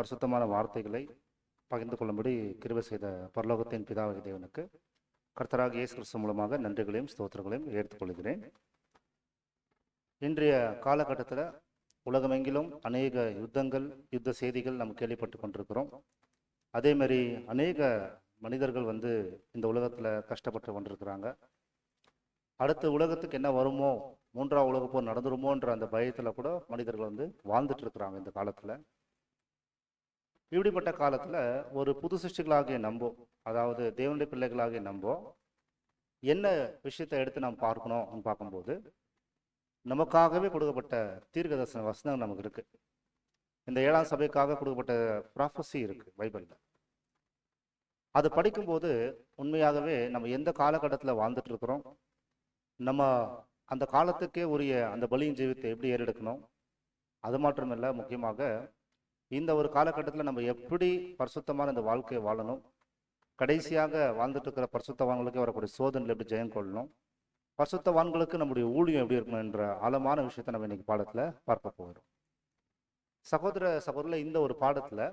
பரிசுத்தமான வார்த்தைகளை பகிர்ந்து கொள்ளும்படி கிருபை செய்த பரலோகத்தின் பிதாவாகிய தேவனுக்கு கர்த்தராகிய இயேசு கிறிஸ்து மூலமாக நன்றிகளையும் ஸ்தோத்திரங்களையும் ஏற்றுக்கொள்கிறேன். இன்றைய காலகட்டத்தில் உலகமெங்கிலும் அநேக யுத்தங்கள், யுத்த செய்திகள் நம்ம கேள்விப்பட்டு கொண்டிருக்கிறோம். அதே மாதிரி அநேக மனிதர்கள் இந்த உலகத்தில் கஷ்டப்பட்டு கொண்டிருக்கிறாங்க. அடுத்த உலகத்துக்கு என்ன வருமோ, மூன்றாம் உலகப் போர் நடந்துருமோன்ற அந்த பயத்தில் கூட மனிதர்கள் வாழ்ந்துட்டு இருக்கிறாங்க இந்த காலத்தில். இப்படிப்பட்ட காலத்தில் ஒரு புது சிருஷ்டிகளாகிய நம்போ, அதாவது தேவனுடைய பிள்ளைகளாகிய நம்போ என்ன விஷயத்தை எடுத்து நாம் பார்க்கணும் பார்க்கும்போது, நமக்காகவே கொடுக்கப்பட்ட தீர்க்கதரிசன வசனம் நமக்கு இருக்கு. இந்த 7ஆம் சபைக்காக கொடுக்கப்பட்ட ப்ராஃபஸி இருக்கு பைபிளில். அது படிக்கும்போது உண்மையாகவே நம்ம எந்த காலகட்டத்தில் வாழ்ந்துட்டு இருக்கிறோம், நம்ம அந்த காலத்துக்கே உரிய அந்த பலியின் ஜீவித்தை எப்படி ஏறெடுக்கணும், அது மாத்திரமல்ல, முக்கியமாக இந்த ஒரு காலகட்டத்தில் நம்ம எப்படி பரிசுத்தமான இந்த வாழ்க்கையை வாழணும், கடைசியாக வாழ்ந்துட்டு இருக்கிற பரிசுத்தவான்களுக்கு வரக்கூடிய சோதனையில் எப்படி ஜெயம் கொள்ளணும், பரிசுத்தவான்களுக்கு நம்முடைய ஊழியம் எப்படி இருக்கணும் என்ற ஆழமான விஷயத்தை நம்ம இன்னைக்கு பாடத்தில் பார்க்க போகிறோம். சகோதரர் இந்த ஒரு பாடத்தில்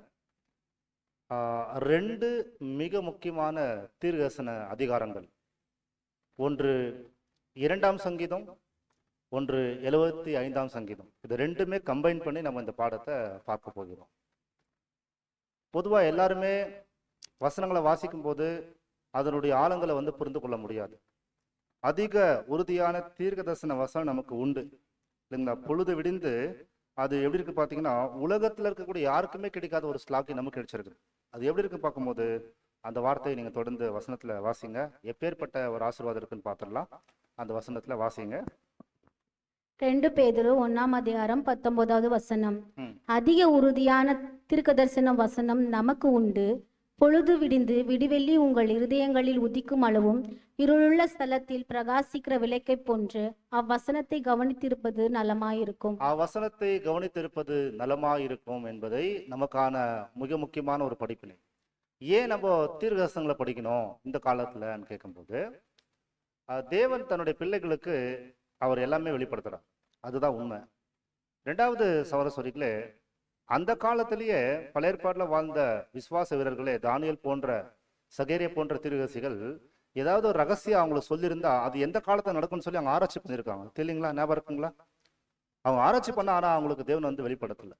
2 மிக முக்கியமான தீர்க்கதரிசன அதிகாரங்கள், ஒன்று 2ஆம் சங்கீதம், ஒன்று 75ஆம் சங்கீதம். இது 2மே கம்பைன் பண்ணி நம்ம இந்த பாடத்தை பார்க்க போகிறோம். பொதுவாக எல்லாருமே வசனங்களை வாசிக்கும் போது அதனுடைய ஆழங்களை புரிந்து கொள்ள முடியாது. அதிக உறுதியான தீர்க்கதரிசன வசனம் நமக்கு உண்டு இல்லைங்களா? பொழுது விடிந்து அது எப்படி இருக்கு பார்த்தீங்கன்னா, உலகத்தில் இருக்கக்கூடிய யாருக்குமே கிடைக்காத ஒரு ஸ்லாக்கி நமக்கு கிடைச்சிருக்கு. அது எப்படி இருக்கு பார்க்கும்போது, அந்த வார்த்தையை நீங்கள் தொடர்ந்து வசனத்தில் வாசிங்க. எப்பேற்பட்ட ஒரு ஆசீர்வாதம் இருக்குன்னு பார்த்துடலாம். அந்த வசனத்தில் வாசிங்க. 2 பேதுரு 1ஆம் அதிகாரம் 19வது வசனம். அதிக உறுதியான தீர்க்கதரிசன வசனம் நமக்கு உண்டு. பொழுது விடிந்து விடிவெள்ளி உங்கள் இருதயங்களில் உதிக்கும் அளவும் இருளுள்ள ஸ்தலத்தில் பிரகாசிக்கிற விளக்கை போன்று அவ்வசனத்தை கவனித்திருப்பது நலமாயிருக்கும். அவ்வசனத்தை கவனித்திருப்பது நலமாயிருக்கும் என்பதை நமக்கான மிக முக்கியமான ஒரு படிப்பினை. ஏன் நம்ம தீர்க்கதரிசனங்களை படிக்கணும் இந்த காலத்துலன்னு கேட்கும்போது, தேவன் தன்னுடைய பிள்ளைகளுக்கு அவர் எல்லாமே வெளிப்படுத்துறார். அதுதான் உண்மை. 2வது சகோதரர்களே, அந்த காலத்திலேயே பழைய ஏற்பாட்டில் வாழ்ந்த விசுவாச வீரர்களே, தானியேல் போன்ற, சகேரியா போன்ற தீர்க்கதரிசிகள் ஏதாவது ஒரு ரகசியம் அவங்களுக்கு சொல்லியிருந்தா அது எந்த காலத்தில் நடக்கும்னு சொல்லி அவங்க ஆராய்ச்சி பண்ணியிருக்காங்க. தெரியுங்களா? ஞாபகம் இருக்குங்களா? அவங்க ஆராய்ச்சி பண்ண, ஆனால் அவங்களுக்கு தேவன் வெளிப்படுத்தல.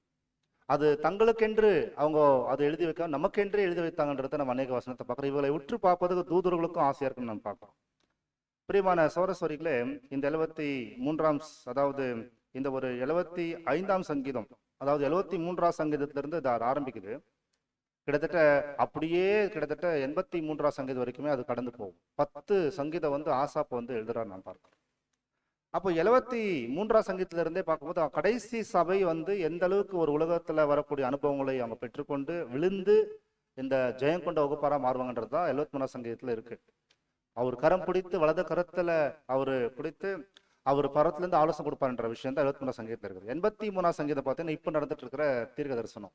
அது தங்களுக்கென்று அவங்க அதை எழுதி வைக்க, நமக்கென்று எழுதி வைத்தாங்கன்றத நம்ம அநேக வசனத்தை பார்க்குறோம். இவங்களை உற்று பார்ப்பதுக்கு தூதர்களுக்கும் ஆசையா இருக்குன்னு நம்ம பார்க்குறோம். பிரியமான சகோதரர்களே, இந்த 73ஆம், அதாவது இந்த ஒரு 75ஆம் சங்கீதம், அதாவது 73ஆம் சங்கீதத்திலிருந்து இது ஆரம்பிக்குது. கிட்டத்தட்ட 83ஆம் சங்கீதம் வரைக்குமே அது கடந்து போகும். 10 சங்கீதம் ஆசாப் எழுதுறாரு நான் பார்க்கிறேன். அப்போ 73ஆம் சங்கீதத்திலிருந்தே பார்க்கும்போது கடைசி சபை எந்த அளவுக்கு ஒரு உலகத்துல வரக்கூடிய அனுபவங்களை அவங்க பெற்றுக்கொண்டு விழுந்து இந்த ஜெயம் கொண்ட வகுப்பாரா மாறுவாங்கன்றது தான் 73ஆம் சங்கீதத்துல இருக்கு. அவர் கரம் பிடித்து வலது கரத்துல அவரு பிடித்து அவர் பரத்துல இருந்து ஆலோசனை கொடுப்பாருன்ற விஷயம் தான் 73ஆம் சங்கீதத்தில் இருக்குது. 83ஆம் சங்கீதம் பார்த்தீங்கன்னா இப்ப நடந்துட்டு இருக்கிற தீர்க்க தரிசனம்.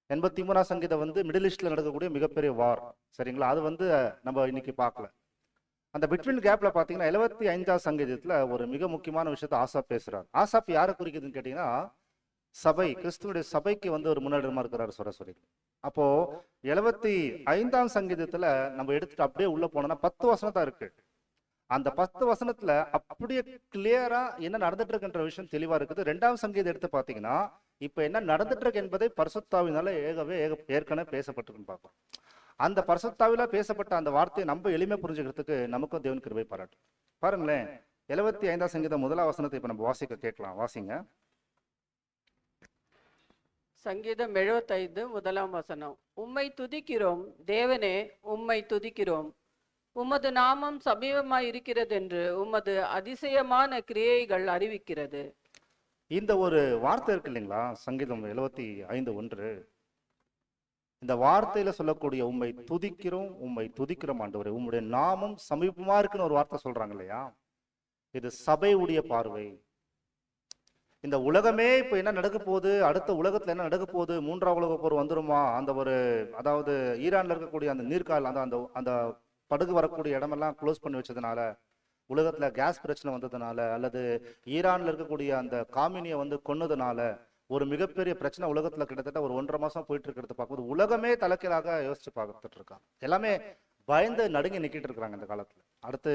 83ஆம் சங்கீதம் மிடில் ஈஸ்ட்ல நடக்கக்கூடிய மிகப்பெரிய வார், சரிங்களா? அது நம்ம இன்னைக்கு பார்க்கல. அந்த பிட்வீன் கேப்ல பாத்தீங்கன்னா 75ஆம் சங்கீதத்துல ஒரு மிக முக்கியமான விஷயத்த ஆசாப் பேசுறாரு. ஆசாப் யாரை குறிக்குதுன்னு கேட்டீங்கன்னா, சபை, கிறிஸ்துவனுடைய சபைக்கு ஒரு முன்னேற்றமா இருக்கிறாரு சரஸ்வரி. அப்போ 75ஆம் சங்கீதத்துல நம்ம எடுத்துட்டு அப்படியே உள்ள போனோம்னா 10 வசனம் தான் இருக்கு. அந்த 10 வசனத்துல அப்படியே கிளியரா என்ன நடந்துட்டு இருக்குன்ற விஷயம் தெளிவா இருக்குது. 2ஆம் சங்கீதம் எடுத்து பாத்தீங்கன்னா இப்ப என்ன நடந்துட்டு இருக்கு என்பதை பரிசுத்தாவினால ஏற்கனவே பேசப்பட்டிருக்குன்னு பார்ப்போம். அந்த பரிசுத்தாவில பேசப்பட்ட அந்த வார்த்தையை நம்ம எளிமையா புரிஞ்சுக்கிறதுக்கு நமக்கும் தேவன் கிருபை பாராட்டு. பாருங்களேன், 75ஆம் சங்கீதம் 1ஆம் வசனத்தை இப்ப நம்ம வாசிக்க கேட்கலாம். வாசிங்க. சங்கீதம் 75 1ஆம் வசனம். உம்மை துதிக்கிறோம் தேவனே, உம்மை துதிக்கிறோம். உமது நாமம் சமீபமாய் இருக்கிறது என்று உமது அதிசயமான கிரியைகள் அறிவிக்கிறது. இந்த ஒரு வார்த்தை இருக்கு இல்லைங்களா, சங்கீதம் 75:1. இந்த வார்த்தையில சொல்லக்கூடிய உம்மை துதிக்கிறோம், உம்மை துதிக்கிறோம் ஆண்டவரே, உம்முடைய நாமம் சமீபமா இருக்குன்னு ஒரு வார்த்தை சொல்றாங்க இல்லையா? இது சபையுடைய பார்வை. இந்த உலகமே இப்ப என்ன நடக்க போகுது, அடுத்த உலகத்துல என்ன நடக்க போகுது, 3ஆம் உலக போர் வந்துருமா, அந்த ஒரு, அதாவது ஈரான்ல இருக்கக்கூடிய அந்த நீர்கால், அந்த அந்த படகு வரக்கூடிய இடமெல்லாம் க்ளோஸ் பண்ணி வச்சதுனால, உலகத்துல கேஸ் பிரச்சனை வந்ததுனால, அல்லது ஈரான்ல இருக்கக்கூடிய அந்த காமினியை கொன்னதுனால, ஒரு மிகப்பெரிய பிரச்சனை உலகத்துல கிட்டத்தட்ட ஒரு 1.5 மாசம் போயிட்டு இருக்கிறது பார்க்கும்போது உலகமே தலைக்கீழாக யோசிச்சு பார்த்துட்டு இருக்காங்க. எல்லாமே பயந்து நடுங்கி நிக்கிட்டு இருக்கிறாங்க இந்த காலத்துல. அடுத்து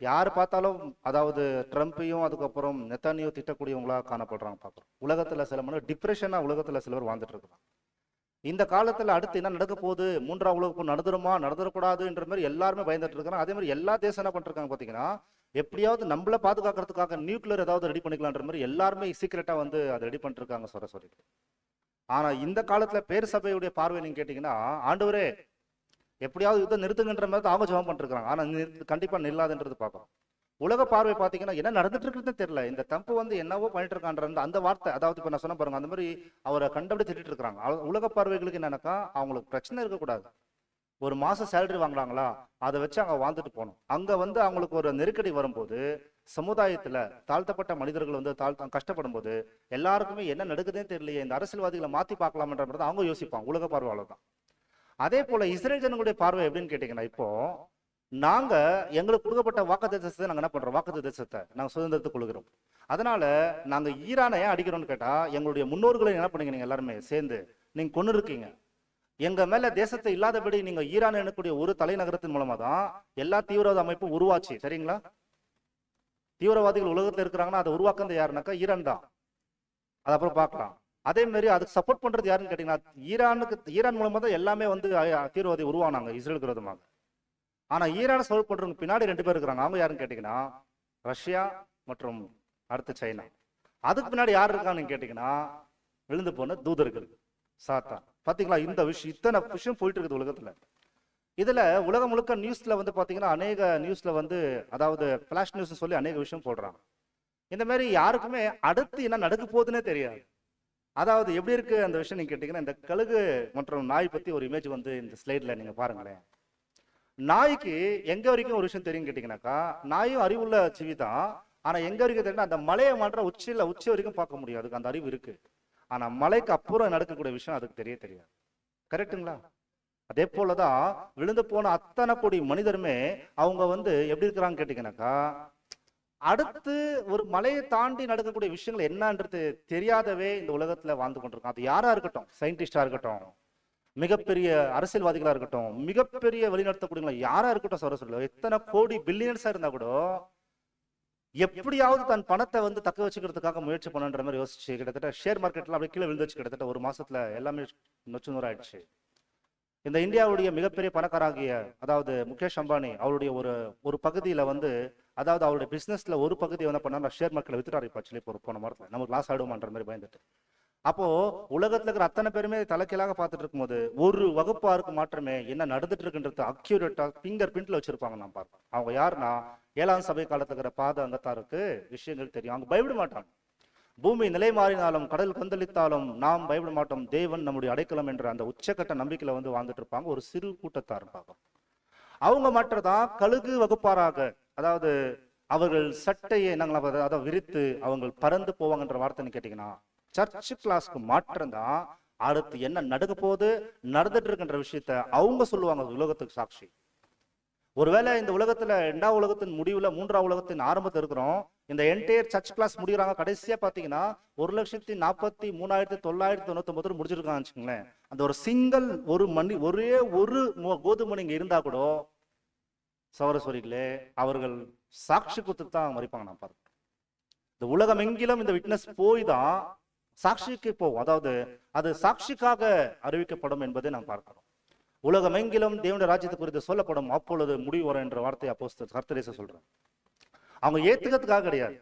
யார் பார்த்தாலும் அதாவது ட்ரம்ப்பையும் அதுக்கப்புறம் நெத்தானியோ திட்டக்கூடியவங்களா காணப்படுறாங்க பார்க்குறோம். உலகத்துல சில மணி டிப்ரெஷனா உலகத்துல சிலர் வாழ்ந்துட்டு இருக்கிறாங்க. இந்த காலத்துல அடுத்து என்ன நடக்க போகுது, 3ஆம் உலக போர் நடந்துருமா நடந்துடக்கூடாதுன்ற மாதிரி எல்லாருமே பயந்துட்டு இருக்காங்க. அதே மாதிரி எல்லா தேசம் என்ன பண்ணிருக்காங்க பாத்தீங்கன்னா, எப்படியாவது நம்மள பாதுகாக்கிறதுக்காக நியூக்ளியர் ஏதாவது ரெடி பண்ணிக்கலான்ற மாதிரி எல்லாருமே சீக்கிரட்டா வந்து அதை ரெடி பண்ணிட்டு இருக்காங்க சொல்லி. ஆனா இந்த காலத்துல பேர் சபையுடைய பார்வை நீங்க கேட்டீங்கன்னா, ஆண்டவரே எப்படியாவது யுத்தம் நிறுத்துங்கன்ற மாதிரி தான் அவங்க ஜெபம் பண்ணிருக்காங்க. ஆனா கண்டிப்பா நில்லாதுன்றது பார்க்கறோம். உலக பார்வை பாத்தீங்கன்னா என்ன நடந்துட்டு இருக்குன்னு தெரியல. இந்த தம்பு வந்து என்னவோ பண்ணிட்டு இருக்கான்ற அந்த வார்த்தை, அதாவது இப்ப நான் சொன்ன பாருங்க, அந்த மாதிரி அவரை கண்டபடி திட்டிட்டு இருக்காங்க. உலக பார்வைகளுக்கு என்னன்னாக்கா, அவங்களுக்கு பிரச்சனை இருக்கக்கூடாது. ஒரு மாசம் சேலரி வாங்குறாங்களா, அதை வச்சு அங்க வாழ்ந்துட்டு போகணும். அங்க வந்து அவங்களுக்கு ஒரு நெருக்கடி வரும்போது, சமுதாயத்துல தாழ்த்தப்பட்ட மனிதர்கள் வந்து கஷ்டப்படும் போது எல்லாருக்குமே என்ன நடக்குதுன்னு தெரியலையே, இந்த அரசியல்வாதிகளை மாத்தி பார்க்கலாம்ன்ற மாதிரி அவங்க யோசிப்பாங்க. உலக பார்வையாளர் தான். அதே போல இஸ்ரேல் ஜனங்களுடைய பார்வை எப்படின்னு கேட்டீங்கன்னா, இப்போ நாங்க எங்களுக்கு கொடுக்கப்பட்ட வாக்குத்தத்தத்தை நாங்க என்ன பண்றோம், வாக்குத்தத்தத்தை நாங்க சுதந்திரத்தை கொள்கிறோம். அதனால நாங்க ஈரானை ஏன் அடிக்கிறோம்னு கேட்டா, எங்களுடைய முன்னோர்களை என்ன பண்ணீங்க நீங்க எல்லாருமே சேர்ந்து நீங்க கொண்டு இருக்கீங்க. எங்க மேல தேசத்தை இல்லாதபடி நீங்க ஈரான் எனக்கூடிய ஒரு தலைநகரத்தின் மூலமா தான் எல்லா தீவிரவாத அமைப்பும் உருவாச்சு. சரிங்களா? தீவிரவாதிகள் உலகத்துல இருக்கிறாங்கன்னா அதை உருவாக்குறது யாருனாக்கா ஈரான் தான். அது அப்புறம் பார்க்கலாம். அதே மாதிரி அதுக்கு சப்போர்ட் பண்றது யாருன்னு கேட்டீங்கன்னா, ஈரான் மூலமா தான் எல்லாமே வந்து தீவிரவாதி உருவானாங்க இஸ்ரேலுக்கு விரோதமாக. ஆனா ஈரானை சப்போர்ட் பண்றவங்க பின்னாடி 2 பேர் இருக்கிறாங்க. அவங்க யாருன்னு கேட்டீங்கன்னா, ரஷ்யா மற்றும் அடுத்து சைனா. அதுக்கு பின்னாடி யார் இருக்கான்னு கேட்டீங்கன்னா, விழுந்து போன தூதர்கள், சாத்தான். பாத்தீங்களா, இந்த விஷயம் இத்தனை விஷயம் போயிட்டு இருக்குது உலகத்துல. இதுல உலகம் முழுக்க நியூஸ்ல வந்து பாத்தீங்கன்னா, அநேக நியூஸ்ல வந்து அதாவது பிளாஷ் நியூஸ் சொல்லி அநேக விஷயம் போடுறாங்க. இந்த மாதிரி யாருக்குமே அடுத்து என்ன நடக்க போகுதுன்னே தெரியாது. அதாவது எப்படி இருக்கு அந்த விஷயம் நீங்க கேட்டீங்கன்னா, இந்த கழுகு மற்றும் நாய் பத்தி ஒரு இமேஜ் வந்து இந்த ஸ்லைட்ல நீங்க பாருங்களேன். நாய்க்கு எங்க வரைக்கும் ஒரு விஷயம் தெரியும் கேட்டீங்கன்னாக்கா, நாயும் அறிவுள்ள ஜீவி தான். ஆனா எங்க வரைக்கும் தெரியும், அந்த மலையை மாற்ற உச்சி வரைக்கும் பார்க்க முடியும். அதுக்கு அந்த அறிவு இருக்கு. ஆனா மலைக்கு அப்புறம் நடக்கக்கூடிய விஷயம் அதுக்கு தெரியாது. கரெக்டுங்களா? அதே போலதான் விழுந்து போன அத்தனை கோடி மனிதருமே அவங்க வந்து எப்படி இருக்கிறாங்க கேட்டீங்கன்னாக்கா, அடுத்து ஒரு மலையை தாண்டி நடக்கக்கூடிய விஷயங்கள் என்னன்றது தெரியாதவே இந்த உலகத்துல வாழ்ந்து கொண்டிருக்கோம். அது யாரா இருக்கட்டும், சயின்டிஸ்டா இருக்கட்டும், மிகப்பெரிய அரசியல்வாதிகளா இருக்கட்டும், மிகப்பெரிய வழிநடத்தக்கூடிய யாரா இருக்கட்டும், சொல்ல எத்தனை கோடி பில்லியன்ஸா இருந்தா கூட எப்படியாவது தன் பணத்தை வந்து தக்க வச்சுக்கிறதுக்காக முயற்சி பண்ணுன்ற மாதிரி யோசிச்சு கிட்டத்தட்ட ஷேர் மார்க்கெட்ல அப்படியே கீழே விழுந்துச்சு. கிட்டத்தட்ட ஒரு மாசத்துல எல்லாமே நொச்சு நூறாயிடுச்சு. இந்த இந்தியாவுடைய மிகப்பெரிய பணக்காராகிய அதாவது முகேஷ் அம்பானி அவருடைய ஒரு பகுதியில வந்து, அதாவது அவருடைய பிசினஸ்ல ஒரு பகுதியை என்ன பண்ணா ஷேர் மார்க்கெட்ல வித்துட்டாரு. இப்போ ஆக்சுவலி போன வாரத்துல நமக்கு லாஸ் ஆயிடுமான்ற மாதிரி பயந்துட்டு. அப்போ உலகத்துல இருக்கிற அத்தனை பேருமே தலைக்கீழாக பார்த்துட்டு இருக்கும்போது ஒரு வகுப்பாருக்கு மாற்றமே என்ன நடந்துட்டு இருக்குன்றது அக்யூரேட்டா பிங்கர் பிரிண்ட்ல வச்சிருப்பாங்க. நான் பார்ப்பேன். அவங்க யாருன்னா 7ஆம் சபை காலத்துல இருக்கிற பாத அங்கத்தாருக்கு விஷயங்கள் தெரியும். அவங்க பயப்பட மாட்டாங்க. பூமி நிலை மாறினாலும் கடல் கொந்தளித்தாலும் நாம் பயப்பட மாட்டோம், தேவன் நம்முடைய அடைக்கலம் என்ற அந்த உச்சக்கட்ட நம்பிக்கையில வந்து வாழ்ந்துட்டு இருப்பாங்க. ஒரு சிறு கூட்டத்தார் பார்ப்போம். அவங்க மற்றதான் கழுகு வகுப்பாராக, அதாவது அவர்கள் சட்டையை நாங்கள் அதை விரித்து அவங்க பறந்து போவாங்கன்ற வார்த்தைன்னு கேட்டீங்கன்னா, சர்ச் கிளாஸ்க்கு மாற்றம் தான் அடுத்து என்ன நடக்க போது நடந்துட்டு இருக்கின்ற விஷயத்த அவங்க சொல்லுவாங்க உலகத்துக்கு சாட்சி. ஒருவேளை இந்த உலகத்துல 2ஆம் உலகத்தின் முடிவுல 3ஆம் உலகத்தின் ஆரம்பத்தில் இருக்கிறோம். இந்த என்டையர் சர்ச் கிளாஸ் முடிகிறாங்க. கடைசியா பாத்தீங்கன்னா 1,43,999 முடிச்சிருக்காங்க வச்சுக்கோங்களேன். அந்த ஒரு சிங்கிள் ஒரே ஒரு கோதுமை இங்க இருந்தா கூட சவரஸ்வரிகளே அவர்கள் சாட்சி கொடுத்து தான் மறிப்பாங்க. நான் பார்க்கிறேன். இந்த உலகம் எங்கிலும் இந்த விட்னஸ் போய் தான் சாட்சிக்கு போகும். அதாவது அது சாட்சிக்காக அறிவிக்கப்படும் என்பதை நாம் பார்க்கிறோம். உலகம் எங்கிலும் தேவனுடைய ராஜ்யத்தை குறித்து சொல்லப்படும், அப்பொழுது முடிவு வரும் என்ற வார்த்தையை அப்போஸ்தலர் கர்த்தரேசு சொல்றாங்க. அவங்க ஏத்துக்கிறதுக்காக கிடையாது,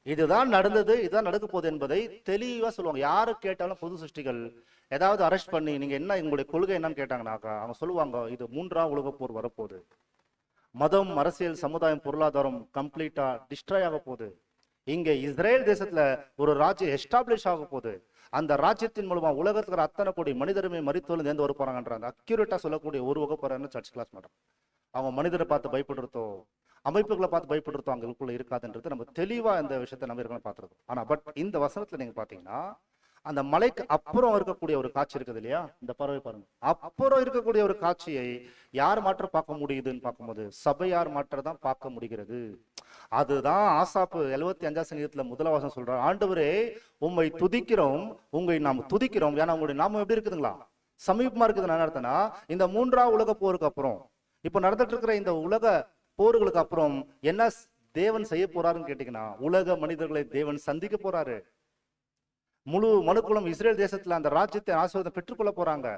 இதுதான் நடந்தது, இதுதான் நடக்க போகுது என்பதை தெளிவா சொல்லுவாங்க. யாரு கேட்டாலும் பொது சிருஷ்டிகள் ஏதாவது அரெஸ்ட் பண்ணி நீங்க என்ன உங்களுடைய கொள்கை என்னன்னு கேட்டாங்கன்னாக்கா அவங்க சொல்லுவாங்க, இது 3ஆம் உலகப் போர் வரப்போகுது, மதம், அரசியல், சமுதாயம், பொருளாதாரம் கம்ப்ளீட்டா டிஸ்ட்ராய் ஆக போகுது, இங்க இஸ்ரேல் தேசத்துல ஒரு ராஜ்யம் எஸ்டாப்ளிஷ் ஆக போகுது, அந்த ராஜ்யத்தின் மூலமா உலகத்துல அத்தனை கோடி மனிதருமே மரித்தோல் எந்த ஒரு போறாங்கன்றாங்க. அக்யூரேட்டா சொல்லக்கூடிய ஒரு வகுப்பறான்னு சர்ச் கிளாஸ் மேடம். அவங்க மனிதரை பார்த்து பயப்படுறதோ அமைப்புகளை பார்த்து பயப்படுறதோ அவங்களுக்குள்ள இருக்காதுன்றது நம்ம தெளிவா இந்த விஷயத்த நம்ம இருக்கணும் பார்த்துருக்கோம். ஆனா பட் இந்த வசனத்துல நீங்க பாத்தீங்கன்னா அந்த மலைக்கு அப்புறம் இருக்கக்கூடிய ஒரு காட்சி இருக்குது இல்லையா, இந்த பறவை பாருங்க, அப்புறம் இருக்கக்கூடிய ஒரு காட்சியை யார் மாற்ற பார்க்க முடியுதுன்னு பார்க்கும்போது சபையார் மாற்ற தான் பார்க்க முடிகிறது. அதுதான் ஆசாப்பு 75ஆம் சங்கீதத்துல முதல் வசனம் சொல்றார், ஆண்டவரே உம்மை துதிக்கிறோம், உங்களை நாம் துதிக்கிறோம். ஏன்னா உங்களுடைய நாமம் எப்படி இருக்குதுங்களா, சமீபமா இருக்குது. என்ன அர்த்தம்னா, இந்த 3ஆம் உலக போருக்கு அப்புறம் இப்ப நடந்துட்டு இருக்கிற இந்த உலக போர்களுக்கு அப்புறம் என்ன தேவன் செய்ய போறாருன்னு கேட்டீங்கன்னா, உலக மனிதர்களை தேவன் சந்திக்க போறாரு. முழு மனுக்குலம் இஸ்ரேல் தேசத்துல அந்த ராஜ்யத்தை ஆசீர்வாதம் பெற்றுக்கொள்ள போறாங்க.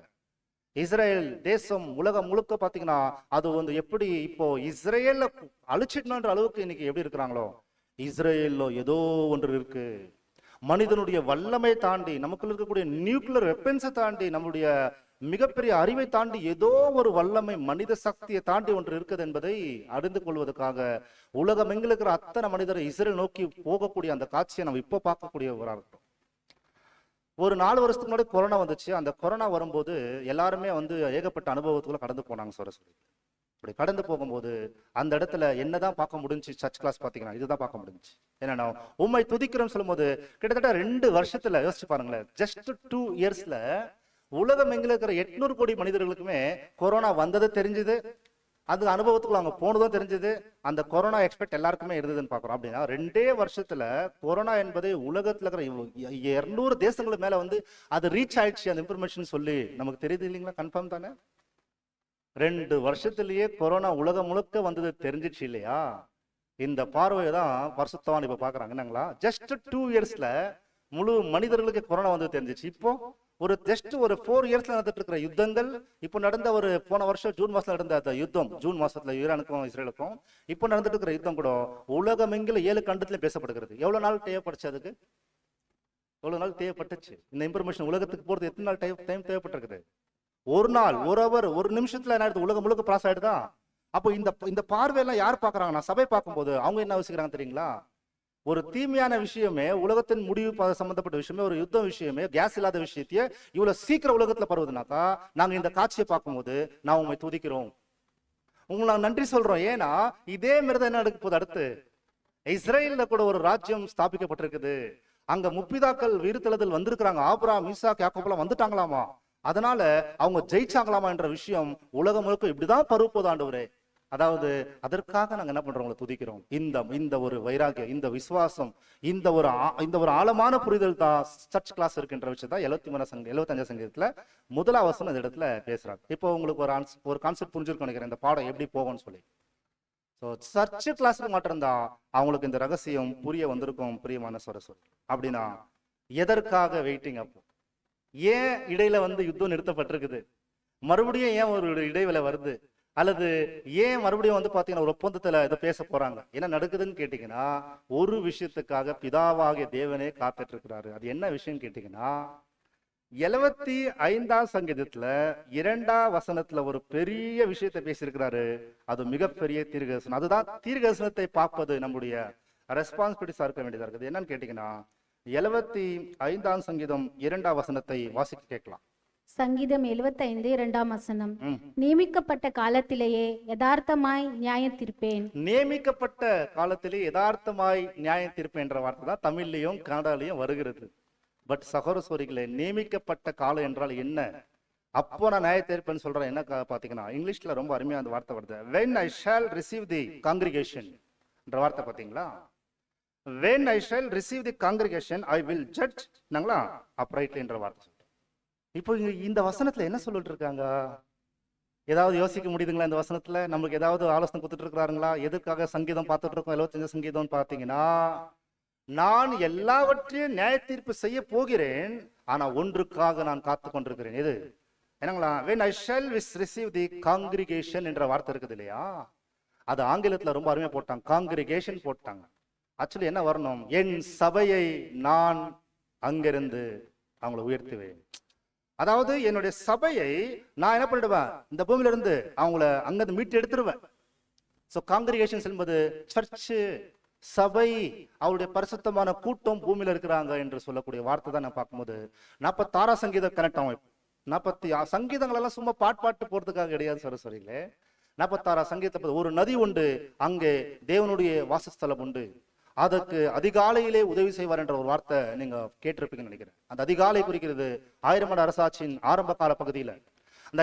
இஸ்ரேல் தேசம் உலகம் முழுக்க பாத்தீங்கன்னா அது வந்து எப்படி இப்போ இஸ்ரேல அழிச்சிடணுன்ற அளவுக்கு இன்னைக்கு எப்படி இருக்கிறாங்களோ, இஸ்ரேல்ல ஏதோ ஒன்று இருக்கு. மனிதனுடைய வல்லமை தாண்டி, நமக்குள்ள இருக்கக்கூடிய நியூக்ளியர் வெப்பன்ஸை தாண்டி, நம்முடைய மிகப்பெரிய அறிவை தாண்டி ஏதோ ஒரு வல்லமை, மனித சக்தியை தாண்டி ஒன்று இருக்குது என்பதை அறிந்து கொள்வதற்காக உலகம் எங்கில் இருக்கிற அத்தனை மனிதரை இஸ்ரேல் நோக்கி போகக்கூடிய அந்த காட்சியை நம்ம இப்போ பார்க்கக்கூடியவராக இருக்கோம். ஒரு 4 வருஷத்துக்கு முன்னாடி கொரோனா வந்துச்சு. அந்த கொரோனா வரும்போது எல்லாருமே வந்து ஏகப்பட்ட அனுபவத்துக்குள்ள கடந்து போனாங்க. சொல்லி இப்படி கடந்து போகும்போது அந்த இடத்துல என்னதான் பார்க்க முடிஞ்சு, சர்ச் கிளாஸ் பாத்தீங்கன்னா இதுதான் பார்க்க முடிஞ்சு. என்னன்னா, உம்மை துதிக்கிறோம் சொல்லும்போது கிட்டத்தட்ட 2 வருஷத்துல யோசிச்சு பாருங்களேன், ஜஸ்ட் 2 இயர்ஸ்ல உலகம் எங்கில இருக்கிற 800 கோடி மனிதர்களுக்குமே கொரோனா வந்தது தெரிஞ்சது, அது அனுபவத்துக்குள்ள அவங்க போனதும் தெரிஞ்சது, அந்த கொரோனா எக்ஸ்பெக்ட் எல்லாருக்குமே இருந்ததுன்னு பாக்குறோம். அப்படின்னா 2 வருஷத்துல கொரோனா என்பதை உலகத்துல இருக்கிற 200 தேசங்களுக்கு மேல வந்து அது ரீச் ஆயிடுச்சு அந்த இன்ஃபர்மேஷன் சொல்லி நமக்கு தெரியுது இல்லைங்களா? கன்ஃபார்ம் தானே? 2 வருஷத்திலேயே கொரோனா உலகம் முழுக்க வந்தது தெரிஞ்சிச்சு இல்லையா? இந்த பார்வையை தான் பரிசுத்தவான் இப்ப பாக்குறாங்க. என்னங்களா, ஜஸ்ட் 2 இயர்ஸ்ல முழு மனிதர்களுக்கு கொரோனா வந்தது தெரிஞ்சிச்சு. இப்போ ஒரு ஜஸ்ட் ஒரு 4 இயர்ஸ்ல நடந்துட்டு இருக்கிற யுத்தங்கள், இப்போ நடந்த ஒரு போன வருஷம் ஜூன் மாசத்துல நடந்த அந்த யுத்தம், ஜூன் மாசத்துல ஈரானுக்கும் இஸ்ரேலுக்கும் இப்போ நடந்துட்டு இருக்கிற யுத்தம் கூட உலகமெங்கிலும் 7 கண்டத்திலும் பேசப்படுகிறது. எவ்வளவு நாள் தேவைப்படுச்சு? அதுக்கு எவ்வளவு நாள் தேவைப்பட்டுச்சு? இந்த இன்ஃபர்மேஷன் உலகத்துக்கு போறது எத்தனை நாள் டைம் தேவைப்பட்டிருக்குது? ஒரு நாள், ஒரு அவர், ஒரு நிமிஷத்துல என்ன ஆயிடுது, உலகம் முழுக்க பிராஸ் ஆயிடுதா? அப்போ இந்த பார்வையெல்லாம் யார் பாக்குறாங்கன்னா, சபை பார்க்கும்போது அவங்க என்ன யோசிக்கிறாங்க தெரியுங்களா? ஒரு தீமையான விஷயமே, உலகத்தின் முடிவு சம்பந்தப்பட்ட விஷயமே, ஒரு யுத்தம் விஷயமே, கேஸ் இல்லாத விஷயத்தையே இவ்வளவு சீக்கிரம் உலகத்துல பரவுதுனாக்கா, நாங்க இந்த காட்சியை பார்க்கும்போது நான் உண்மை துதிக்கிறோம், உங்களை நாங்க நன்றி சொல்றோம். ஏன்னா இதே மாதிரிதான் என்ன நடக்க போகுது அடுத்து. இஸ்ரேல்ல கூட ஒரு ராஜ்யம் ஸ்தாபிக்கப்பட்டிருக்குது. அங்க முப்பிதாக்கள் வீரத்தளத்தில் வந்திருக்கிறாங்க. ஆபிரகாம், ஈசாக், யாக்கோபெல்லாம் வந்துட்டாங்களாமா. அதனால அவங்க ஜெயிச்சாங்களாமா என்ற விஷயம் உலகம் முழுக்க இப்படிதான் பரவுப்போது ஆண்டவரே. அதாவது அதற்காக நாங்க என்ன பண்றோம், துதிக்கிறோம். இந்த ஒரு வைராகியம், இந்த விசுவாசம், இந்த ஒரு ஆழமான புரிதல் தான் சர்ச் கிளாஸ் இருக்கின்ற விஷயம் தான் 75ஆம் சங்கீதத்துல முதலாம் வசனம் இந்த இடத்துல பேசுறாங்க. இப்போ உங்களுக்கு ஒரு கான்செப்ட் புரிஞ்சிருக்கும் நினைக்கிறேன், இந்த பாடம் எப்படி போகும்னு சொல்லி. ஸோ சர்ச் கிளாஸுக்கு மாட்டிருந்தா அவங்களுக்கு இந்த ரகசியம் புரிய வந்திருக்கும். பிரியமான சொல் அப்படின்னா, எதற்காக வெயிட்டிங்? அப்போ ஏன் இடையில வந்து யுத்தம் நிறுத்தப்பட்டிருக்குது? மறுபடியும் ஏன் ஒரு இடைவேளை வருது? அல்லது ஏன் மறுபடியும் வந்து பாத்தீங்கன்னா ஒரு ஒப்பந்தத்துல இதை பேச போறாங்க? என்ன நடக்குதுன்னு கேட்டீங்கன்னா, ஒரு விஷயத்துக்காக பிதாவாகிய தேவனே காத்துட்டு இருக்கிறாரு. அது என்ன விஷயம் கேட்டீங்கன்னா, 75ஆம் சங்கீதத்துல 2ஆம் வசனத்துல ஒரு பெரிய விஷயத்தை பேசியிருக்கிறாரு. அது மிகப்பெரிய தீர்க்கதரிசனம். அதுதான் தீர்க்கதரிசனத்தை பார்ப்பது நம்முடைய ரெஸ்பான்சிபிலிட்டிஸா இருக்க வேண்டியதா இருக்குது. என்னன்னு கேட்டீங்கன்னா, 75ஆம் சங்கீதம் 2ஆம் வசனத்தை வாசிக்க கேட்கலாம். சங்கீதம் 75 2ஆம் வசனம். நியமிக்கப்பட்ட காலத்திலேயே யதார்த்தமாய் நியாயம் தீர்ப்பேன். நியமிக்கப்பட்ட காலத்திலே யதார்த்தமாய் நியாயம் தீர்ப்பேன் என்ற வார்த்தை தான் தமிழ்லயும் கன்னடாலையும் வருகிறது. பட் சகோதரர்களே, நியமிக்கப்பட்ட காலம் என்றால் என்ன? அப்போ நான் நியாய தீர்ப்பேன்னு சொல்றேன். என்ன பாத்தீங்கன்னா, இங்கிலீஷ்ல ரொம்ப அருமையா அந்த வார்த்தை வருது. when I shall receive the congregation என்ற வார்த்தை பாத்தீங்களா? when I shall receive the congregation I will judge uprightly என்ற வார்த்தை. இப்போ இந்த வசனத்துல என்ன சொல்லிட்டு இருக்காங்க? ஏதாவது யோசிக்க முடியுதுங்களா? இந்த வசனத்துல நமக்கு ஏதாவது ஆலோசனை கொடுத்துட்டு இருக்கிறாருங்களா? எதுக்காக சங்கீதம் பார்த்துட்டு இருக்கோம்? 75 சங்கீதம் பாத்தீங்கன்னா, நான் எல்லாவற்றையும் நியாய தீர்ப்பு செய்ய போகிறேன், ஆனா ஒன்றுக்காக நான் காத்து கொண்டிருக்கிறேன். எது என்னங்களா? when I shall receive the congregation என்ற வார்த்தை இருக்குது இல்லையா? அது ஆங்கிலத்துல ரொம்ப அருமையா போட்டாங்க, காங்கிரிகேஷன் போட்டாங்க. ஆக்சுவலி என்ன வரணும்? என் சபையை நான் அங்கிருந்து அவங்களை உயர்த்துவேன். அதாவது என்னுடைய சபையை நான் என்ன பண்ணிடுவேன், இந்த பூமியில இருந்து அவங்கள அங்கிருந்து மீட்டு எடுத்துருவேன். ஸோ காங்கிரிகேஷன்ஸ் என்பது சர்ச், சபை, அவருடைய பரிசுத்தமான கூட்டம் பூமியில இருக்கிறாங்க என்று சொல்லக்கூடிய வார்த்தை தான் நான் பார்க்கும்போது 46ஆம் சங்கீதம் கனெக்ட் ஆகும். 46 சங்கீதங்கள் எல்லாம் சும்மா பாட்டு போறதுக்காக கிடையாது. சரஸ்வரியிலே 46ஆம் சங்கீதத்தை ஒரு நதி உண்டு, அங்கே தேவனுடைய வாசஸ்தலம் உண்டு. அதுக்கு அதிகாலையிலே உதவி செய்வார் என்ற ஒரு வார்த்தை நீங்க கேட்டிருப்பீங்கன்னு நினைக்கிறேன். அந்த அதிகாலை குறிக்கிறது 1000 ஆண்டு அரசாட்சியின் ஆரம்ப கால பகுதியில, அந்த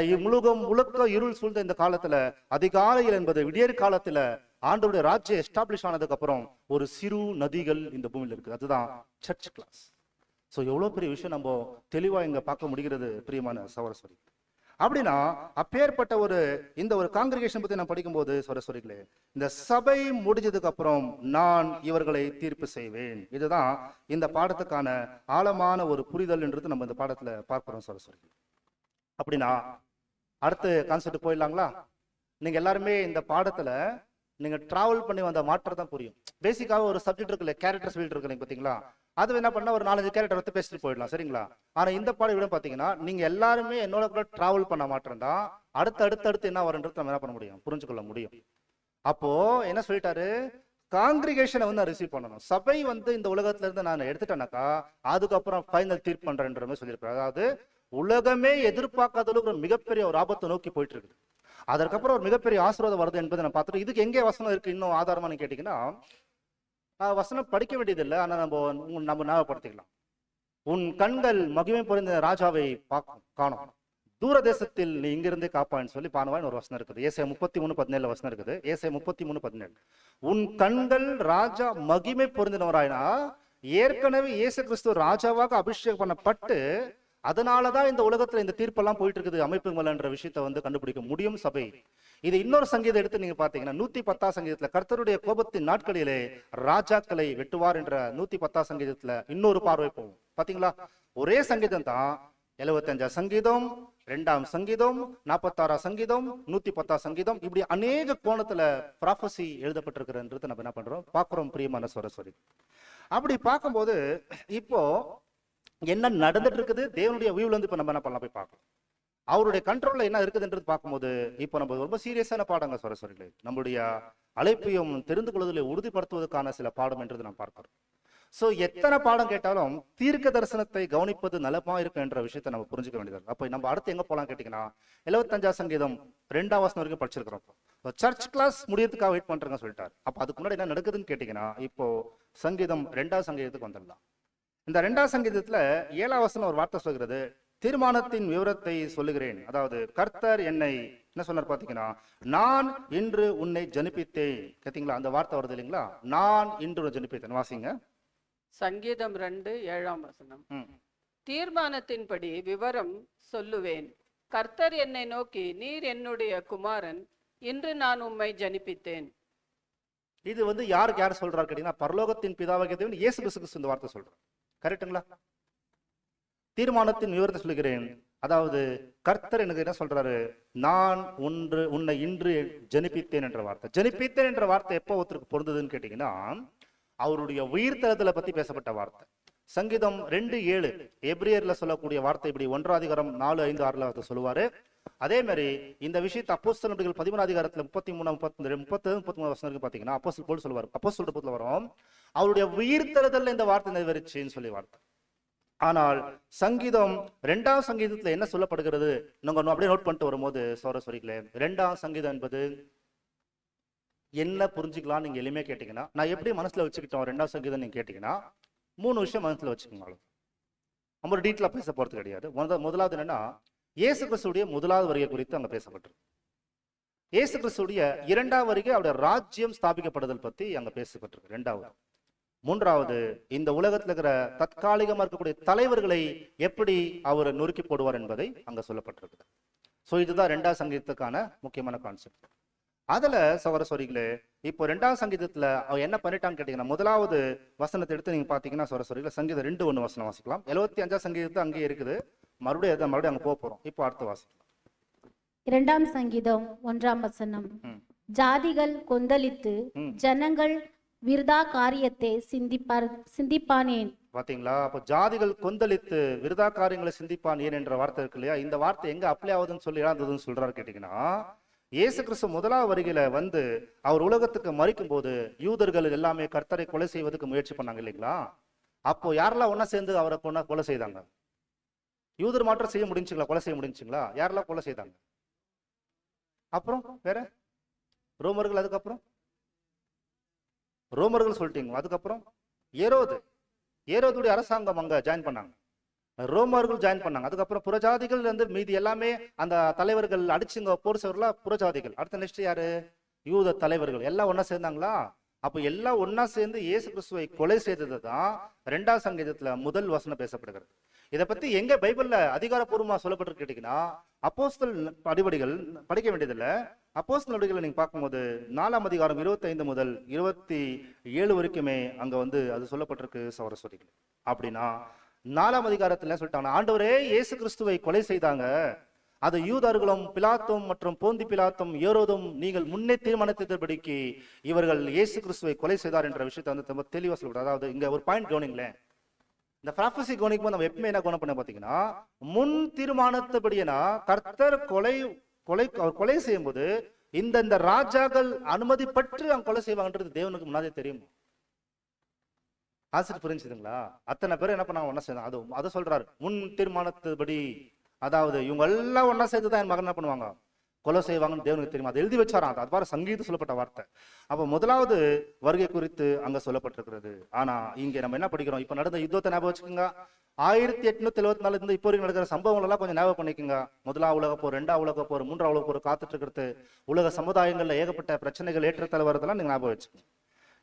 முழுக்க இருள் சூழ்ந்த இந்த காலத்துல அதிகாலையில் என்பது விடியற் காலத்துல ஆண்டவருடைய ராஜ்யம் எஸ்டாப்ளிஷ் ஆனதுக்கு அப்புறம் ஒரு சிறு நதிகள் இந்த பூமியில இருக்கு. அதுதான் சர்ச் கிளாஸ். ஸோ எவ்வளவு பெரிய விஷயம் நம்ம தெளிவா இங்க பார்க்க முடிகிறது பிரியமான சகோதரர்களே. அப்படின்னா அப்பேற்பட்ட இந்த ஒரு காங்கிரிகேஷன் பத்தி நான் படிக்கும்போது சகோதரர்களே, இந்த சபை முடிஞ்சதுக்கு அப்புறம் நான் இவர்களை தீர்ப்பு செய்வேன். இதுதான் இந்த பாடத்துக்கான ஆழமான ஒரு புரிதல் என்றது நம்ம இந்த பாடத்துல பார்க்கிறோம் சகோதரர்களே. அப்படின்னா அடுத்த கான்செப்ட் போயிடலாங்களா? நீங்க எல்லாருமே இந்த பாடத்துல நீங்க டிராவல் பண்ணி வந்த மாற்றம் தான் புரியும். பேசிக்காக ஒரு சப்ஜெக்ட் இருக்குல்ல, கேரக்டர்ஸ் ஃபீல்ட் இருக்கு பாத்தீங்களா, அது என்ன பண்ணா ஒரு 4-5 கேரக்டர் வந்து பேசிட்டு போயிடலாம், சரிங்களா? ஆனா இந்த பாடம் விட பாத்தீங்கன்னா நீங்க எல்லாருமே என்னோட கூட டிராவல் பண்ண மாற்றம் தான் அடுத்து என்ன வரும்ன்றது நம்ம என்ன பண்ண முடியும், புரிஞ்சுக்கொள்ள முடியும். அப்போ என்ன சொல்லிட்டாரு, காங்கிரிகேஷனை வந்து நான் ரிசீவ் பண்ணணும். சபை வந்து இந்த உலகத்துல இருந்து நான் எடுத்துட்டேனாக்கா அதுக்கப்புறம் ஃபைனல் தீர்ப்பு பண்றேன்ற மாதிரி சொல்லியிருக்காரு. அதாவது உலகமே எதிர்பார்க்காத அளவுக்கு ஒரு மிகப்பெரிய ஒரு ஆபத்தை நோக்கி போயிட்டு இருக்குது. அதற்கப்புறம் ஒரு மிகப்பெரிய ஆசீர்வாதம் வருது என்பதை நான் பார்த்துட்டு, இதுக்கு எங்கே வசனம் இருக்கு இன்னும் ஆதாரமானு கேட்டீங்கன்னா, வசனம் படிக்க வேண்டியது இல்லை, ஆனா நம்ம ஞாபகப்படுத்திக்கலாம். உன் கண்கள் மகிமை பொருந்த ராஜாவை காணும், தூர தேசத்தில் நீ இங்கிருந்தே காப்பான்னு சொல்லி பானவான் ஒரு வசனம் இருக்குது. ஏசாயா 33:17 வசனம் இருக்குது. ஏசாயா 33:17. உன் கண்கள் ராஜா மகிமை பொருந்தினவராயினா, ஏற்கனவே இயேசு கிறிஸ்து ராஜாவாக அபிஷேகம் பண்ணப்பட்டு அதனாலதான் இந்த உலகத்துல இந்த தீர்ப்பெல்லாம் போயிட்டு இருக்குது அமைப்பு மேலன்ற விஷயத்தை வந்து கண்டுபிடிக்க முடியும் சபை. இது இன்னொரு சங்கீதம் எடுத்து நீங்க பாத்தீங்கன்னா 110 சங்கீதத்துல கர்த்தருடைய கோபத்தின் நாட்களிலே ராஜாக்களை வெட்டுவார் என்ற 110 சங்கீதத்துல இன்னொரு பார்வை போகும் பாத்தீங்களா. ஒரே சங்கீதம் தான் 75 சங்கீதம், 2ஆம் சங்கீதம், 46 சங்கீதம், 110 சங்கீதம், இப்படி அநேக கோணத்துல ப்ராஃபசி எழுதப்பட்டிருக்கிறன்றது நம்ம என்ன பண்றோம் பாக்குறோம் பிரியமான சரஸ்வதி. அப்படி பார்க்கும்போது இப்போ என்ன நடந்துட்டு இருக்குது தேவனுடைய வியூல இருந்து இப்ப நம்ம என்ன பண்ணலாம் போய் பார்க்கலாம். அவருடைய கண்ட்ரோல்ல என்ன இருக்குதுன்றது பார்க்கும்போது இப்போ நம்ம ரொம்ப சீரியஸான பாடங்க சரஸ்வரிகளே, நம்முடைய அழைப்பையும் தெரிந்து கொள்வதில் உறுதிப்படுத்துவதற்கான சில பாடம் என்றது நாம் பார்க்கிறோம். சோ எத்தனை பாடம் கேட்டாலும் தீர்க்க தரிசனத்தை கவனிப்பது நலமா இருக்கும் என்ற விஷயத்தை நம்ம புரிஞ்சுக்க வேண்டியது. அப்ப நம்ம அடுத்து எங்க போலாம் கேட்டீங்கன்னா 75 சங்கீதம் 2ஆம் வசனம் வரைக்கும் படிச்சிருக்கிறோம். சர்ச் கிளாஸ் முடியறதுக்காக வெயிட் பண்றேங்க சொல்லிட்டாரு. அப்ப அதுக்கு முன்னாடி என்ன நடக்குதுன்னு கேட்டீங்கன்னா இப்போ சங்கீதம் 2ஆம் சங்கீதத்துக்கு வந்துடலாம். இந்த 2ஆம் சங்கீதத்துல 7ஆம் வசனம் ஒரு வார்த்தை சொல்கிறது, தீர்மானத்தின் விவரத்தை சொல்லுகிறேன். அதாவது கர்த்தர் என்னை என்ன சொன்னார் பாத்தீங்கன்னா, நான் இன்று உன்னை ஜனிப்பித்தேன். கேட்டீங்களா அந்த வார்த்தை வருது இல்லைங்களா, நான் இன்று ஜனிப்பித்தேன். வாசிங்க. சங்கீதம் 2:7 வசனம். தீர்மானத்தின்படி விவரம் சொல்லுவேன். கர்த்தர் என்னை நோக்கி, நீர் என்னுடைய குமாரன், இன்று நான் உம்மை ஜனிப்பித்தேன். இது வந்து யார் சொல்றாரு கேட்டீங்கன்னா, பரலோகத்தின் பிதாவாகிய தேவன் இயேசு கிறிஸ்து இந்த வார்த்தை சொல்றார். கரெக்டுங்களா? தீர்மானத்தின் விவரத்தை சொல்லுகிறேன். அதாவது கர்த்தர் எனக்கு என்ன சொல்றாரு, நான் உன்னை இன்று ஜனிப்பித்தேன் என்ற வார்த்தை. ஜனிப்பித்தேன் என்ற வார்த்தை எப்போ ஒருத்தருக்கு பொருந்ததுன்னு கேட்டீங்கன்னா, அவருடைய உயிர்த்தெழுதலை பத்தி பேசப்பட்ட வார்த்தை. சங்கீதம் 2:7 எபிரியர்ல சொல்லக்கூடிய வார்த்தை இப்படி 1ஆம் அதிகாரம் 4, 5, 6 சொல்லுவாரு. அதே மாதிரி இந்த விஷயத்தை அப்போஸ்தலர் நடவடிக்கைகள் 13ஆம் அதிகாரத்துல 33, 33 வசனம் பாத்தீங்கன்னா அப்போஸ்தலர் பவுல் சொல்லுவார். அப்போஸ்தலர் புத்தகத்துல வரும், அவருடைய உயிர்த்தெழுதல்ல இந்த வார்த்தை நிறைவேறிச்சுன்னு சொல்லி வார்த்தை. ஆனால் சங்கீதம் 2ஆம் சங்கீதத்துல என்ன சொல்லப்படுகிறது நாங்க அப்படியே நோட் பண்ணிட்டு வரும்போது சோரஸ்வரிகளே, 2ஆம் சங்கீதம் என்பது என்ன புரிஞ்சுக்கலாம் நீங்க எளிமையா கேட்டீங்கன்னா, நான் எப்படி மனசுல வச்சுக்கிட்டோம் 2ஆம் சங்கீதம் நீங்க கேட்டீங்கன்னா 3 விஷயம் மனசுல வச்சுக்கோங்க. நம்ம ஒரு டீட்டெயிலா பேச போறது கிடையாது. முதலாவது என்னன்னா, இயேசு கிறிஸ்துடைய முதலாவது வருகை குறித்து அங்க பேசப்பட்டிருக்கு. இயேசு கிறிஸ்துடைய 2ஆம் வருகை அவருடைய ராஜ்யம் ஸ்தாபிக்கப்படுதல் பத்தி அங்க பேசப்பட்டிருக்கு. 2வது. 3வது, இந்த உலகத்துல இருக்கிற தற்காலிகமா இருக்கக்கூடிய தலைவர்களை எப்படி அவர் நொறுக்கி போடுவார் என்பதை அங்க சொல்லப்பட்டிருக்கு. சோ இதுதான் 2ஆம் சங்கீதத்துக்கான முக்கியமான கான்செப்ட். அதுல சவரஸ்வரிகளே, இப்போ 2ஆம் சங்கீதத்துல அவ என்ன பண்ணிட்டான்னு கேட்டீங்கன்னா, முதலாவது வசனத்தை எடுத்து நீங்க பாத்தீங்கன்னா சவரஸ்வரிகள சங்கீதம் 2:1 வசனம் வாசிக்கலாம். 75ஆம் சங்கீதத்து அங்கே இருக்குது, மறுபடியும் அங்க போக போறோம். இப்போ அடுத்து வாசிக்கலாம். 2ஆம் சங்கீதம் 1ஆம் வசனம். ஜாதிகள் கொந்தளித்து ஜனங்கள் விருதா காரியத்தை சிந்திப்பானேன். பாத்தீங்களா? அப்ப ஜாதிகள் கொந்தளித்து விருதா காரியங்களை சிந்திப்பான் ஏன் என்ற வார்த்தை இருக்கு இல்லையா, இந்த வார்த்தை எங்க அப்ளை ஆகுதுன்னு சொல்லி இழந்ததுன்னு சொல்றாரு கேட்டீங்கன்னா, இயேசு கிறிஸ்து முதலாவது வருகையில வந்து அவர் உலகத்துக்கு மறிக்கும் போது யூதர்கள் எல்லாமே கர்த்தரை கொலை செய்வதற்கு முயற்சி பண்ணாங்க இல்லைங்களா. அப்போ யாரெல்லாம் ஒன்னா சேர்ந்து அவரை கொலை செய்தாங்க? யூதர் மாற்றம் செய்ய முடிஞ்சுங்களா? கொலை செய்ய முடிஞ்சுங்களா? யாரெல்லாம் கொலை செய்தாங்க? அப்புறம் வேற ரோமர்கள், அதுக்கப்புறம் ரோமர்கள் சொல்லிட்டீங்க. அதுக்கப்புறம் ஏரோதுடைய அரசாங்கம் அங்க ஜாயின் பண்ணாங்க, ரோமர்கள் ஜாயின் பண்ணாங்க. அதுக்கப்புறம் புறஜாதிகள் மீதி எல்லாமே அந்த தலைவர்கள் அடிச்சுங்க போர் செய்வர்களா புறஜாதிகள். அடுத்த நெக்ஸ்ட் யாரு? யூத தலைவர்கள் எல்லாம் ஒன்னா சேர்ந்தாங்களா? அப்ப எல்லாம் ஒன்னா சேர்ந்து இயேசு கிறிஸ்துவை கொலை செய்தது தான் 2ஆம் சங்கீதத்துல முதல் வசனம் பேசப்படுகிறது. இதை பத்தி எங்க பைபிள்ல அதிகாரப்பூர்வமா சொல்லப்பட்டு கேட்டீங்கன்னா, அப்போஸ்தலர் நடவடிக்கைகள் படிக்க வேண்டியதில்லை. அப்போஸ்தலர் நடவடிக்கைகளை நீங்க பார்க்கும்போது 4ஆம் அதிகாரம் 25 முதல் 27 வரைக்குமே அங்க அது சொல்லப்பட்டிருக்கு சகோதரர்கள். அப்படின்னா 4ஆம் அதிகாரத்துல சொல்லிட்டாங்க, ஆண்டவரே இயேசு கிறிஸ்துவை கொலை செய்தாங்க, அது யூதர்களும் பிலாத்தும் மற்றும் போந்தி பிலாத்தும் ஏரோதும் நீங்கள் முன்னே தீர்மானித்தபடிக்கு இவர்கள் இயேசு கிறிஸ்துவை கொலை செய்தார் என்ற விஷயத்தை ரொம்ப தெளிவா சொல்றாரு. அதாவது இங்க ஒரு பாயிண்ட் கவனிங்களேன். இந்த ப்ராஃபஸி கவனிக்கும் நம்ம எப்பவுமே என்ன கவனம் பண்ண பாத்தீங்கன்னா, முன் தீர்மானத்தபடினா கர்த்தர் கொலை செய்யும் போது இந்த ராஜாக்கள் அனுமதி பற்றி அவங்க கொலை செய்வாங்கன்றது தேவனுக்கு முன்னாடியே தெரியும். ஆசிரியர் புரிஞ்சுதுங்களா? அத்தனை பேர் என்ன பண்ணாங்க, ஒன்னா சேர்ந்தாங்க. அதை சொல்றாரு, முன் தீர்மானத்தபடி. அதாவது இவங்க எல்லாம் ஒன்னா சேர்ந்துதான் என் மகன் என்ன பண்ணுவாங்க, கொலை செய்வாங்கன்னு தேவனுக்கு தெரியும். அதை எழுதி வச்சாராம். அது மாதிரி சங்கீதம் சொல்லப்பட்ட வார்த்தை. அப்ப முதலாவது வருகை குறித்து அங்க சொல்லப்பட்டிருக்கிறது. ஆனா இங்க நம்ம என்ன படிக்கிறோம், இப்ப நடந்த யுத்தத்தை ஞாபகம் வச்சுக்கோங்க. 1874 இருந்து இப்போ வரைக்கும் நடக்கிற சம்பவங்கள் எல்லாம் கொஞ்சம் ஞாபகம் பண்ணிக்கோங்க. முதலாம் உலக போர், 2ஆம் உலக போர், 3ஆம் உலக போர் காத்துட்டு இருக்கிறது, உலக சமுதாயங்கள்ல ஏகப்பட்ட பிரச்சனைகள் ஏற்றத்தாழ் வரதெல்லாம் நீங்க ஞாபகம் வச்சுக்கோங்க.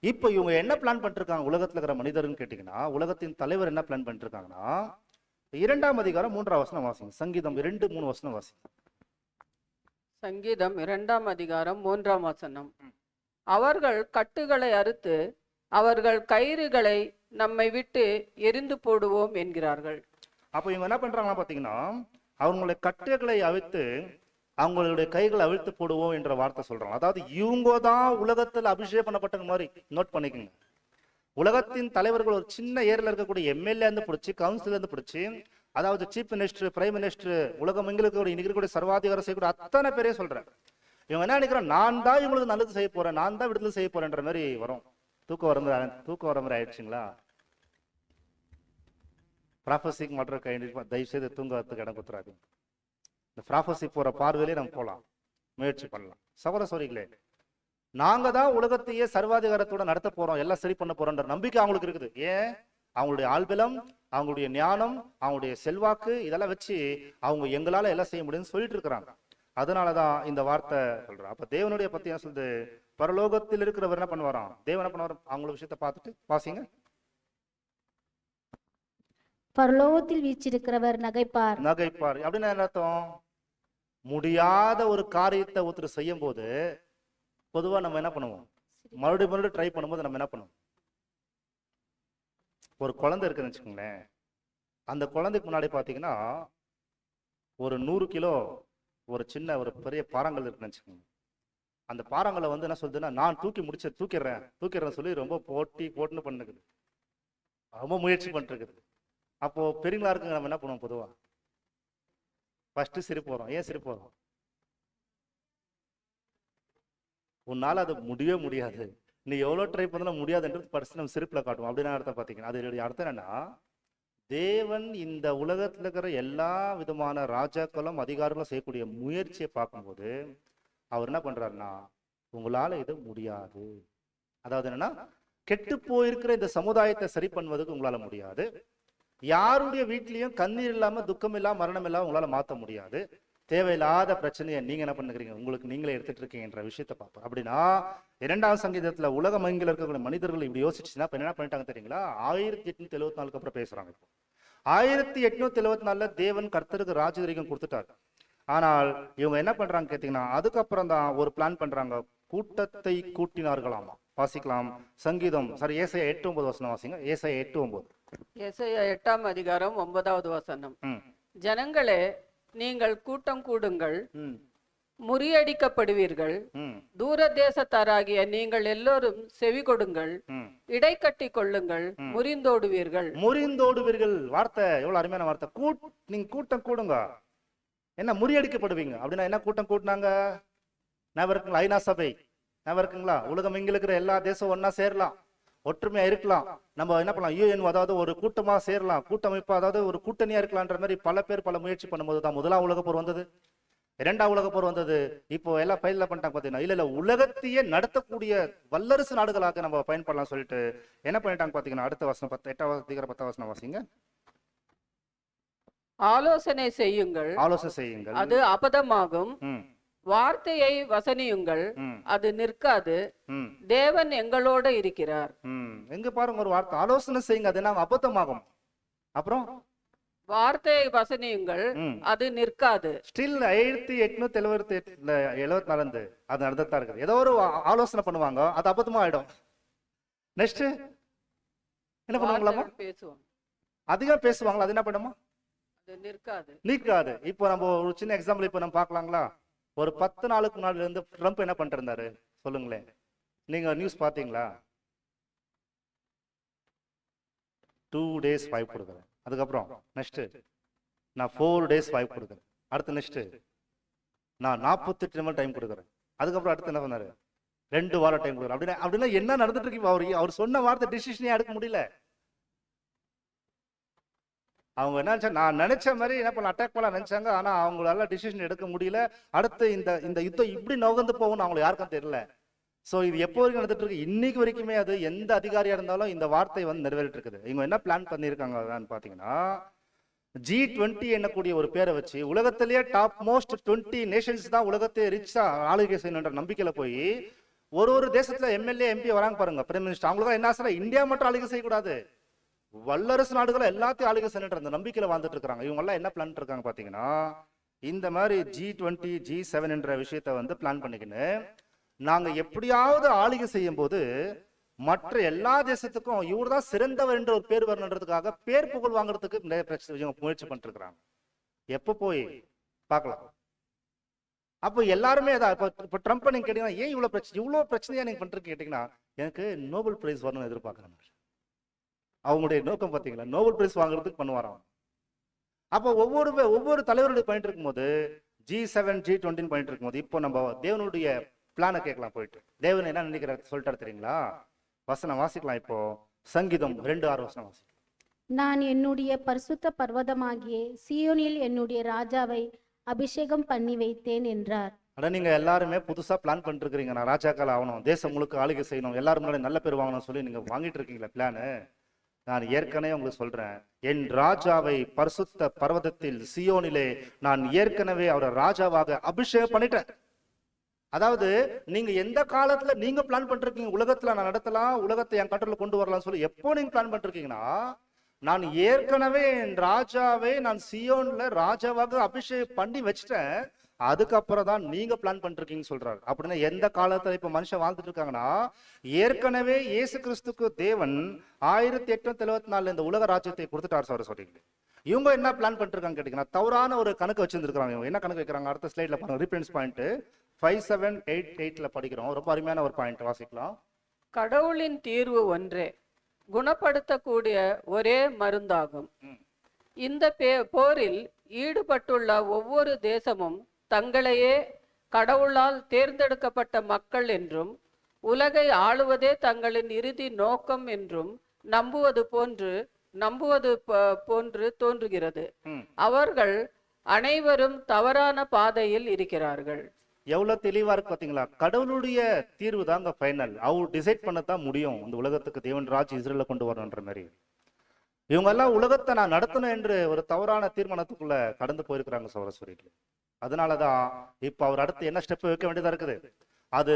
இப்ப இவங்க என்ன பிளான் பண்ணிருக்காங்க உலகத்துல இருக்கிற மனிதர்னு கேட்டீங்கன்னா, உலகத்தின் தலைவர் என்ன பிளான் பண்ணிட்டு இருக்காங்கன்னா, 2ஆம் அதிகாரம் 3ஆம் வசனம் வாசிங்க. சங்கீதம் 2:3 வசனம் வாசிங்க. சங்கீதம் 2ஆம் அதிகாரம் 3ஆம் வசனம். அவர்கள் கட்டுகளை அறுத்து அவர்கள் கயிறுகளை நம்மை விட்டு எரிந்து போடுவோம் என்கிறார்கள். அப்ப இவங்க என்ன பண்றாங்கன்னா பாத்தீங்கன்னா, அவங்களுடைய கட்டுகளை அவிழ்த்து அவங்களுடைய கைகளை அவிழ்த்து போடுவோம் என்ற வார்த்தை சொல்றாங்க. அதாவது இவங்க தான் உலகத்துல அபிஷேகம் பண்ணப்பட்ட மாதிரி நோட் பண்ணிக்கோங்க. உலகத்தின் தலைவர்கள் ஒரு சின்ன ஏரியால இருக்கக்கூடிய எம்எல்ஏ இருந்து பிடிச்சி, கவுன்சிலர் இருந்து பிடிச்சி, அதாவது சீஃப் மினிஸ்டர், பிரைம் மினிஸ்டர், உலகம் எங்களுக்கு இன்னைக்கு இருக்கக்கூடிய சர்வாதிகாரம் செய்யக்கூடிய அத்தனை பேரே சொல்றேன். இவங்க என்ன நினைக்கிறோம், நான் தான் இவங்களுக்கு நல்லது செய்ய போறேன், நான் தான் விடுதலை செய்ய போறேன்ற மாதிரி வரும். தூக்கம் வர மாதிரி ஆயிடுச்சுங்களா? ப்ராஃபஸிக்கு மாற்ற தயவு செய்து தூங்கறதுக்கு இடம் கொடுத்துறாதீங்க. இந்த ப்ராஃபஸி போற பார்வையிலே நம்ம போகலாம், முயற்சி பண்ணலாம். சகோதர சோரிகளே, நாங்க தான் உலகத்தையே சர்வாதிகாரத்தோட நடத்த போறோம், எல்லாம் சரி பண்ண போறோம்ன்ற நம்பிக்கை அவங்களுக்கு இருக்குது. ஏன்? அவங்களுடைய ஆள்பலம், அவங்களுடைய ஞானம், அவங்களுடைய செல்வாக்கு இதெல்லாம் வச்சு அவங்க எங்களால எல்லாம் செய்ய முடியும்னு சொல்லிட்டு இருக்கிறாங்க. அதனாலதான் இந்த வார்த்தை சொல்றேன். அப்ப தேவனுடைய பத்தி என்ன சொல்லுது, பரலோகத்தில் இருக்கிறவர் என்ன பண்ணுவாராம், தேவன் என்ன பண்ணுவார், அவங்களோட விஷயத்தை பார்த்துட்டு வாசிங்க. பரலோகத்தில் வீற்றிருக்கிறவர் நகைப்பார். அப்படின்னு என்ன அர்த்தம்? முடியாத ஒரு காரியத்தை ஒருத்தர் செய்யும் போது பொதுவா நம்ம என்ன பண்ணுவோம், மறுபடியும் ட்ரை பண்ணும்போது நம்ம என்ன பண்ணுவோம், ஒரு குழந்தை இருக்குன்னு வச்சுக்கோங்களேன். அந்த குழந்தைக்கு முன்னாடி பாத்தீங்கன்னா ஒரு 100 கிலோ ஒரு சின்ன ஒரு பெரிய பாறாங்கல் இருக்குன்னு வச்சுக்கோங்க. அந்த பாறாங்கலை என்ன சொல்லுதுன்னா, நான் தூக்கிடுறேன் சொல்லி ரொம்ப போட்டுன்னு பண்ணுக்குது, ரொம்ப முயற்சி பண்ணிருக்குது. அப்போ பெரியங்களா இருக்குங்க, நம்ம என்ன பண்ணுவோம், பொதுவா ஃபர்ஸ்ட் சிரிப்பு வரும். ஏன் சிரிப்பு வரும்? உன்னால அது முடியவே முடியாது, நீ எவ்வளவு ட்ரை பண்ணாலும் முடியாதுன்றது ஃபர்ஸ்ட் நம்ம சிரிப்புல காட்டுவோம். அப்படின்னு அர்த்தம் பாத்தீங்கன்னா, அதனுடைய அர்த்தம் என்னன்னா, தேவன் இந்த உலகத்துல இருக்கிற எல்லா விதமான ராஜாக்களும் அதிகாரிகளும் செய்யக்கூடிய முயற்சியை பார்க்கும்போது அவர் என்ன பண்றாருன்னா, உங்களால இது முடியாது. அதாவது என்னன்னா, கெட்டு போயிருக்கிற இந்த சமுதாயத்தை சரி பண்ணுவதற்கு உங்களால முடியாது. யாருடைய வீட்லயும் கண்ணீர் இல்லாம, துக்கம் இல்லாம, மரணம் இல்லாம உங்களால மாற்ற முடியாது. தேவையில்லாத பிரச்சனையை நீங்க என்ன பண்ணுறீங்க, உங்களுக்கு நீங்களே எடுத்துட்டு இருக்கீங்கன்ற விஷயத்தை பார்ப்போம். அப்படின்னா 2ஆம் சங்கீதத்துல உலகம் எங்கில இருக்கக்கூடிய மனிதர்கள் இப்படி யோசிச்சுன்னா என்ன பண்ணிட்டாங்க தெரியுங்களா? 1874 அப்புறம் பேசுறாங்க. இப்போ 1874 தேவன் கர்த்தருக்கு ராஜரிகம் கொடுத்துட்டாரு. ஆனால் இவங்க என்ன பண்றாங்க கேட்டீங்கன்னா, அதுக்கப்புறம் தான் ஒரு பிளான் பண்றாங்க, கூட்டத்தை கூட்டினார்களாமா. வாசிக்கலாம். சங்கீதம் ஏசாயா 8:9 வசனம் வாசிங்க. ஏசாயா 8:9. ஏசாயா 8ஆம் அதிகாரம் 9வது வசனம். ஜனங்களே, நீங்கள் கூட்டம் கூடுங்கள், முறியடிக்கப்படுவீர்கள். தூர தேசத்தாராகிய நீங்கள் எல்லோரும் செவி கொடுங்கள், இடை கட்டி கொள்ளுங்கள், முறிந்தோடுவீர்கள். வார்த்தை எவ்வளவு அருமையான வார்த்தை. நீங்க கூட்டம் கூடுங்க, என்ன முறியடிக்கப்படுவீங்க அப்படின்னா என்ன? கூட்டம் கூட்டினாங்க இருக்குங்களா? ஐநா சபை இருக்குங்களா? உலகம் இங்க இருக்கிற எல்லா தேசம் ஒன்னா சேரலாம், ஒற்றுமையா இருக்கலாம். நம்ம என்ன பண்ணலாம், யூஎன் அதாவது ஒரு கூட்டமா சேரலாம், கூட்டமைப்பு அதாவது ஒரு கூட்டணியா இருக்கலாம்ன்ற மாதிரி பல பேர் பல முயற்சி பண்ணும்போது தான் முதலாம் உலக போர் வந்தது. இரண்டாம் உலக போர் வந்தது. இப்போ எல்லாம் பயில பண்ணிட்டாங்க பாத்தீங்கன்னா, இல்ல உலகத்தையே நடத்தக்கூடிய வல்லரசு நாடுகளாக நம்ம பயன்படலாம் சொல்லிட்டு என்ன பண்ணிட்டாங்க பாத்தீங்கன்னா, அடுத்த வசனம் 8வது அதிகாரம் 10வது வசனம் வாசிங்க. ஆலோசனை செய்யுங்கள், ஆலோசனை செய்யுங்கள், அது அபதமாகும். ம், வார்த்தையை வசனியுங்கள், ம், அது நிற்காது. ம், தேவன் எங்களோட இருக்கிறார். ம். எங்க பாருங்க ஒரு வார்த்தை, ஆலோசனை செய்யுங்க, அது என்ன அபத்தமாகும். அப்புறம் வார்த்தையை வசனியுங்கள், ம். அது நிற்காது. ஸ்டில் 1874 அது நடந்துதான் இருக்குது. ஏதோ ஒரு ஆலோசனை பண்ணுவாங்க, அது அபத்தமா ஆயிடும். நெக்ஸ்ட் என்ன பண்ணுவாங்களாமா? வார்த்தைகள் பேசுவோம், அதிகம் பேசுவாங்களா, அது என்ன பண்ணுமா? அது நிற்காது. நீக்காது. இப்போ நம்ம ஒரு சின்ன எக்ஸாம்பிள் இப்போ நம்ம பார்க்கலாங்களா? ஒரு 10 நாளுக்கு முன்னாடி இருந்து ட்ரம்ப் என்ன பண்ணிட்டு இருந்தாரு சொல்லுங்களேன். நீங்க நியூஸ் பாத்தீங்களா? 2 days வாய்ப்பு கொடுக்குறேன். அதுக்கப்புறம் நெக்ஸ்ட் நான் 4 days வாய்ப்பு கொடுக்குறேன். அடுத்து நெக்ஸ்ட் நான் 48 நிமிடம் டைம் கொடுக்குறேன். அதுக்கப்புறம் அடுத்து என்ன பண்ணாரு? 2 வாரம் டைம் கொடுக்குறேன். அப்படின்னா என்ன நடந்துட்டு இருக்கு? அவர் சொன்ன வார்த்தை டிசிஷனே எடுக்க முடியல. அவங்க என்ன நினைச்சா, நான் நினைச்ச மாதிரி என்ன பண்ண அட்டாக் பண்ண நினைச்சாங்க. ஆனா அவங்களால டிசிஷன் எடுக்க முடியல. அடுத்து இந்த யுத்தம் இப்படி நகர்ந்து போகும்னு அவங்களுக்கு யாருக்கும் தெரியல. சோ இது எப்போ வரைக்கும் நடந்துட்டு இருக்கு? இன்னைக்கு வரைக்குமே அது எந்த அதிகாரியா இருந்தாலும் இந்த வார்த்தை வந்து நிறைவேறிட்டு இருக்குது. இவங்க என்ன பிளான் பண்ணியிருக்காங்க பாத்தீங்கன்னா, G20 என்னக்கூடிய ஒரு பேரை வச்சு உலகத்திலேயே டாப் மோஸ்ட் 20 நேஷன்ஸ் தான் உலகத்தை ரிச்சா ஆளுகை செய்யணுன்ற நம்பிக்கையில போய் ஒரு தேசத்துல எம்எல்ஏ எம்பி வராங்க பாருங்க, பிரைம் மினிஸ்டர். அவங்களுக்கு என்ன ஆசை? இந்தியா மட்டும் ஆளுகை செய்யக்கூடாது, வல்லரசு நாடுகளை எல்லாத்தையும் ஆளுகை செய்யணுன்ற அந்த நம்பிக்கையில வாழ்ந்துட்டு இருக்காங்க. இவங்க எல்லாம் என்ன பிளான் இருக்காங்க பாத்தீங்கன்னா, இந்த மாதிரி G20 G7 என்ற விஷயத்த வந்து பிளான் பண்ணிக்கின்னு நாங்க எப்படியாவது ஆளுகை செய்யும் போது மற்ற எல்லா தேசத்துக்கும் இவர் தான் சிறந்தவர் என்ற ஒரு பேர் வரணுன்றதுக்காக பேர் புகழ் வாங்குறதுக்கு நிறைய பிரச்சனை முயற்சி பண்ணிட்டு இருக்காங்க. எப்ப போய் பார்க்கலாம். அப்போ எல்லாருமே அதான். இப்ப ட்ரம்ப் நீங்க கேட்டீங்கன்னா, ஏன் இவ்வளவு பிரச்சனையா நீங்க பண்றீங்க கேட்டீங்கன்னா, எனக்கு நோபல் பிரைஸ் வரணும்னு எதிர்பார்க்கறேன். அவங்களுடைய நோக்கம் பாத்தீங்களா, நோபல் பிரைஸ் வாங்குறதுக்கு பண்ணுவாராம். அப்போ ஒவ்வொரு தலைவருடைய பண்ணிட்டு இருக்கும்போது G7 G20 பண்ணிட்டு இருக்கும்போது இப்போ நம்ம தேவனுடைய பிளானை கேட்கலாம். போயிட்டு தேவன் என்ன நினைக்கிறார் சொல்லிட்டாரு தெரியுங்களா? வசனம் வாசிக்கலாம். இப்போ சங்கீதம் 2:6 வசனம் வாசிக்கலாம். நான் என்னுடைய பரிசுத்த பர்வதமாகிய சீயோனில் என்னுடைய ராஜாவை அபிஷேகம் பண்ணி வைத்தேன் என்றார். ஆனா நீங்க எல்லாருமே புதுசா பிளான் பண்ணிட்டு இருக்கீங்க, நான் ராஜாக்கள் ஆகணும், தேசம் முழுக்க ஆளுகை செய்யணும், எல்லாரும் முன்னாடி நல்ல பேர் வாங்கணும் சொல்லி நீங்க வாங்கிட்டு இருக்கீங்களா பிளானு? நான் ஏற்கனவே உங்களுக்கு சொல்றேன், என் ராஜாவை பரிசுத்த பர்வதத்தில் சியோனிலே நான் ஏற்கனவே அவரை ராஜாவாக அபிஷேகம் பண்ணிட்டேன். அதாவது நீங்க எந்த காலத்துல நீங்க பிளான் பண்ணிருக்கீங்க உலகத்துல நான் நடத்தலாம், உலகத்தை என் கண்ட்ரோல்ல கொண்டு வரலாம் சொல்லி எப்போ நீங்க பிளான் பண்ணிருக்கீங்கன்னா, நான் ஏற்கனவே என் ராஜாவை நான் சியோன்ல ராஜாவாக அபிஷேகம் பண்ணி வச்சுட்டேன், அதுக்கப்புறம் தான் நீங்க பிளான் பண்ணிருக்கீங்கன்னு சொல்றாரு. அப்படின்னா எந்த காலத்துல இப்ப மனுஷன் வாழ்ந்துட்டு இருக்காங்கன்னா, ஏற்கனவே இயேசு கிறிஸ்துக்கு தேவன் 1874 இந்த உலக ராஜ்யத்தை கொடுத்துட்டார் சார் சொல்றீங்க. இவங்க என்ன பிளான் பண்ணிருக்காங்க கேட்டீங்கன்னா, தவறான ஒரு கணக்கு வச்சிருந்திருக்காங்க. இவங்க என்ன கணக்கு வைக்கிறாங்க? அடுத்த ஸ்லைட்ல பாருங்க, ரிஃபரன்ஸ் பாயிண்ட் 5788 படிக்கிறோம். ரொம்ப அருமையான ஒரு பாயிண்ட் வாசிக்கலாம். கடவுளின் தீர்வு ஒன்றே, குணப்படுத்தக்கூடிய ஒரே மருந்தாகும். இந்த போரில் ஈடுபட்டுள்ள ஒவ்வொரு தேசமும் தங்களையே கடவுளால் தேர்ந்தெடுக்கப்பட்ட மக்கள் என்றும் உலகை ஆளுவதே தங்களின் இறுதி நோக்கம் என்றும் நம்புவது போன்று தோன்றுகிறது. அவர்கள் அனைவரும் தவறான பாதையில் இருக்கிறார்கள். எவ்வளவு தெளிவா இருக்கு பாத்தீங்களா? கடவுளுடைய தீர்வு தாங்க ஃபைனல். அவர் டிசைட் பண்ணத்தான் முடியும் இந்த உலகத்துக்கு தேவன் ராஜ் இஸ்ரேல கொண்டு வரணுன்ற மாதிரி. இவங்க எல்லாம் உலகத்தை நான் நடத்தணும் என்று ஒரு தவறான தீர்மானத்துக்குள்ள கடந்து போயிருக்கிறாங்க சௌரஸ்வரிக்கு. அதனாலதான் இப்ப அவர் அடுத்து என்ன ஸ்டெப் வைக்க வேண்டியதா இருக்குது. அது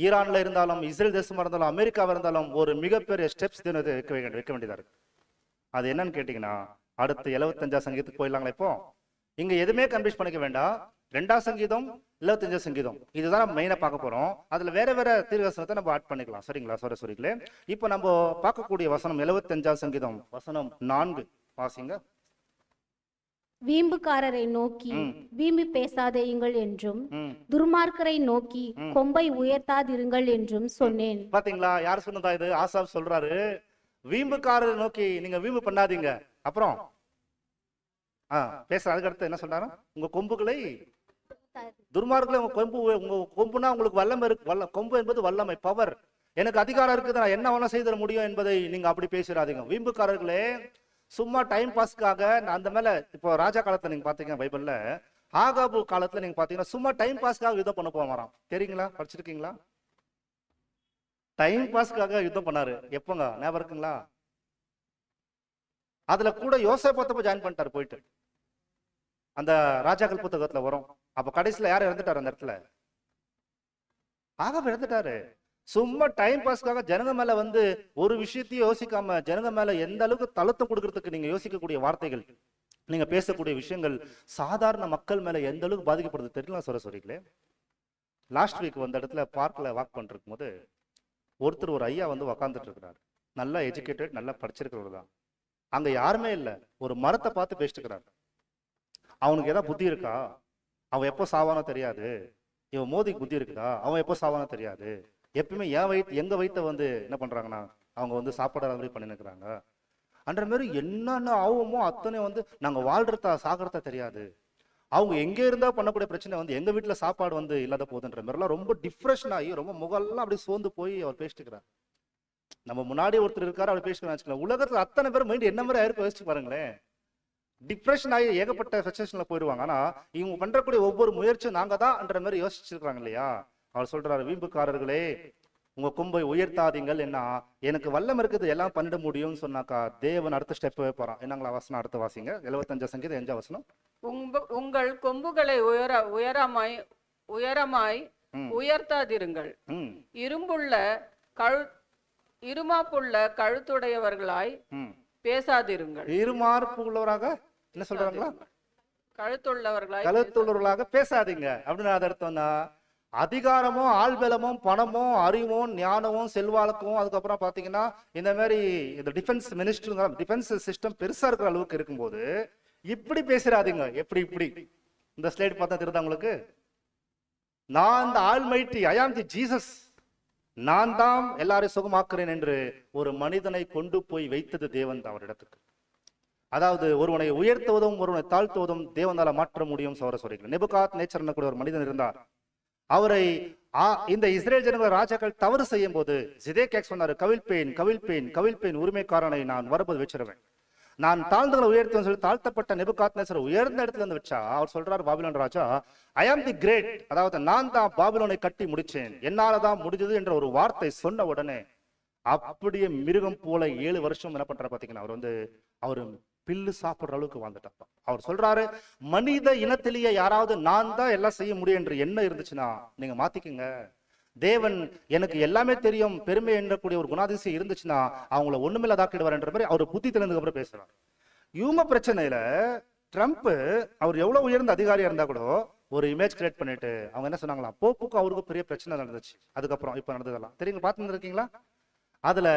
ஈரான்ல இருந்தாலும், இஸ்ரேல் தேசமா இருந்தாலும், அமெரிக்காவா இருந்தாலும் ஒரு மிகப்பெரிய ஸ்டெப்ஸ் வைக்க வேண்டியதா இருக்கு. அது என்னன்னு கேட்டீங்கன்னா, அடுத்து 75 சங்கீதத்துக்கு போயிடலாங்களா? இப்போ இங்க எதுவுமே கன்ஃபியூஸ் பண்ணிக்க வேண்டாம். 2ஆம் சங்கீதம் 75 சங்கீதம் இதுதான் நம்ம மெயினா பார்க்க போறோம். அதுல வேற தீர்க்கதரிசனத்தை நம்ம ஆட் பண்ணிக்கலாம். சரிங்களா சௌரஸ்வரிகளே? இப்போ நம்ம பார்க்கக்கூடிய வசனம் 75ஆம் சங்கீதம் வசனம் 4 வாசிங்க. வீம்புக்காரரை நோக்கி வீம்பு பேசாதேயுங்கள் என்றும் துர்மார்க்கரை நோக்கி கொம்பை உயர்த்தாதிருங்கள் என்றும் சொன்னேன். பாத்தீங்களா யார் சொன்னதா இது? ஆசாப் சொல்றாரு, வீம்புக்காரரை நோக்கி நீங்க வீம்பு பண்ணாதீங்க. அப்புறம் பேச அதுக்கு அடுத்து என்ன சொன்னாரு? உங்க கொம்புகளை துர்மார்களை உங்க கொம்புனா உங்களுக்கு வல்லமை இருக்கு. கொம்பு என்பது வல்லமை, பவர். எனக்கு அதிகாரம் இருக்குது, நான் என்ன வேணா செய்திட முடியும் என்பதை நீங்க அப்படி பேசிடாதீங்க. வீம்புக்காரர்களே, சும்மா டைம் பாஸ்க்காக அந்த மேல இப்போ ராஜா காலத்தை நீங்க பாத்தீங்கன்னா பைபிள்ல ஆகாபு காலத்துல நீங்க பாத்தீங்கன்னா சும்மா டைம் பாஸ்க்காக யுத்தம் பண்ண போவாராம். தெரியுங்களா? படிச்சிருக்கீங்களா? டைம் பாஸ்க்காக யுத்தம் பண்ணாரு. எப்பங்க ஞாபகம் இருக்குங்களா? அதுல கூட யோசேப்பை ஜாயின் பண்ணிட்டாரு போயிட்டு. அந்த ராஜாக்கள் புத்தகத்துல வரும். அப்ப கடைசியில யார் இறந்துட்டாரு அந்த இடத்துல? ஆகாபு இறந்துட்டாரு. சும்மா டைம் பாஸ்க்காக ஜனங்க மேல வந்து ஒரு விஷயத்தையும் யோசிக்காம ஜனங்க மேல எந்த அளவுக்கு தழுத்தம் கொடுக்கறதுக்கு நீங்க யோசிக்கக்கூடிய வார்த்தைகள், நீங்க பேசக்கூடிய விஷயங்கள் சாதாரண மக்கள் மேல எந்த அளவுக்கு பாதிக்கப்படுது தெரியல. சொல்றீங்களே, லாஸ்ட் வீக் வந்த இடத்துல பார்க்ல வாக் பண்ணிருக்கும் போது ஒருத்தர் ஒரு ஐயா வந்து உக்காந்துட்டு இருக்கிறார். நல்லா எஜுகேட்டட், நல்லா படிச்சிருக்கிறவர் தான். அங்க யாருமே இல்லை. ஒரு மரத்தை பார்த்து பேசிட்டு இருக்கிறார். அவனுக்கு ஏதாவது புத்தி இருக்கா? அவன் எப்போ சாவானோ தெரியாது. இவன் மோதிக்கு புத்தி இருக்குதா? அவன் எப்போ சாவானோ தெரியாது. எப்பயுமே எங்க வயிற்ற வந்து என்ன பண்றாங்கன்னா அவங்க வந்து சாப்பாடு மாதிரி பண்ணிருக்கிறாங்க. அன்ற மாதிரி என்னென்ன ஆகுமோ அத்தனை வந்து நாங்க வாழ்றதா சாகிறதா தெரியாது. அவங்க எங்க இருந்தா பண்ணக்கூடிய பிரச்சனை வந்து எங்க வீட்டுல சாப்பாடு வந்து இல்லாத போகுதுன்ற மாதிரிலாம் ரொம்ப டிப்ரெஷன் ஆகி ரொம்ப முகெல்லாம் அப்படி சோர்ந்து போய் அவர் பேசிட்டு இருக்கிறார். நம்ம முன்னாடி ஒருத்தர் இருக்காரு, அவர் பேசிக்கலாம். உலகத்துல அத்தனை பேர் மைண்ட் என்ன மாதிரி ஆயிருக்கு யோசிச்சு பாருங்களேன். டிப்ரெஷன் ஆகி ஏகப்பட்ட சிச்சுவேஷன்ல போயிடுவாங்க. ஆனா இவங்க பண்றக்கூடிய ஒவ்வொரு முயற்சியும் நாங்க தான் மாதிரி யோசிச்சிருக்காங்க இல்லையா? அவர் சொல்றாரு, வீம்புக்காரர்களே உங்க கொம்பை உயர்த்தாதீங்கள். என்ன எனக்கு வல்லம் இருக்குது எல்லாம் பண்ணிட முடியும்னு சொன்னாக்கா தேவன் அடுத்த ஸ்டெப் போறான். என்னங்களா வசனம் அடுத்த வாசிங்க. 75 சங்கீதம் 5 வசனம். உங்கள் கொம்புகளை உயரமாய் உயர்த்தாதிருங்கள். இருமாப்புள்ள கழுத்துடையவர்களாய் பேசாதிருங்கள். இருமார்ப்பு உள்ளவராக என்ன சொல்றாங்களா? கழுத்துள்ளவர்களாக பேசாதீங்க அப்படின்னு அர்த்தம் தான். அதிகாரமோ ஆள்பலமோ பணமோ அறிவோ ஞானமும் செல்வாக்கும் அதுக்கப்புறம் பாத்தீங்கன்னா இந்த மாதிரி இந்த டிஃபென்ஸ் மினிஸ்டர் டிஃபென்ஸ் சிஸ்டம் பெருசா இருக்கிற அளவுக்கு இருக்கும்போது இப்படி பேசுறாதீங்க. எப்படி இப்படி இந்த ஸ்லைட் பார்த்தா தெரியுதா உங்களுக்கு? நான் இந்த ஆல்மைட்டி, ஐ ஆம் தி ஜீசஸ், நான் தான் எல்லாரையும் சுகமாக்குறேன் என்று ஒரு மனிதனை கொண்டு போய் வைத்தது தேவன் தான் அவரிடத்துக்கு. அதாவது ஒருவனை உயர்த்துவதும் ஒருவனை தாழ்த்துவதும் தேவனால மாற்ற முடியும். சொல்றீங்க நெபுகாத் நேச்சர் கூட ஒரு மனிதன் இருந்தார். அவரை இந்த இஸ்ரேல் ஜனங்கள் ராஜாக்கள் தவறு செய்யும் போது சிதேக்கியா சொன்னாரு, கவிழ்ப்பேன் உரிமைக்காரனை நான் வரும்போது வச்சிருவேன். நான் தாழ்ந்தவங்களை உயர்த்துவேன் சொல்லி தாழ்த்தப்பட்ட நெபுகாத்நேச்சர் உயர்ந்த இடத்துல இருந்து வச்சா அவர் சொல்றாரு, பாபிலோன் ராஜா, ஐ ஆம் தி கிரேட், அதாவது நான் தான் பாபிலோனை கட்டி முடிச்சேன், என்னாலதான் முடிஞ்சது என்ற ஒரு வார்த்தை சொன்ன உடனே அப்படியே மிருகம் போல 7 வருஷம் என்ன பண்ற பாத்தீங்கன்னா அவரு பில்லு சாப்பிடுற அளவுக்கு வாழ்ந்துட்டாப்பா. அவர் சொல்றாரு, மனித இனத்திலேயே யாராவது நான் தான் எல்லாம் செய்ய முடியும் என்று என்ன இருந்துச்சுன்னா நீங்க மாத்திக்கங்க. தேவன் எனக்கு எல்லாமே தெரியும் பெருமை எண்ணக்கூடிய ஒரு குணாதிசயம் இருந்துச்சுன்னா அவங்கள ஒண்ணுமில்லாதாக்கிடுவார் என்ற மாதிரி அவர் புத்தி தெரிந்ததுக்கு அப்புறம் பேசுறாரு. இவங்க பிரச்சனையில ட்ரம்ப் அவர் எவ்வளவு உயர்ந்த அதிகாரியா இருந்தா கூட ஒரு இமேஜ் கிரியேட் பண்ணிட்டு அவங்க என்ன சொன்னாங்களா, போப்புக்கு அவருக்கு பெரிய பிரச்சனை நடந்துச்சு. அதுக்கப்புறம் இப்ப நடந்ததெல்லாம் தெரியுங்க, பார்த்து இருக்கீங்களா? அதுல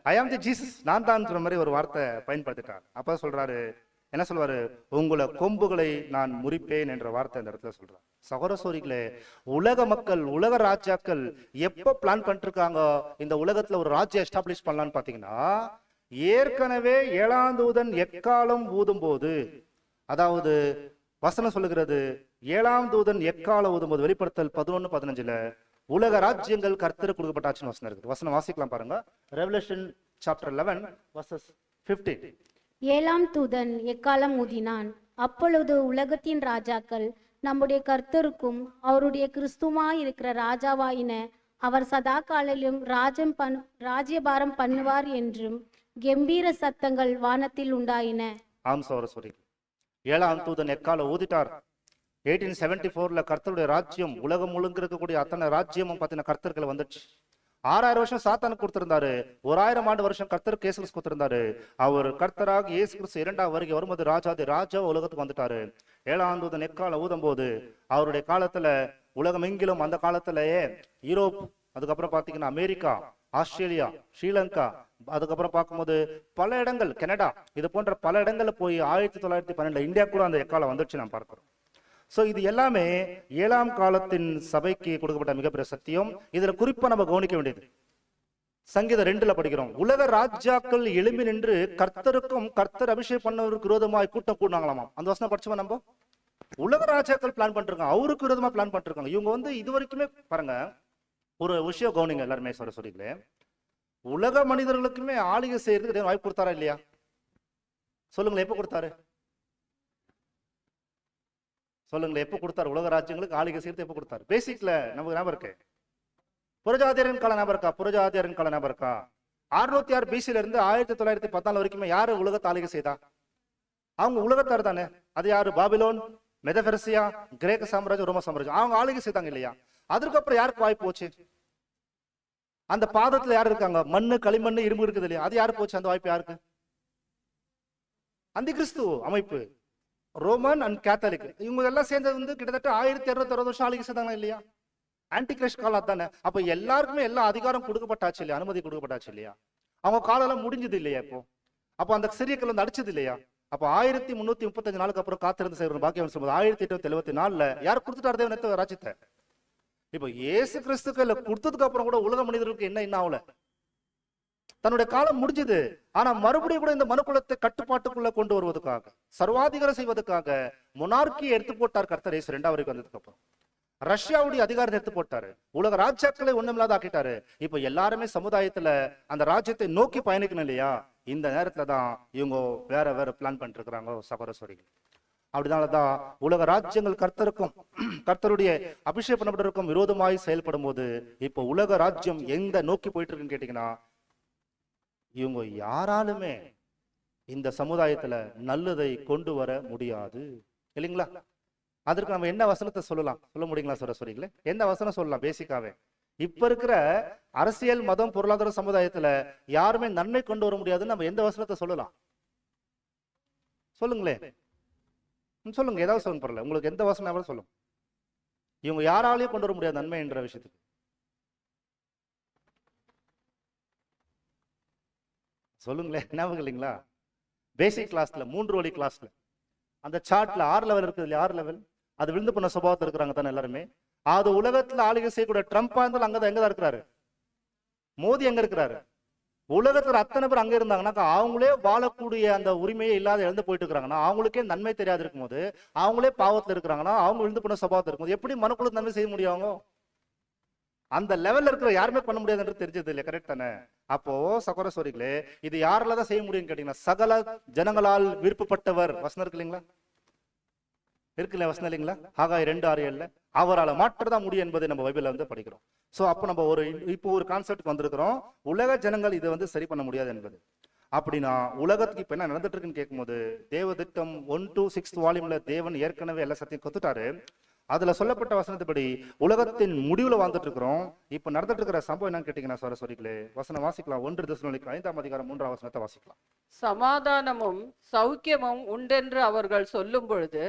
ஐ ஆம் தி ஜீசஸ், நான் தான் மாதிரி ஒரு வார்த்தை பயன்படுத்திட்டார். அப்ப சொல்றாரு, என்ன சொல்வாரு, உங்களை கொம்புகளை நான் முறிப்பேன் என்ற வார்த்தை அந்த இடத்துல சொல்றாரு. சகோதரர்களே, உலக மக்கள் உலக ராஜாக்கள் எப்ப பிளான் பண்ணிட்டு இருக்காங்க இந்த உலகத்துல ஒரு ராஜ்யம் எஸ்டாப்ளிஷ் பண்ணலான்னு பாத்தீங்கன்னா, ஏற்கனவே 7ஆம் தூதன் எக்காலம் ஊதும் போது, அதாவது வசனம் சொல்லுகிறது 7ஆம் தூதன் எக்காலம் ஊதும் போது, வெளிப்படுத்தல் 11:15 உலக ராஜ்யங்கள் கர்த்தருக்கு கொடுக்கப்பட்டாச்சுன்னு வசனம் இருக்குது. வசனம் வாசிக்கலாம் பாருங்க. Revelation chapter 11 verses 15. 7ஆம் தூதன் எக்காலம் ஊதினான். அப்பொழுது உலகத்தின் ராஜாக்கள் நம்முடைய கர்த்தருக்கும் அவருடைய கிறிஸ்துவாயிருக்கிற ராஜாவாயின அவர் சதா காலிலும் ராஜ்யபாரம் பண்ணுவார் என்றும் கம்பீர சத்தங்கள் வானத்தில் உண்டாயின. ஆம் சகோதரரே, 7ஆம் தூதன் எக்காலம் ஊதிட்டார். 1874 கர்த்தருடைய ராஜ்யம் உலகம் முழுங்க இருக்கக்கூடிய அத்தனை ராஜ்யமும் பார்த்தீங்கன்னா கர்த்தர்கள் வந்துச்சு. 6000 வருஷம் சாத்தானுக்கு கொடுத்திருந்தாரு, 1000 ஆண்டு வருஷம் கர்த்தருக்கு இயேசு கிறிஸ்து கொடுத்திருந்தாரு. அவர் கர்த்தராக இயேசு கிறிஸ்து 2ஆம் வருகை வரும்போது ராஜா உலகத்துக்கு வந்துட்டாரு. 7ஆம் தூதன் எக்காலம் ஊதும் போது அவருடைய காலத்துல உலகம் எங்கிலும் அந்த காலத்திலேயே யூரோப், அதுக்கப்புறம் பாத்தீங்கன்னா அமெரிக்கா, ஆஸ்திரேலியா, ஸ்ரீலங்கா, அதுக்கப்புறம் பார்க்கும்போது பல இடங்கள், கனடா, இது போன்ற பல இடங்கள்ல போய் 1912 இந்தியா கூட அந்த எக்காலம் வந்துச்சு நான் பார்க்கிறோம். சோ இது எல்லாமே 7ஆம் காலத்தின் சபைக்கு கொடுக்கப்பட்ட மிகப்பெரிய சத்தியம். இதுல குறிப்பா நம்ம கவனிக்க வேண்டியது சங்கீதம் 2 படிக்கிறோம், உலக ராஜாக்கள் எழும்பி நின்று கர்த்தருக்கும் கர்த்தர் அபிஷேகம் பண்ணவருக்கு விரோதமாய் கூட்டம் கூடினாங்களாமா. அந்த வசனம் படிச்சுமா நம்ம? உலக ராஜாக்கள் பிளான் பண்ணிருக்காங்க, அவருக்கு விரோதமா பிளான் பண்ணிருக்காங்க. இவங்க இது வரைக்குமே பாருங்க, ஒரு விஷயம் கவனிங்க எல்லாருமே சொல்றீங்களே, உலக மனிதர்களுக்குமே ஆளுகை செய்யறதுக்கு வாய்ப்பு கொடுத்தாரா இல்லையா? சொல்லுங்களேன், எப்ப கொடுத்தாரு? சொல்லுங்களேன், எப்ப கொடுத்தாரு உலக ராஜ்யங்களுக்கு ஆளுகை சேர்த்து எப்ப கொடுத்தாரு? பேசிக்ல நமக்கு ஞாபகம் இருக்கு. புரஜாதியரின் கால ஞாபகம் இருக்கா? புரஜாதியரின் கால ஞாபகம் இருக்கா? 606 BC இருந்து 1914 வரைக்குமே யாரு உலகத்தை ஆளுகை செய்தா? அவங்க உலகத்தார் தானே. அது யாரு? பாபிலோன், மெதபெர்சியா, கிரேக்க சாம்ராஜ்யம், ரோம சாம்ராஜ்யம், அவங்க ஆளுகை செய்தாங்க இல்லையா? அதுக்கப்புறம் யாருக்கு வாய்ப்பு போச்சு? அந்த பாதத்துல யாரு இருக்காங்க? மண்ணு, களிமண்ணு, இரும்பு இருக்குது இல்லையா? அது யாரு போச்சு? அந்த வாய்ப்பு யாருக்கு? அந்த கிறிஸ்து அமைப்பு, ரோமன் அண்ட் கேத்தலிக், இவங்க எல்லாம் சேர்ந்தது வந்து கிட்டத்தட்ட 1260 வருஷம் ஆளுகை செய்தாங்க இல்லையா? ஆன்டி கிரைஸ்ட் காலம் தானே. அப்ப எல்லாருக்குமே எல்லா அதிகாரம் கொடுக்கப்பட்டாச்சு இல்லையா? அனுமதி கொடுக்கப்பட்டாச்சு இல்லையா? அவங்க காலம் எல்லாம் முடிஞ்சது இல்லையா? அப்போ அந்த சிறிய கல் வந்து அடிச்சது இல்லையா? அப்ப 1335 நாளுக்கு அப்புறம் காத்திருந்து செய்யற பாக்கியம் சொல்லும்போது 1874 யார் கொடுத்துட்டாரு தேவன் ராஜ்யத்தை? இப்ப இயேசு கிறிஸ்துக்கள் கொடுத்ததுக்கு அப்புறம் கூட உலக மனிதர்களுக்கு என்ன ஆகல? தன்னுடைய காலம் முடிஞ்சது. ஆனா மறுபடியும் கூட இந்த மனுக்குலத்தை கட்டுப்பாட்டுக்குள்ள கொண்டு வருவதற்காக, சர்வாதிகாரம் செய்வதற்காக மொனார்கியை எடுத்து போட்டார் கர்த்தர் இயேசு 2வது வரைக்கும் வந்ததுக்கு அப்புறம். ரஷ்யாவுடைய அதிகாரத்தை எடுத்து போட்டாரு. உலக ராஜ்யங்களை ஒண்ணுமில்லாத ஆக்கிட்டாரு. இப்ப எல்லாருமே சமுதாயத்துல அந்த ராஜ்யத்தை நோக்கி பயணிக்கணும் இல்லையா? இந்த நேரத்துல தான் இவங்க வேற பிளான் பண்ணிட்டு இருக்கிறாங்க சகோதரர்கள். அப்படினாலதான் உலக ராஜ்யங்கள் கர்த்தருக்கும் கர்த்தருடைய அபிஷேகம் பண்ணப்பட்டிருக்கும் விரோதமாய் செயல்படும் போது இப்ப உலக ராஜ்யம் எங்க நோக்கி போயிட்டு இருக்குன்னு கேட்டீங்கன்னா, இவங்க யாராலுமே இந்த சமுதாயத்துல நல்லதை கொண்டு வர முடியாது இல்லைங்களா? அதற்கு நம்ம என்ன வசனத்தை சொல்லலாம்? சொல்ல முடியுங்களா சகோதரர்களே? எந்த வசனம் சொல்லலாம்? பேசிக்காவே இப்ப இருக்கிற அரசியல், மதம், பொருளாதார சமுதாயத்துல யாருமே நன்மை கொண்டு வர முடியாதுன்னு நம்ம எந்த வசனத்தை சொல்லலாம்? சொல்லுங்களேன், சொல்லுங்க, ஏதாவது சொல்லுங்க, பரவாயில்ல. உங்களுக்கு எந்த வசனம் சொல்லுங்க. இவங்க யாராலையும் கொண்டு வர முடியாது நன்மை என்ற விஷயத்துக்கு. சொல்லுங்களேன், ஞாபகம் இல்லைங்களா? பேசிக் கிளாஸ்ல 3 வழி கிளாஸ்ல அந்த சார்ட்ல 6 லெவல் இருக்குது இல்லையா? 6 லெவல். அது விழுந்து பண்ண சுபாவத்தில் இருக்கிறாங்க தானே எல்லாருமே. அது உலகத்துல ஆளுகை செய்யக்கூடிய ட்ரம்ப்பா இருந்தாலும் அங்கதான் எங்கதான் இருக்கிறாரு? மோடி எங்க இருக்கிறாரு? உலகத்துல அத்தனை பேர் அங்க இருந்தாங்கன்னா அவங்களே வாழக்கூடிய அந்த உரிமையே இல்லாத இழந்து போயிட்டு இருக்கிறாங்கன்னா, அவங்களுக்கே நன்மை தெரியாது இருக்கும் போது, அவங்களே பாவத்துல இருக்கிறாங்கன்னா, அவங்க விழுந்து பண்ண சுபாவத்தில் இருக்கும்போது எப்படி மனுக்குள்ள நன்மை செய்ய முடியும்? அவங்க அந்த லெவல்ல இருக்கிற யாருமே பண்ண முடியாதுன்றது தெரிஞ்சது இல்லையா? கரெக்ட் தானே? அப்போ சகோதரர்களே, இது யாரால தான் செய்ய முடியும்னு கேட்டீங்கன்னா, சகல ஜனங்களால் விருப்பப்பட்டவர் வசனம் இருக்கு இல்லைங்களா? இருக்குல்ல வசனம் இல்லைங்களா? ஆகாய் 2:6 அவரால் மாற்றதான் முடியும் என்பதை நம்ம பைபிள்ல வந்து படிக்கிறோம். சோ அப்போ நம்ம இப்போ ஒரு கான்செப்ட் வந்திருக்கிறோம், உலக ஜனங்கள் இதை வந்து சரி பண்ண முடியாது என்பது. அப்படின்னா உலகத்துக்கு இப்ப என்ன நடந்துட்டு இருக்குன்னு கேட்கும்போது, தேவ திட்டம் 1 to 6th வால்யூம்ல தேவன் ஏற்கனவே எல்லா சத்தியம் கொத்துட்டாரு. அதுல சொல்லப்பட்ட வசனத்துப்படி உலகத்தின் முடிவுல வாழ்ந்துட்டு இருக்கிறோம். இப்ப நடந்துட்டு இருக்கிற சம்பவம் என்னன்னு கேட்டீங்கன்னா சகோதரர்களே, வசனம் வாசிக்கலாம். 1 தெசலோனிக்கர் 5ஆம் அதிகாரம் 3ஆம் வசனத்தை வாசிக்கலாம். சமாதானமும் சௌக்கியமும் உண்டென்று அவர்கள் சொல்லும் பொழுது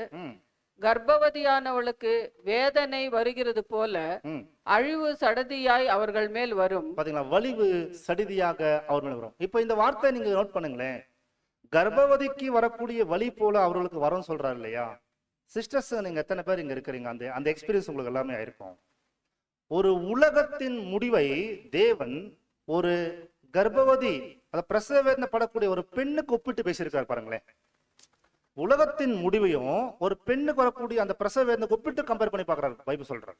கர்ப்பவதியானவளுக்கு வேதனை வருகிறது போல அழிவு சடதியாய் அவர்கள் மேல் வரும். பாத்தீங்களா? வலிவு சடிதியாக அவர் மேல் வரும். இப்ப இந்த வார்த்தை நீங்க நோட் பண்ணுங்களேன். கர்ப்பவதிக்கு வரக்கூடிய வலி போல அவர்களுக்கு வரும் சொல்றாரு இல்லையா? சிஸ்டர்ஸ், நீங்க எத்தனை பேர் இங்க இருக்கிறீங்க? அந்த எக்ஸ்பீரியன்ஸ் உங்களுக்கு எல்லாமே ஆயிருக்கும். ஒரு உலகத்தின் முடிவை தேவன் ஒரு கர்ப்பவதி, அதை பிரசவ வேதனை படக்கூடிய ஒரு பெண்ணுக்கு ஒப்பிட்டு பேசியிருக்காரு பாருங்களேன். உலகத்தின் முடிவையும் ஒரு பெண்ணுக்கு வரக்கூடிய அந்த பிரசவ வேதனை ஒப்பிட்டு கம்பேர் பண்ணி பாக்குறாரு பைபிள் சொல்றாரு.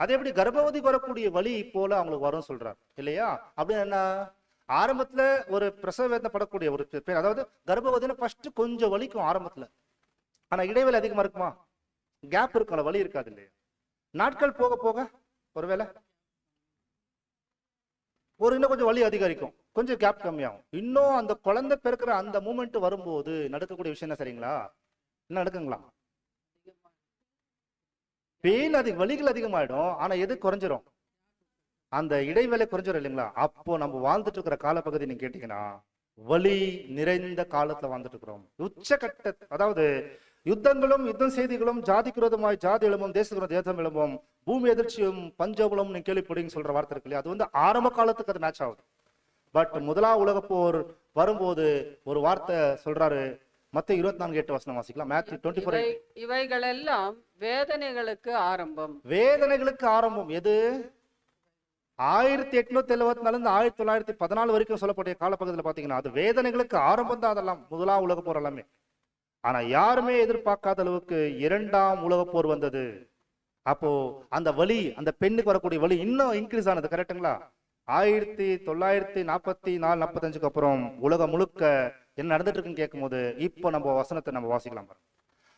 அதே எப்படி கர்ப்பவதிக்கு வரக்கூடிய வலி போல அவங்களுக்கு வரும் சொல்றாரு இல்லையா? அப்படின்னு என்ன? ஆரம்பத்துல ஒரு பிரசவ வேதனை படக்கூடிய ஒரு பெண், அதாவது கர்ப்பவதினா ஃபர்ஸ்ட் கொஞ்சம் வலிக்கும் ஆரம்பத்துல, ஆனா இடைவேளை அதிகமா இருக்குமா? கேப் இருக்கும், வலி இருக்காது இல்லையா? நாட்கள் போக போக ஒருவேளை இன்னும் கொஞ்சம் வலி அதிகரிக்கும், கொஞ்சம் கேப் கம்மியாகும். இன்னும் அந்த குழந்தை பிறக்கிற அந்த மூமெண்ட் வரும்போது நடக்கக்கூடிய விஷயம் என்ன சரிங்களா? என்ன நடக்குங்களா? பெயின் வலிகள் அதிகமாயிடும். ஆனா எது குறைஞ்சிரும்? அந்த இடைவேளை குறைஞ்சிரும் இல்லைங்களா? அப்போ நம்ம வாழ்ந்துட்டு இருக்கிற காலப்பகுதி நீங்க கேட்டீங்கன்னா வலி நிறைந்த காலத்துல வாழ்ந்துட்டு இருக்கிறோம். உச்சகட்ட, அதாவது யுத்தங்களும் யுத்தம் செய்திகளும் ஜாதிக்கு விரோதமாய் ஜாதி எழும்பும், தேசத்துக்கு தேசம் எழும்பும், பூமி எதிர்ச்சியும் பஞ்சபலம் நீங்க கேள்விப்படுங்க சொல்ற வார்த்தை இருக்கு இல்லையா? அது வந்து ஆரம்ப காலத்துக்கு அது மேட்ச் ஆகுது. பட் முதலாம் உலக போர் வரும்போது ஒரு வார்த்தை சொல்றாரு. மத்தேயு 24:8 வசனம் வாசிக்கலாம். மேத்யூ 24. இவைகளெல்லாம் வேதனைகளுக்கு ஆரம்பம். வேதனைகளுக்கு ஆரம்பம் எது? 1874 இருந்து 1914 வரைக்கும் சொல்லப்பட்ட காலப்பகுதியில் பாத்தீங்கன்னா அது வேதனைகளுக்கு ஆரம்பம் தான். அதெல்லாம் முதலாம் உலக போர் எல்லாமே. ஆனா யாருமே எதிர்பார்க்காத அளவுக்கு 2ஆம் உலக போர் வந்தது. அப்போ அந்த வலி, அந்த பெண்ணுக்கு வரக்கூடிய வலி இன்னும் இன்க்ரீஸ் ஆனது. கரெக்டுங்களா? 1944-45 அப்புறம் உலகம் முழுக்க என்ன நடந்துட்டு இருக்குன்னு கேட்கும் போது இப்போ நம்ம வசனத்தை நம்ம வாசிக்கலாம்.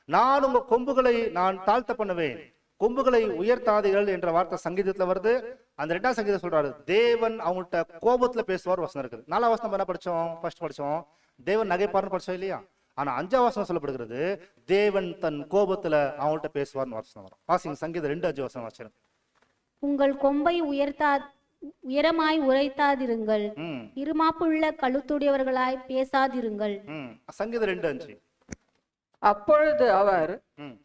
நான் உங்க கொம்புகளை நான் தாழ்த்த பண்ணுவேன், கொம்புகளை உயர்த்தாதீர்கள் என்ற வார்த்தை சங்கீதத்துல வருது. அந்த 2ஆம் சங்கீதம் சொல்றாரு, தேவன் அவங்கள்ட்ட கோபத்துல பேசுவார் வசனம் இருக்குது. 4ஆம் வசனம் என்ன படிச்சோம்? ஃபர்ஸ்ட் படிச்சோம், தேவன் நகைப்பார்னு படிச்சோம் இல்லையா? ஆனா 5ஆம் வசனம் சொல்லப்படுகிறது, தேவன் தன் கோபத்துல அவங்கள்ட்ட பேசுவார்னு வசனம் வரும். வாசிங்க சங்கீதம் 2:5 வசனம் வாசிங்க. உங்கள் கொம்பை உயரமாய் உரைத்தாதிருங்கள், இருமாப்புள்ள கழுத்துடையவர்களாய் பேசாதிருங்கள். சங்கீதம் 2:5. அப்பொழுது அவர்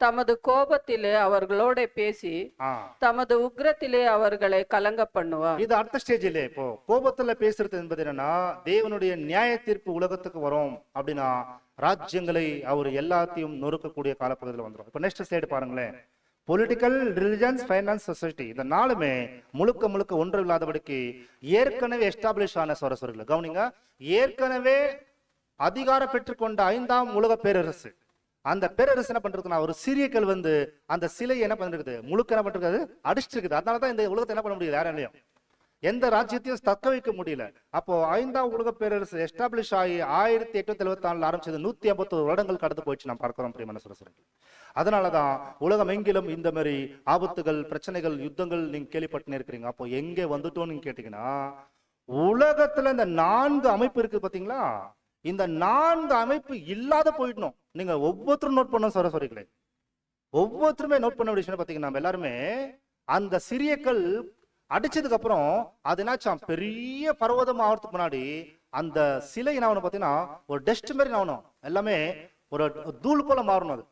தமது கோபத்திலே அவர்களோட பேசி தமது உக்ரத்திலே அவர்களை கலங்க பண்ணுவார். இது அடுத்த ஸ்டேஜ் இல்லையா? இப்போ கோபத்துல பேசுறது என்பது என்னன்னா, தேவனுடைய நியாய தீர்ப்பு உலகத்துக்கு வரும் அப்படின்னா ராஜ்யங்களை அவர் எல்லாத்தையும் நொறுக்கக்கூடிய காலப்பகுதியில் வந்துடும். இப்போ நெக்ஸ்ட் ஸ்லைடு பாருங்களேன். பொலிட்டிக்கல், ரிலிஜன்ஸ், ஃபைனான்ஸ், சொசைட்டி, இந்த 4மே முழுக்க முழுக்க ஒன்று இல்லாதபடிக்கு ஏற்கனவே எஸ்டாப்ளிஷ் ஆன சொரசொரிகள். கவனிங்க, ஏற்கனவே அதிகாரம் பெற்றுக்கொண்ட 5ஆம் உலக பேரரசு, அந்த பேரரசு என்ன பண்றதுன்னா, ஒரு சிறிய கல் வந்து அந்த சிலை என்ன பண்ணிருக்குது, முழுக்க என்ன பண்றது, அடிச்சிருக்குது. அதனாலதான் இந்த உலகத்தை என்ன பண்ண முடியல, யாராலையும் எந்த ராஜ்யத்தையும் தக்க வைக்க முடியல. அப்போ 5ஆம் உலக பேரரசு எஸ்டாப்ளிஷ் ஆகி 1874 ஆரம்பிச்சது, 151 வருடங்கள் கடந்து போயிடுச்சு நாம் பார்க்கிறோம் பிரியமான சொரசொரிகள். அதனாலதான் உலகம் எங்கிலும் இந்த மாதிரி ஆபத்துகள், பிரச்சனைகள், யுத்தங்கள் நீங்க கேள்விப்பட்டு இருக்கிறீங்க. அப்போ எங்கே வந்துட்டோம் நீங்க கேட்டீங்கன்னா, உலகத்துல இந்த 4 அமைப்பு இருக்கு பாத்தீங்களா, இந்த 4 அமைப்பு இல்லாத போயிடணும். நீங்க ஒவ்வொருத்தரும் நோட் பண்ண சொரசொரிகளே, ஒவ்வொருத்தருமே நோட் பண்ண விஷயம் பாத்தீங்கன்னா, நம்ம எல்லாருமே அந்த சிறிய கல் அடிச்சதுக்கு அப்புறம் அது என்னாச்சாம், பெரிய பர்வதம் ஆகிறதுக்கு முன்னாடி அந்த சிலை என்ன ஆகணும் பாத்தீங்கன்னா, ஒரு டஸ்ட் மாதிரி ஆகணும், எல்லாமே ஒரு தூள் போல மாறணும். அது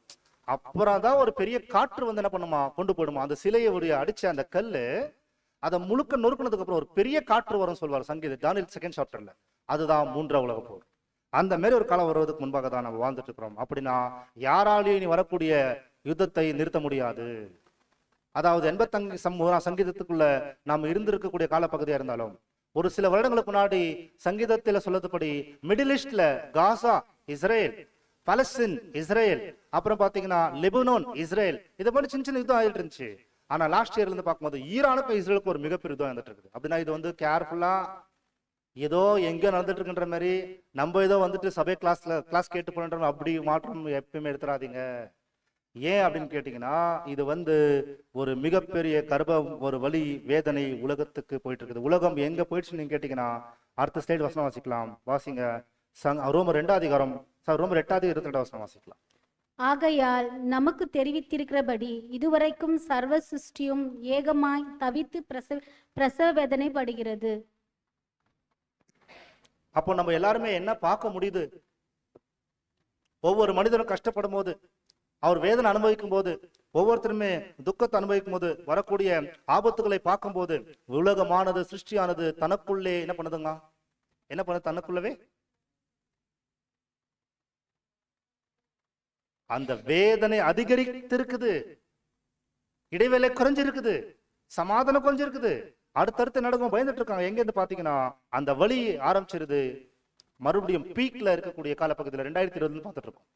அப்புறம் தான் ஒரு பெரிய காற்று வந்து என்ன பண்ணுமா, கொண்டு போயிடுமா அந்த சிலையை அடிச்ச அந்த கல்லு, அதை முழுக்க நொறுக்கினதுக்கு அப்புறம் ஒரு பெரிய காற்று வரும் சொல்வார் சங்கீத தானியேல் 2nd சாப்டர்ல. அதுதான் 3ஆம் உலக போர். அந்த மாதிரி ஒரு காலம் வருவதற்கு முன்பாக தான் நம்ம வாழ்ந்துட்டு இருக்கிறோம். அப்படின்னா யாராலையும் இனி வரக்கூடிய யுத்தத்தை நிறுத்த முடியாது. அதாவது 85 சங்கீதத்துக்குள்ள நாம் இருந்திருக்கக்கூடிய காலப்பகுதியா இருந்தாலும், ஒரு சில வருடங்களுக்கு முன்னாடி சங்கீதத்துல சொல்லதுபடி மிடில் ஈஸ்ட்ல காசா இஸ்ரேல், பலஸ்தீன் இஸ்ரேல், அப்புறம் பாத்தீங்கன்னா லெபனான் இஸ்ரேல், இதை மாதிரி சின்ன சின்ன யுத்தம் ஆயிட்டு இருந்துச்சு. ஆனா லாஸ்ட் இயர்ல இருந்து பார்க்கும்போது ஈரானுக்கும் இஸ்ரேலுக்கும் ஒரு மிகப்பெரிய யுத்தம் வந்துட்டு இருக்குது. அப்படின்னா இது வந்து கேர்ஃபுல்லா ஏதோ எங்கேயோ நடந்துட்டு இருக்குன்ற மாதிரி நம்ம ஏதோ வந்துட்டு சபை கிளாஸ் கேட்டு போன்ற அப்படி மாற்றம் எப்பயுமே எடுத்துடாதீங்க. ஏன் அப்படின்னு கேட்டீங்கன்னா, இது வந்து ஒரு மிகப்பெரிய ஒரு வலி வேதனை உலகத்துக்கு போயிட்டு இருக்குது. உலகம் எங்க போயிடுச்சு நீங்க கேட்டீங்கன்னா, அடுத்த ஸ்லைடு வசனம் வாசிக்கலாம். வாசிங்க ரோமர் 2ஆம் அதிகாரம், ரோமர் 8ஆம் 22 வசனம் வாசிக்கலாம். ஆகையால் நமக்கு தெரிவித்திருக்கிறபடி இதுவரைக்கும் சர்வ சிருஷ்டியும் ஏகமாய் தவித்து பிரசவ வேதனை படுகிறது. அப்போ நம்ம எல்லாருமே என்ன பார்க்க முடியுது, ஒவ்வொரு மனிதனும் கஷ்டப்படும் போது, அவர் வேதனை அனுபவிக்கும் போது, ஒவ்வொருத்தருமே துக்கத்தை அனுபவிக்கும் போது, வரக்கூடிய ஆபத்துகளை பார்க்கும் போது, உலகமானது சிருஷ்டியானது தனக்குள்ளே என்ன பண்ணுதுங்க, என்ன பண்ணுது, தனக்குள்ளவே அந்த வேதனை அதிகரித்திருக்குது, இடைவேளை குறைஞ்சிருக்குது, சமாதானம் குறைஞ்சிருக்குது, அடுத்தடுத்து நடக்கும் பயந்துட்டு இருக்காங்க. எங்க இருந்து பாத்தீங்கன்னா அந்த வலி ஆரம்பிச்சிருது. மறுபடியும் பீக்ல இருக்கக்கூடிய காலப்பகுதியில் 2020 பார்த்துட்டு இருக்கோம்.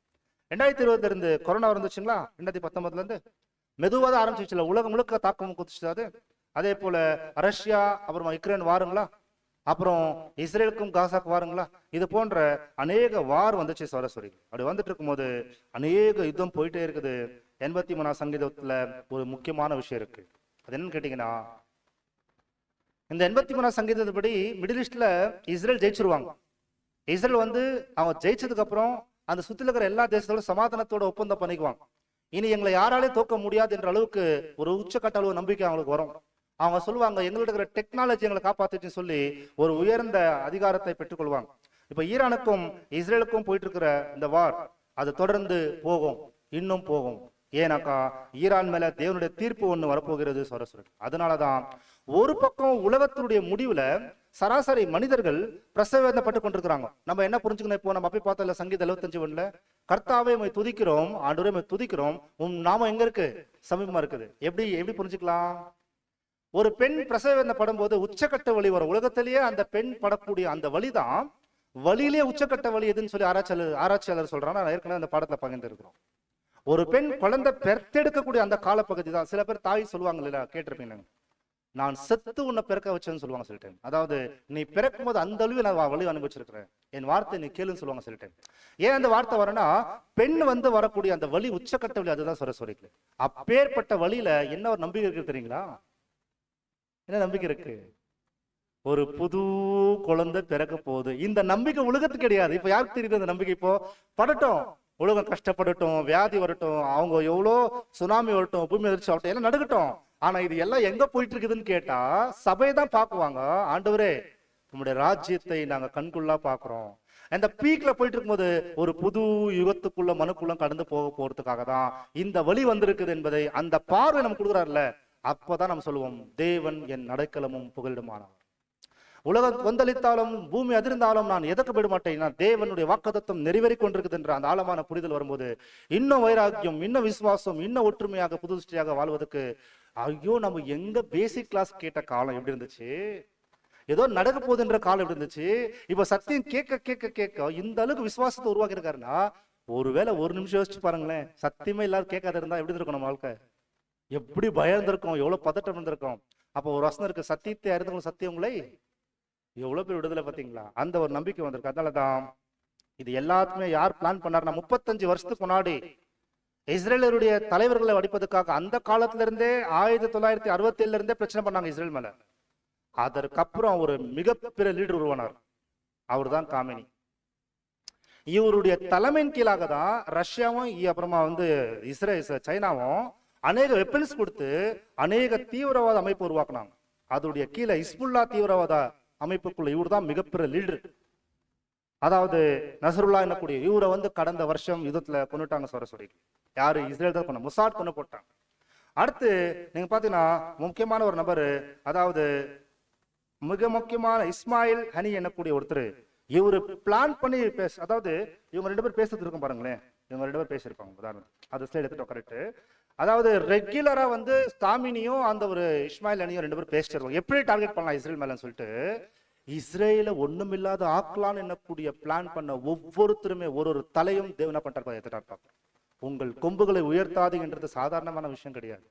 2020 இருந்து கொரோனா இருந்துச்சுங்களா, 2019 இருந்து மெதுவாக தான் ஆரம்பிச்சிச்சுல, உலகம் முழுக்க தாக்கம் குதிச்சுது. அது அதே போல ரஷ்யா, அப்புறமா யுக்ரைன் வாருங்களா, அப்புறம் இஸ்ரேலுக்கும் காசாக்கு வாருங்களா, இது போன்ற அநேக வார் வந்துச்சு சரஸ்வரி. அப்படி வந்துட்டு இருக்கும்போது அநேக யுத்தம் போயிட்டே இருக்குது. 83ஆம் சங்கீதத்துல ஒரு முக்கியமான விஷயம் இருக்கு. அது என்னன்னு கேட்டீங்கன்னா, இந்த 83ஆம் சங்கீதப்படி மிடில் ஈஸ்ட்ல இஸ்ரேல் ஜெயிச்சிருவாங்க. இஸ்ரேல் வந்து அவங்க ஜெயிச்சதுக்கு அப்புறம் அந்த சுத்தில இருக்கிற எல்லா தேசத்தோட சமாதானத்தோட ஒப்பந்தம் பண்ணிக்குவாங்க. இனி எங்களை யாராலையும் தோக்க முடியாது என்ற அளவுக்கு ஒரு உச்சக்கட்ட அளவு நம்பிக்கை அவங்களுக்கு வரும். அவங்க சொல்லுவாங்க, எங்கள்ட்ட இருக்கிற டெக்னாலஜி எங்களை காப்பாத்துச்சுன்னு சொல்லி ஒரு உயர்ந்த அதிகாரத்தை பெற்றுக்கொள்வாங்க. இப்ப ஈரானுக்கும் இஸ்ரேலுக்கும் போயிட்டு இருக்கிற இந்த வார் அது தொடர்ந்து போகும், இன்னும் போகும். ஏன்னாக்கா ஈரான் மேல தேவனுடைய தீர்ப்பு ஒண்ணு வரப்போகிறது சரஸ்வரன். அதனாலதான் ஒரு பக்கம் உலகத்தினுடைய முடிவுல சராசரி மனிதர்கள் பிரசவேதனைப்பட்டு கொண்டிருக்கிறாங்க. நம்ம என்ன புரிஞ்சுக்கணும், இப்போ நம்ம அப்படி பார்த்தல சங்கீதம் 75:1 கர்த்தாவே உம்மை துதிக்கிறோம், ஆண்டவரே உம்மை துதிக்கிறோம், நாம எங்க இருக்கு, சமீபமா இருக்குது. எப்படி புரிஞ்சுக்கலாம்? ஒரு பெண் பிரசவேதனைப்படும் போது உச்சக்கட்ட வலி வரும். உலகத்திலேயே அந்த பெண் படக்கூடிய அந்த வலிதான் வலியிலே உச்சக்கட்ட வலி எதுன்னு சொல்லி ஆராய்ச்சியாளர் சொல்றாங்க. நான் ஏற்கனவே அந்த பாடத்துல பகிர்ந்து இருக்கிறோம். ஒரு பெண் குழந்தை பெற்றெடுக்கக்கூடிய அந்த காலப்பகுதி தான். சில பேர் தாய் சொல்லுவாங்க இல்ல, கேட்டிருப்பீங்க, நான் செத்து உன்னை பிறக்க வச்சேன்னு சொல்லுவாங்க சில டைம். அதாவது நீ பிறக்கும் போது அந்த அளவு நான் வலி அனுபவிச்சிருக்கிறேன், என் வார்த்தை நீ கேளுன்னு சொல்லுவாங்க சில டைம். ஏன் அந்த வார்த்தை வரனா, பெண் வந்து வரக்கூடிய அந்த வலி, உச்சக்கட்ட வலி, அதுதான் சொரசொரிக்கல. அப்பேற்பட்ட வழியில என்ன ஒரு நம்பிக்கை இருக்கு தெரியுங்களா? என்ன நம்பிக்கை இருக்கு? ஒரு புது குழந்தை பிறக்க போகுது. இந்த நம்பிக்கை உலகத்துக்கு கிடையாது. இப்ப யாருக்கு தெரியுது அந்த நம்பிக்கை? இப்போ படட்டும், உலகம் கஷ்டப்படட்டும், வியாதி வரட்டும், அவங்க எவ்வளோ சுனாமி வரட்டும், பூமி அதிர்ச்சி வரட்டும், எல்லாம் நடக்கட்டும். ஆனா இது எல்லாம் எங்க போயிட்டு இருக்குதுன்னு கேட்டா சபையை தான் பாக்குவாங்க. ஆண்டவரே உங்களுடைய ராஜ்யத்தை நாங்க கண்குள்ளா பாக்குறோம். அந்த பீக்ல போயிட்டு இருக்கும்போது ஒரு புது யுகத்துக்குள்ள மனுக்குள்ள கடந்து போறதுக்காக தான் இந்த வழி வந்திருக்குது என்பதை அந்த பார்வை நம்ம கொடுக்குறாருல, அப்பதான் நம்ம சொல்லுவோம், தேவன் என் அடைக்கலமும் புகலிடமானவர். உலகம் கொந்தளித்தாலும் பூமி அதிர்ந்தாலும் நான் எதற்கு விட மாட்டேன், நான் தேவனுடைய வாக்குத்தத்தம் நிறைவேறி கொண்டிருக்குது என்ற அந்த ஆழமான புரிதல் வரும்போது இன்னும் வைராக்கியம், இன்னும் விசுவாசம், இன்னும் ஒற்றுமையாக புது திருஷ்டியாக வாழ்வதற்கு, ஐயோ நம்ம எங்க பேசிக் கிளாஸ் கேட்ட காலம் எப்படி இருந்துச்சு, ஏதோ நடக்க போகுதுன்ற காலம் எப்படி இருந்துச்சு, இப்ப சத்தியம் கேட்க கேட்க கேட்க இந்த அளவுக்கு விசுவாசத்தை உருவாக்கி இருக்காருன்னா, ஒருவேளை ஒரு நிமிஷம் யோசிச்சு பாருங்களேன், சத்தியமே எல்லாரும் கேட்காத இருந்தா எப்படி இருக்கும் நம்ம வாழ்க்கை? எப்படி பயம் இருந்திருக்கும், எவ்வளவு பதட்டம் இருந்திருக்கும். அப்போ ஒரு வசனம் இருக்கு, சத்தியத்தை அறிந்தவங்க சத்தியம் உங்களை எவ்வளவு பேர் விடுதலை பார்த்தீங்களா? அந்த ஒரு நம்பிக்கை வந்திருக்கு. அதனாலதான் இது எல்லாத்துமே யார் பிளான் பண்ணாருன்னா, 35 வருஷத்துக்கு முன்னாடி இஸ்ரேலருடைய தலைவர்களை அடிப்பதற்காக அந்த காலத்துல இருந்தே 1967 இருந்தே பிரச்சனை பண்ணாங்க இஸ்ரேல் மேல. அதற்கப்புறம் ஒரு மிகப்பெரிய லீடர் உருவானார், அவர் தான் காமினி. இவருடைய தலைமையின் கீழாக தான் ரஷ்யாவும் அப்புறமா வந்து சைனாவும் அநேக வெப்பன்ஸ் கொடுத்து அநேக தீவிரவாத அமைப்பு உருவாக்குனாங்க. அதோடைய கீழே இஸ்புல்லா தீவிரவாத அமைப்புக்குள்ள இவர் தான் மிகப்பெரிய லீடர். அதாவது நசருல்லா என்னக்கூடிய இவரை வந்து கடந்த வருஷம் யுத்தத்துல கொண்டுட்டாங்க. சொரசொரி யாரு? இஸ்ரேல் தான் கொண்டு, முசாட் கொண்டு போட்டாங்க. அடுத்து நீங்க பாத்தீங்கன்னா முக்கியமான ஒரு நபர், அதாவது மிக முக்கியமான இஸ்மாயில் ஹனி என்னக்கூடிய ஒருத்தர், இவரு பிளான் பண்ணி அதாவது இவங்க 2 பேர் பேசுறது இருக்கும் பாருங்களேன், இவங்க 2 பேர் பேசியிருப்பாங்க. உதாரணம் அது ஸ்லைட் எடுத்துட்டோம், கரெக்ட். அதாவது ரெகுலரா வந்து ஸ்டாமினியும் அந்த ஒரு இஸ்மாயில் அணியும் 2 பேரும் பேசிட்டு இருப்பாங்க, எப்படி டார்கெட் பண்ணலாம் இஸ்ரேல் மேலன்னு சொல்லிட்டு. இஸ்ரேல ஒண்ணுமில்லாத ஆக்கலான்னு என்னக்கூடிய பிளான் பண்ண ஒவ்வொருத்தருமே ஒரு தலையும் தேவனா பண்ணிட்டார். உங்கள் கொம்புகளை உயர்த்தாதுன்றது சாதாரணமான விஷயம் கிடையாது.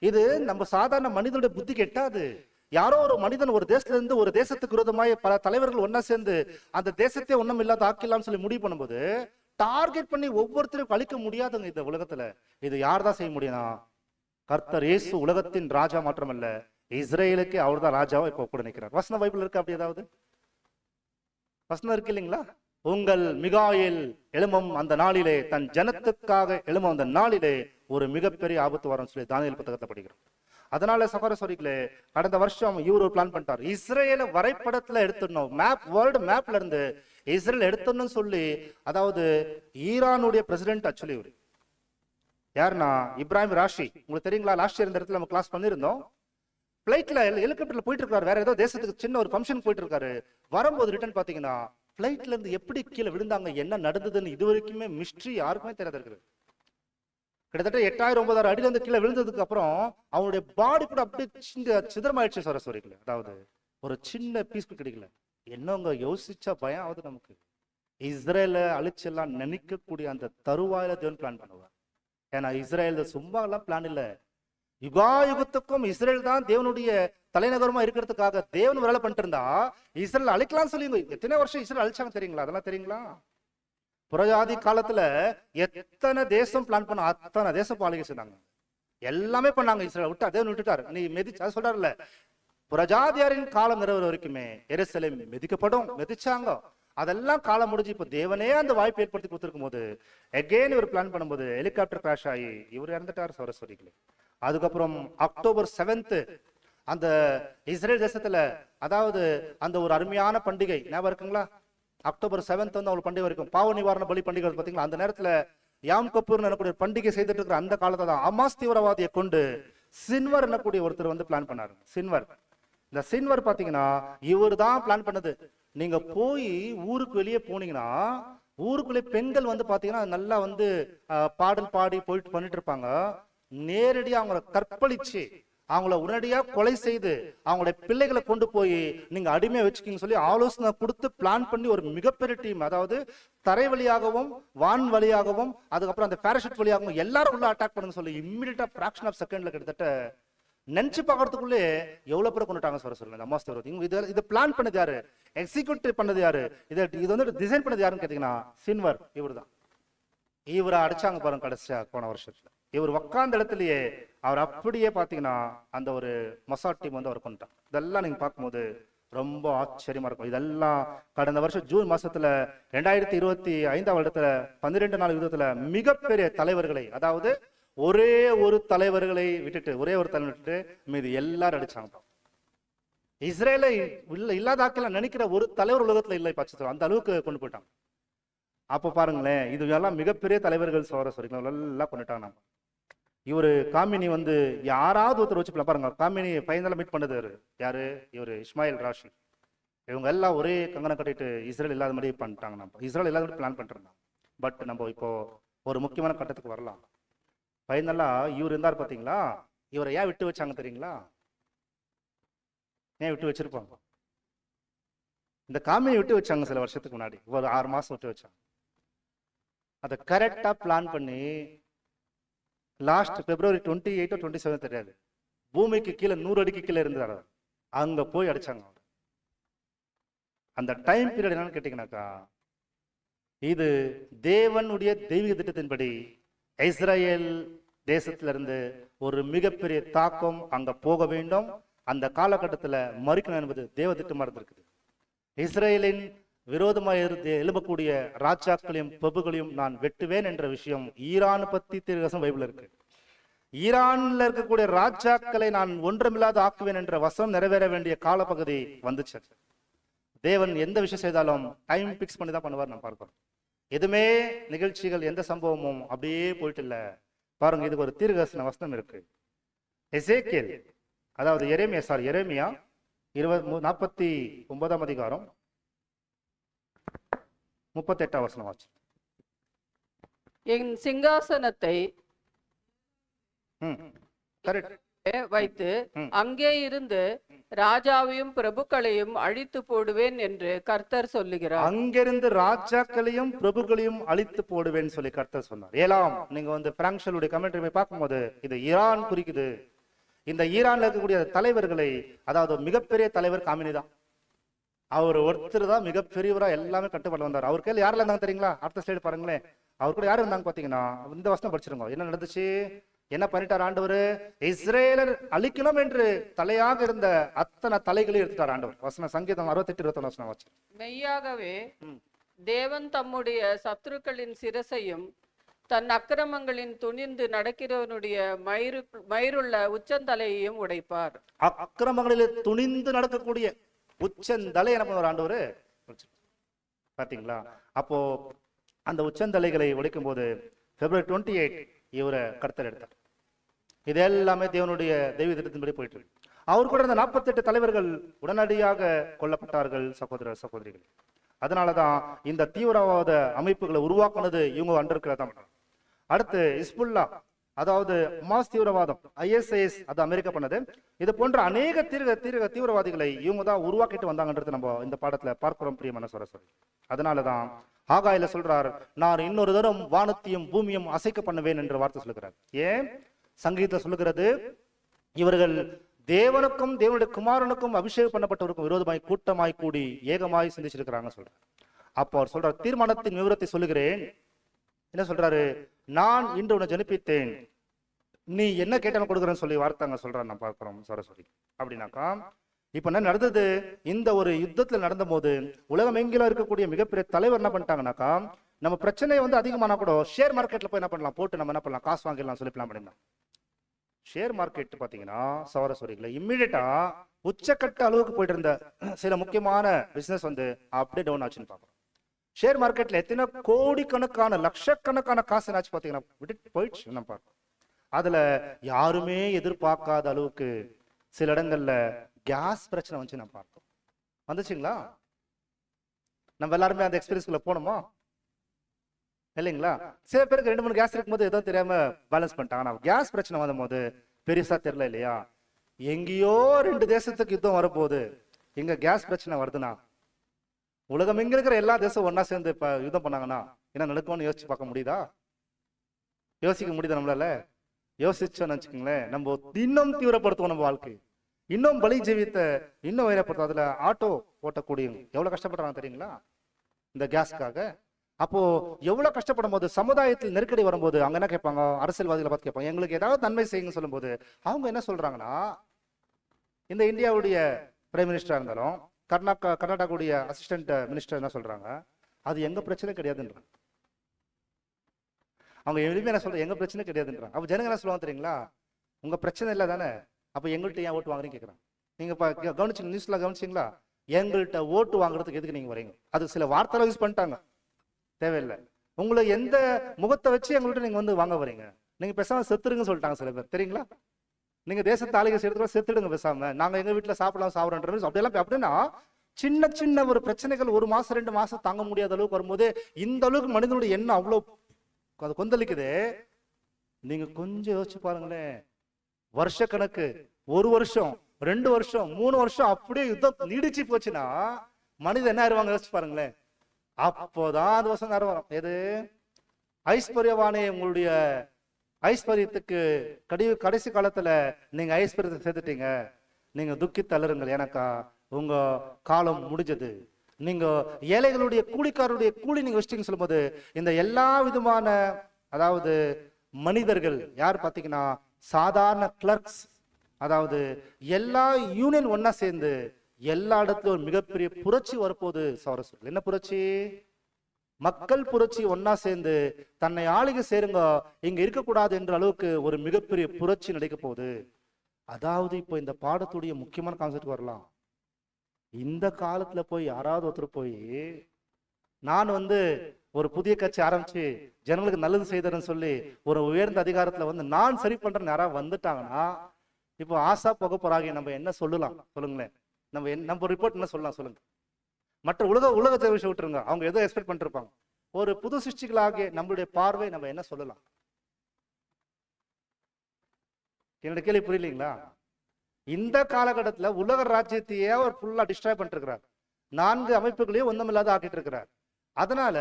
இது நம்ம சாதாரண மனிதனுடைய புத்தி கெட்டாது. யாரோ ஒரு மனிதன் ஒரு தேசத்துல இருந்து ஒரு தேசத்துக்கு விரோதமாய் பல தலைவர்கள் ஒன்னா சேர்ந்து அந்த தேசத்தை ஒண்ணும் இல்லாத ஆக்கலாம்னு சொல்லி முடிவு பண்ணும்போது டார்கெட் பண்ணி ஒவ்வொருத்தரும் அழிக்க முடியாதுங்க இந்த உலகத்துல. இது யார் தான் செய்ய முடியும்னா, கர்த்தர் இயேசு உலகத்தின் ராஜா மாத்திரமல்ல, இஸ்ரேலுக்கு அவர் தான் ராஜாவா இப்ப கூட நிற்கிறார். வசன பைபிள் இருக்கு அப்படி ஏதாவது வசனம் இருக்கு இல்லைங்களா? உங்கள் மிகாயேல் எழும்பும் அந்த நாளிலே, தன் ஜனத்துக்காக எழும்பும் அந்த நாளிலே ஒரு மிகப்பெரிய ஆபத்து வரும் சொல்லி தானியேல் புத்தகத்தை படிக்கிறோம். அதனால சகோதரர்களே, கடந்த வருஷம் இவர் ஒரு பிளான் பண்ணிட்டார், இஸ்ரேல வரைபடத்துல எடுத்துடணும், மேப், வேர்ல்டு மேப்ல இருந்து இஸ்ரேல் எடுத்துடணும்னு சொல்லி. அதாவது ஈரானுடைய பிரசிடென்ட் ஆக்சுவலி இவர் யாருன்னா இப்ராஹிம் ராஷி. உங்களுக்கு தெரியுங்களா? லாஸ்ட் இயர் இந்த இடத்துல நம்ம கிளாஸ் பண்ணிருந்தோம். பிளைட்ல ஹெலிகாப்டர்ல போயிட்டு இருக்காரு, வேற ஏதோ தேசத்துக்கு சின்ன ஒரு ஃபங்க்ஷன் போயிட்டு இருக்காரு. வரும்போது ரிட்டர்ன் பாத்தீங்கன்னா பிளைட்ல இருந்து எப்படி கீழே விழுந்தாங்க, என்ன நடந்ததுன்னு இது வரைக்குமே மிஸ்ட்ரி, யாருக்குமே தெரியாது இருக்குது. கிட்டத்தட்ட 8000-9000 அடியில இருந்து கீழே விழுந்ததுக்கு அப்புறம் அவனுடைய பாடி கூட அப்படியே சிதறமாயிடுச்சு சரஸ்வரிக்கல. அதாவது ஒரு சின்ன பீஸ் கிடைக்கல. என்னங்க யோசிச்சா பயம் ஆகுது நமக்கு. இஸ்ரேல அழிச்செல்லாம் நினைக்கக்கூடிய அந்த தருவாயில தேவன் பிளான் பண்ணுவார். ஏன்னா இஸ்ரேல் சும்மா எல்லாம் பிளான் இல்லை. யுகாயுகத்துக்கும் இஸ்ரேல் தான் தேவனுடைய தலைநகரமா இருக்கிறதுக்காக தேவன் வேலை பண்ணிட்டு இருந்தா இஸ்ரேல் அழிக்கலாம்னு சொல்லி எத்தனை வருஷம் இஸ்ரேல் அழிச்சாங்க தெரியுங்களா? அதெல்லாம் தெரியுங்களா? புரஜாதி காலத்துல எத்தனை தேசம் பிளான் பண்ண அத்தனை தேசம் ஆளுகை செய்தாங்க, எல்லாமே பண்ணாங்க. இஸ்ரேல் விட்டா தேவன் விட்டுட்டாரு. நீ மெதிச்சு சொல்றாருல்ல, புரஜாதியாரின் காலம் நிறைவேற வரைக்குமே எருசலேம் மிதிக்கப்படும், மிதிச்சாங்க. அதெல்லாம் காலம் முடிஞ்சு இப்ப தேவனே அந்த வாய்ப்பு ஏற்படுத்தி கொடுத்திருக்கும் போது எகெயின் இவர் பிளான் பண்ணும்போது ஹெலிகாப்டர் கிராஷ் ஆகி இவர் இறந்துட்டார் சரஸ்வதிகளே. அதுக்கப்புறம் அக்டோபர் 7 அந்த இஸ்ரேல் தேசத்துல, அதாவது அந்த ஒரு அருமையான பண்டிகை ஞாபகம் இருக்குங்களா? அக்டோபர் 7 வந்து அவள் பண்டிகை வரைக்கும் பாவ நிவாரண பலி பண்டிகை பாத்தீங்களா? அந்த நேரத்துல யாம் கபூர் எனக்கூடிய பண்டிகை செய்துட்டு இருக்கிற அந்த காலத்தை தான் அமாஸ் தீவிரவாதியை கொண்டு சின்வர் எனக்கூடிய ஒருத்தர் வந்து பிளான் பண்ணாரு. சின்வர், இந்த சின்வர் பாத்தீங்கன்னா இவர் தான் பிளான் பண்ணது. நீங்க போய் ஊருக்கு வெளியே போனீங்கன்னா ஊருக்குள்ளே பெண்கள் வந்து பாத்தீங்கன்னா நல்லா வந்து பாடல் பாடி போயிட்டு பண்ணிட்டு இருப்பாங்க. நேரடியா அவங்கள கற்பழிச்சு அவங்கள உடனடியா கொலை செய்து அவங்களுடைய பிள்ளைகளை கொண்டு போய் நீங்க அடிமையா வச்சுக்கிங்க சொல்லி ஆலோசனை கொடுத்து பிளான் பண்ணி ஒரு மிகப்பெரிய டீம், அதாவது தரை வழியாகவும் வான் வழியாகவும் அதுக்கப்புறம் அந்த பேராஷூட் வழியாகவும் எல்லாரும் உள்ள அட்டாக் பண்ணுங்க சொல்லி இம்மிடியா பிராக்ஷன் ஆஃப் செகண்ட்ல கிட்டத்தட்ட நினைச்சு பார்க்கறதுக்குள்ளே எவ்வளவு பேர் கொண்டுட்டாங்க சொல்லுங்க இந்த அமாவாசை விரோதி. இதை பிளான் பண்ணது யாரு, எக்ஸிக்யூட் பண்ணது யாரு, இது வந்து டிசைன் பண்ணது யாருன்னு கேட்டீங்கன்னா சின்வர் இவர் தான். இவரை அடிச்சாங்க பாருங்க கடைசியா போன வருஷத்துல. இவர் உக்காந்த இடத்துலயே அவர் அப்படியே பாத்தீங்கன்னா அந்த ஒரு மொசாட் டீம் வந்து அவர் கொண்டுட்டாங்க. இதெல்லாம் நீங்க பார்க்கும்போது ரொம்ப ஆச்சரியமா இருக்கும். இதெல்லாம் கடந்த வருஷம் ஜூன் மாசத்துல 2025 வருடத்துல 12 நாள் யுத்தத்துல மிகப்பெரிய தலைவர்களை, அதாவது ஒரே ஒரு தலைவர்களை விட்டுட்டு, ஒரே ஒரு தலைவர் விட்டுட்டு மீது எல்லாரும் அடிச்சாங்க. இஸ்ரேலை இல்லாதாக்கல நினைக்கிற ஒரு தலைவர் உலகத்துல இல்லை பட்சத்தில் அந்த அளவுக்கு கொண்டு போயிட்டாங்க. அப்ப பாருங்களேன், இது எல்லாம் மிகப்பெரிய தலைவர்கள் எல்லாம் கொண்டுட்டாங்க. நம்ம இவரு காமினி வந்து யாராவது ஒருத்தர் வச்சு பாருங்க, காமினி ஃபைனலா மீட் பண்ணது யாரு, இவரு இஸ்மாயில் ராஷி. இவங்க எல்லாம் ஒரே கங்கணம் கட்டிட்டு இஸ்ரேல் இல்லாத மாதிரி பண்ணிட்டாங்க. நம்ம இஸ்ரேல் இல்லாத மாதிரி பிளான் பண்ணிட்டு இருந்தோம். பட் நம்ம இப்போ ஒரு முக்கியமான கட்டத்துக்கு வரலாம். ஃபைனலா இவர் இருந்தார் பாத்தீங்களா, இவரை ஏன் விட்டு வச்சாங்க தெரியுங்களா? ஏன் விட்டு வச்சிருப்பாங்க? இந்த காமினி விட்டு வச்சாங்க சில வருஷத்துக்கு முன்னாடி, ஒரு 6 மாசம் விட்டு வச்சாங்க. அதை கரெக்டா பிளான் பண்ணி லாஸ்ட் February 28 or 27 தெரியாது, பூமிக்கு கீழே 100 அடிக்கு கீழே இருந்தாரு, அங்க போய் அடிச்சாங்க. அந்த டைம் பீரியட் என்னன்னு கேட்டீங்கன்னாக்கா, இது தேவனுடைய தெய்வீக திட்டத்தின்படி இஸ்ரேல் தேசத்திலிருந்து ஒரு மிகப்பெரிய தாக்கம் அங்க போக வேண்டும். அந்த காலகட்டத்துல மறிக்கணும் என்பது தேவ திட்டமா இருந்திருக்குது. இஸ்ரேலின் விரோதமாக எழும்பக்கூடிய ராஜாக்களையும் பிரபுகளையும் நான் வெட்டுவேன் என்ற விஷயம் ஈரான் பத்தி தீர்க்கதரிசனம் பைபிள் இருக்கு. ஈரான்ல இருக்கக்கூடிய ராஜாக்களை நான் ஒன்றுமில்லாத ஆக்குவேன் என்ற வசனம் நிறைவேற வேண்டிய காலப்பகுதி வந்துச்சு. தேவன் எந்த விஷயம் செய்தாலும் டைம் பிக்ஸ் பண்ணி தான் பண்ணுவார். நான் பார்க்கிறோம், எதுவுமே நிகழ்ச்சிகள் எந்த சம்பவமும் அப்படியே போயிட்டு இல்ல. பாருங்க, இதுக்கு ஒரு தீர்க்கதரிசன வசனம் இருக்கு. எசேக்கியேல், அதாவது எரேமியா 49 அதிகாரம் 38 வசனம் ஆச்சு. என் சிங்காசனத்தை வைத்து அங்கே இருந்து ராஜாவையும் பிரபுக்களையும் அழித்து போடுவேன் என்று கர்த்தர் சொல்லுகிறார். அங்கிருந்து ராஜாக்களையும் பிரபுக்களையும் அழித்து போடுவேன் சொல்லி கர்த்தர் சொன்னார். ஏலாம் நீங்க வந்து பிராங்க்ஷலுடைய கமெண்ட்ரி பார்க்கும்போது இது ஈரான் குறிக்குது. இந்த ஈரான்ல இருக்கக்கூடிய தலைவர்களை, அதாவது மிகப்பெரிய தலைவர் காமினி தான். அவர் ஒருத்தர் தான் மிகப்பெரியவரா எல்லாமே கட்டுப்பாடு வந்தார். அவர் கையில் யாரெல்லாம் இருந்தாங்க தெரியுங்களா? அடுத்த ஸ்லைடு பாருங்களேன். அவர் கூட யாரு இருந்தாங்க பாத்தீங்கன்னா, இந்த வசனம் படிச்சிருங்க. என்ன நடந்துச்சு, என்ன பண்ணிட்டார் ஆண்டவர்? இஸ்ரேலர் அழிக்கணும் என்று தலையாக இருந்த அத்தனை தலைகளையும் எடுத்துட்டார் ஆண்டவர். வசனம் சங்கீதம் 68:21 வசனம் வச்சு. மெய்யாகவே தேவன் தம்முடைய சத்துருக்களின் சிரசையும் தன் அக்கிரமங்களின் துணிந்து நடக்கிறவனுடைய மயிருள்ள உச்சந்தலையையும் உடைப்பார். அக்கிரமங்களில் துணிந்து நடக்கக்கூடிய உச்சந்தலை என்ன பண்ணுவார் ஆண்டவர்? பாத்தீங்களா? அப்போ அந்த உச்சந்தலைகளை உடைக்கும் போது February 28 இவரை கர்த்தர் எடுத்தார். இது எல்லாமே தேவனுடைய தெய்வ திட்டத்தின்படி போயிட்டு இருக்கு. அவர் கூட இருந்த 48 தலைவர்கள் உடனடியாக கொல்லப்பட்டார்கள் சகோதரிகள். அதனாலதான் இந்த தீவிரவாத அமைப்புகளை உருவாக்குனது இவங்க அண்டிருக்கிறதா. அடுத்து இஸ்புல்லா, அதாவது மாஸ் தீவிரவாதம், ISIS, அது அமெரிக்கா பண்ணது. இது போன்ற அநேக தீவிரவாதிகளை இவங்க தான் உருவாக்கிட்டு வந்தாங்கன்றது நம்ம இந்த பாடத்துல பார்க்கிறோம் பிரியமான சரஸ்வதி. அதனாலதான் ஆகாயில சொல்றார், நான் இன்னொரு தரம் வானத்தையும் பூமியும் அசைக்க பண்ணுவேன் என்ற வார்த்தை சொல்லுகிறார். ஏன் சங்கீதத்தை சொல்லுகிறது? இவர்கள் தேவனுக்கும் தேவனுடைய குமாரனுக்கும் அபிஷேகம் பண்ணப்பட்டவருக்கும் விரோதமாய் கூட்டமாய் கூடி ஏகமாய் சிந்திச்சிருக்கிறாங்க சொல்றார். அப்போ அவர் சொல்றார், தீர்மானத்தின் விவரத்தை சொல்லுகிறேன். என்ன சொல்றாரு? நான் இன்று உன்னை ஜனிப்பித்தேன், நீ என்ன கேட்டாலும் கொடுக்குறேன்னு சொல்லி வார்த்தைங்க சொல்றாரு. நான் பார்க்கிறோம் சரஸ்வதி. அப்படின்னாக்கா இப்ப என்ன நடந்தது? இந்த ஒரு யுத்தத்துல நடந்த போது உலகம் எங்கிலும் இருக்கக்கூடிய மிகப்பெரிய தலைவர் என்ன பண்ணிட்டாங்கன்னாக்கா, நம்ம பிரச்சனையை வந்து அதிகமானா கூட ஷேர் மார்க்கெட்ல போய் என்ன பண்ணலாம், போட்டு நம்ம என்ன பண்ணலாம், காசு வாங்கிடலாம் சொல்லி பிளான் பண்ணிருந்தோம். ஷேர் மார்க்கெட் பாத்தீங்கன்னா சவரஸ்வரிகளை இம்மிடியட்டா உச்சக்கட்ட அளவுக்கு போயிட்டு இருந்த சில முக்கியமான பிசினஸ் வந்து அப்படியே டவுன் ஆச்சுன்னு பாக்குறோம். ஷேர் மார்க்கெட்ல எத்தனை கோடிக்கணக்கான லட்சக்கணக்கான காசு ஆச்சு பாத்தீங்கன்னா விட்டு போயிடுச்சு. நம்ம பார்க்கணும், அதுல யாருமே எதிர்பார்க்காத அளவுக்கு சில இடங்கள்ல கேஸ் பிரச்சனை வந்து நம்ம பார்த்தோம். வந்துச்சுங்களா? நம்ம எல்லாருமே அந்த எக்ஸ்பீரியன்ஸ்குள்ள போனோமா இல்லைங்களா? சில பேருக்கு 2-3 கேஸ் இருக்கும்போது ஏதோ தெரியாம பேலன்ஸ் பண்ணிட்டாங்க. ஆனா கேஸ் பிரச்சனை வந்த போது பெருசா தெரியல இல்லையா? எங்கேயோ 2 தேசத்துக்கு யுத்தம் வரப்போகுது, எங்க கேஸ் பிரச்சனை வருதுன்னா உலகம் எங்க இருக்கிற எல்லா தேசம் ஒன்னா சேர்ந்து இப்ப யுத்தம் பண்ணாங்கன்னா என்ன நடக்கும்னு யோசிச்சு பார்க்க முடியுதா? யோசிக்க முடியுதா நம்மளால? யோசிச்சோன்னு வச்சுக்கோங்களேன், நம்ம இன்னும் தீவிரப்படுத்துவோம் நம்ம வாழ்க்கை, இன்னும் பலி ஜீவித்த இன்னும் வைரப்படுத்தும். அதுல ஆட்டோ ஓட்டக்கூடியவங்க எவ்வளவு கஷ்டப்படுறாங்க தெரியுங்களா இந்த கேஸ்க்காக. அப்போ எவ்வளவு கஷ்டப்படும் போது, சமுதாயத்தில் நெருக்கடி வரும்போது அவங்க என்ன கேட்பாங்க, அரசியல்வாதிகளை பார்த்து கேட்பாங்க, எங்களுக்கு ஏதாவது நன்மை செய்யுங்க சொல்லும் போது அவங்க என்ன சொல்றாங்கன்னா, இந்த இந்தியாவுடைய பிரைம் மினிஸ்டரா இருந்தாலும் கர்நாடகாவுடைய அசிஸ்டன்ட் மினிஸ்டர் என்ன சொல்றாங்க, அது எங்க பிரச்சனை கிடையாதுன்றாங்க. அவங்க எதுவுமே என்ன சொல்றாங்க, எங்க பிரச்சனை கிடையாதுன்றாங்க. அப்ப ஜனங்க என்ன சொல்லுவாங்க தெரியுங்களா, உங்க பிரச்சனை இல்லை தானே, அப்ப எங்கள்கிட்ட ஏன் ஓட்டு வாங்குறீங்க கேட்கறாங்க. நீங்க கவனிச்சிங்க, நியூஸ்ல கவனிச்சிங்களா, எங்கள்கிட்ட ஓட்டு வாங்குறதுக்கு எதுக்கு நீங்க வரீங்க, அது சில வார்த்தை யூஸ் பண்ணிட்டாங்க, தேவையில்லை. உங்களை எந்த முகத்தை வச்சு எங்கள்கிட்ட நீங்க வந்து வாங்க வரீங்க, நீங்க பேசாம செத்துருங்க சொல்லிட்டாங்க சில பேர் தெரியுங்களா. நீங்க தேசத்து ஆளுகை செய்யறதுக்கு செத்துடுங்க பேசாம, நாங்க எங்க வீட்டுல சாப்பிடலாம் சாப்பிடன்ற அப்படியெல்லாம். அப்படின்னா சின்ன சின்ன ஒரு பிரச்சனைகள் 1 மாசம் 2 மாசம் தாங்க முடியாத அளவுக்கு வரும்போது இந்த அளவுக்கு மனிதனுடைய எண்ணம் அவ்வளவு அது கொந்தளிக்குது. நீங்க கொஞ்சம் யோசிச்சு பாருங்களேன், வருஷ கணக்கு, 1 வருஷம் 2 வருஷம் 3 வருஷம் அப்படியே யுத்தம் நீடிச்சு போச்சுன்னா மனிதன் என்ன ஆயிருவாங்க யோசிச்சு பாருங்களேன். அப்போதான் அது வசனம் வரும், எது ஐஸ்வர்யவானே உங்களுடைய ஐஸ்வர்யத்துக்கு கடைசி காலத்துல நீங்க ஐஸ்வர்யத்தை சேர்த்துட்டீங்க, நீங்க துக்கி தளருங்கள், எனக்கா உங்க காலம் முடிஞ்சது. நீங்க ஏழைகளுடைய கூலிக்காரருடைய கூலி நீங்க வச்சிட்டீங்கன்னு சொல்லும்போது இந்த எல்லா விதமான அதாவது மனிதர்கள் யார் பாத்தீங்கன்னா சாதாரண கிளர்க்ஸ், அதாவது எல்லா யூனியன் ஒன்னா சேர்ந்து எல்லா இடத்துலயும் ஒரு மிகப்பெரிய புரட்சி வரப்போகுது. சௌரஸ்வர்கள் என்ன புரட்சி, மக்கள் புரட்சி ஒன்னா சேர்ந்து தன்னை ஆளுகை சேருங்க, இங்க இருக்கக்கூடாது என்ற அளவுக்கு ஒரு மிகப்பெரிய புரட்சி நடக்க போகுது. அதாவது இப்போ இந்த பாடத்துடைய முக்கியமான கான்செப்ட் வரலாம். இந்த காலத்துல போய் யாராவது ஒருத்தர் போய் நான் வந்து ஒரு புதிய கட்சி ஆரம்பிச்சு ஜனங்களுக்கு நல்லது செய்தேன்னு சொல்லி ஒரு உயர்ந்த அதிகாரத்துல வந்து நான் சரி பண்றேன்னு யாராவது வந்துட்டாங்கன்னா இப்போ ஆசா புகப்பராகி நம்ம என்ன சொல்லலாம் சொல்லுங்களேன், நம்ம ரிப்போர்ட் என்ன சொல்லலாம் சொல்லுங்க. மற்ற உலகத்தை விஷயம் விட்டுருங்க, அவங்க எதோ எக்ஸ்பெக்ட் பண்ணிருப்பாங்க. ஒரு புது சிருஷ்டிகளாகிய நம்மளுடைய பார்வை நம்ம என்ன சொல்லலாம்? என்னோட கேள்வி புரியலீங்களா? இந்த காலகட்டத்துல உலக ராஜ்யத்தையே அவர் ஃபுல்லா டிஸ்ட்ராய் பண்ணிட்டு இருக்கிறார், 4 அமைப்புகளையும் ஒண்ணுமில்லாத ஆக்கிட்டு இருக்கிறார். அதனால